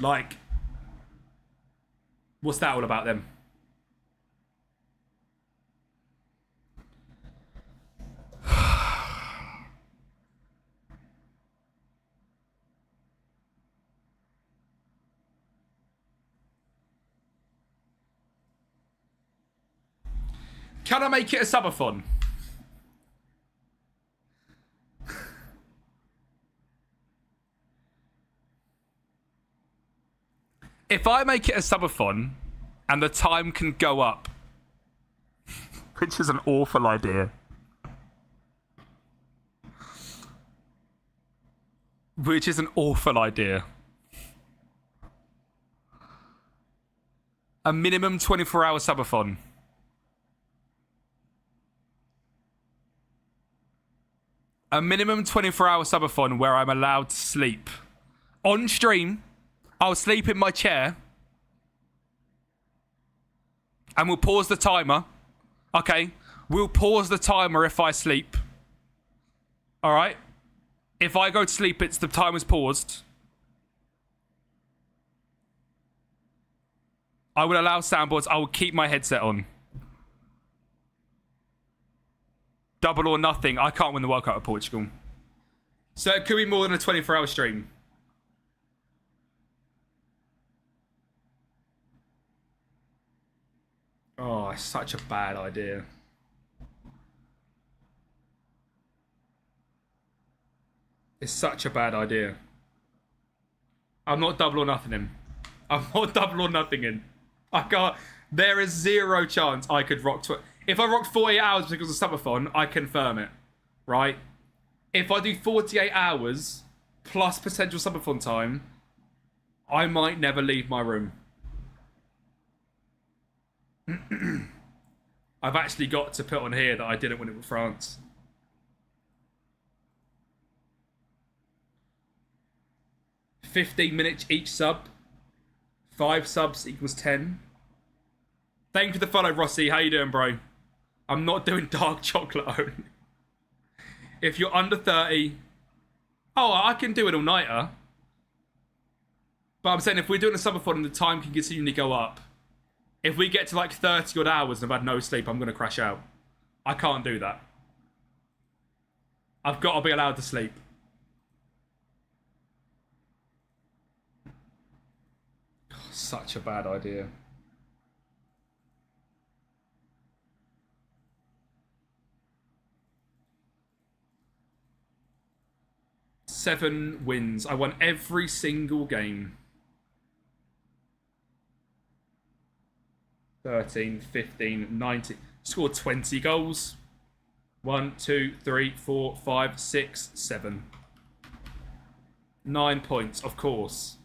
Like, what's that all about then? Can I make it a subathon? If I make it a subathon and the time can go up, which is an awful idea. Which is an awful idea. A minimum 24-hour subathon. A minimum 24-hour subathon where I'm allowed to sleep. On stream, I'll sleep in my chair. And we'll pause the timer. Okay, we'll pause the timer if I sleep. Alright? If I go to sleep, the timer's paused. I will allow soundboards. I will keep my headset on. Double or nothing. I can't win the World Cup with Portugal. So it could be more than a 24-hour stream. Oh, it's such a bad idea. It's such a bad idea. I'm not double or nothing in. I'm not double or nothing in. I can't. There is zero chance I could rock. If I rocked 48 hours because of subathon, I confirm it. Right? If I do 48 hours plus potential subathon time, I might never leave my room. I've actually got to put on here that I didn't win it with France. $15 minutes each sub. 5 subs equals 10. Thank you for the follow, Rossi. How you doing, bro? I'm not doing dark chocolate only. If you're under 30... Oh, I can do an all-nighter. But I'm saying if we're doing a subathon and the time can continually go up, if we get to like 30 odd hours and I've had no sleep, I'm going to crash out. I can't do that. I've got to be allowed to sleep. Such a bad idea. Seven wins. I won every single game. 13, 15, 19. Scored 20 goals. 1, 2, 3, 4, 5, 6, 7. 9 points, of course.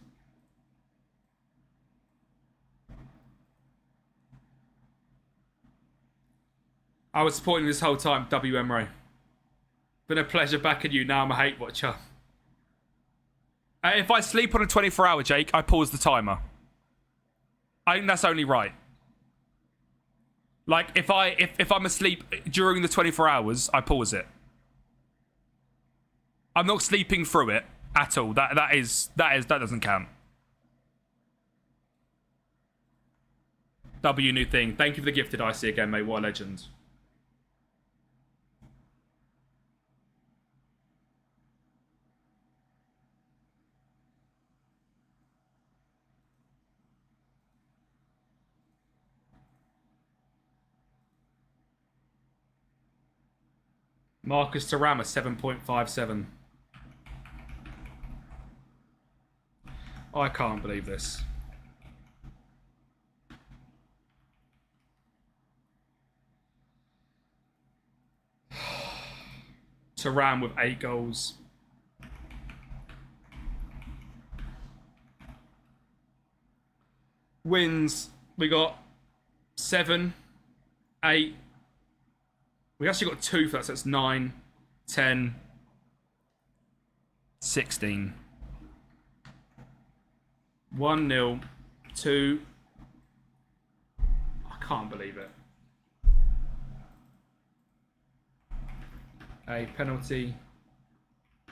I was supporting this whole time, WM Ray. Been a pleasure backing you. Now I'm a hate watcher. If I sleep on a 24-hour, Jake, I pause the timer. I think that's only right. Like, if I'm asleep during the 24 hours, I pause it. I'm not sleeping through it at all. That doesn't count. W new thing. Thank you for the gifted IC again, mate. What a legend. Marcus Thuram, 7.57. I can't believe this. Thuram with 8 goals. Wins, we got 7, 8. We actually got 2 for that, so it's 9, 10, 16. 1-0, 2. I can't believe it. A penalty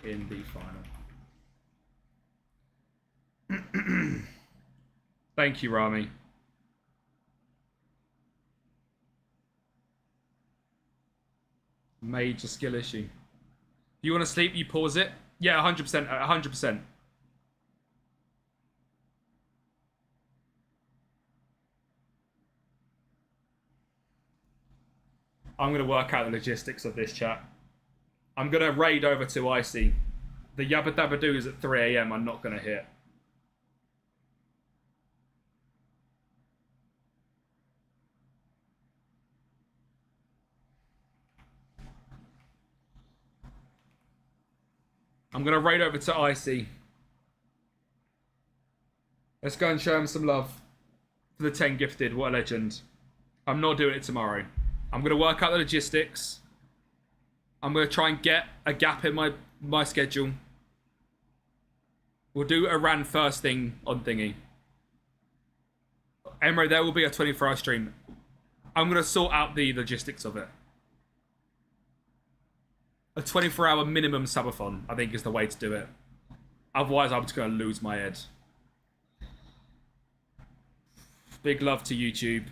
in the final. Thank you, Rami. Major skill issue. You want to sleep, you pause it? Yeah, 100%. 100%. I'm going to work out the logistics of this, chat. I'm going to raid over to Icy. The Yabba Dabba Doos at 3 a.m. I'm not going to hit. I'm going to raid over to Icy. Let's go and show him some love for the 10 gifted. What a legend. I'm not doing it tomorrow. I'm going to work out the logistics. I'm going to try and get a gap in my schedule. We'll do a ran first thing on thingy. Emre, there will be a 24-hour stream. I'm going to sort out the logistics of it. A 24-hour minimum subathon, I think, is the way to do it. Otherwise, I'm just going to lose my head. Big love to YouTube.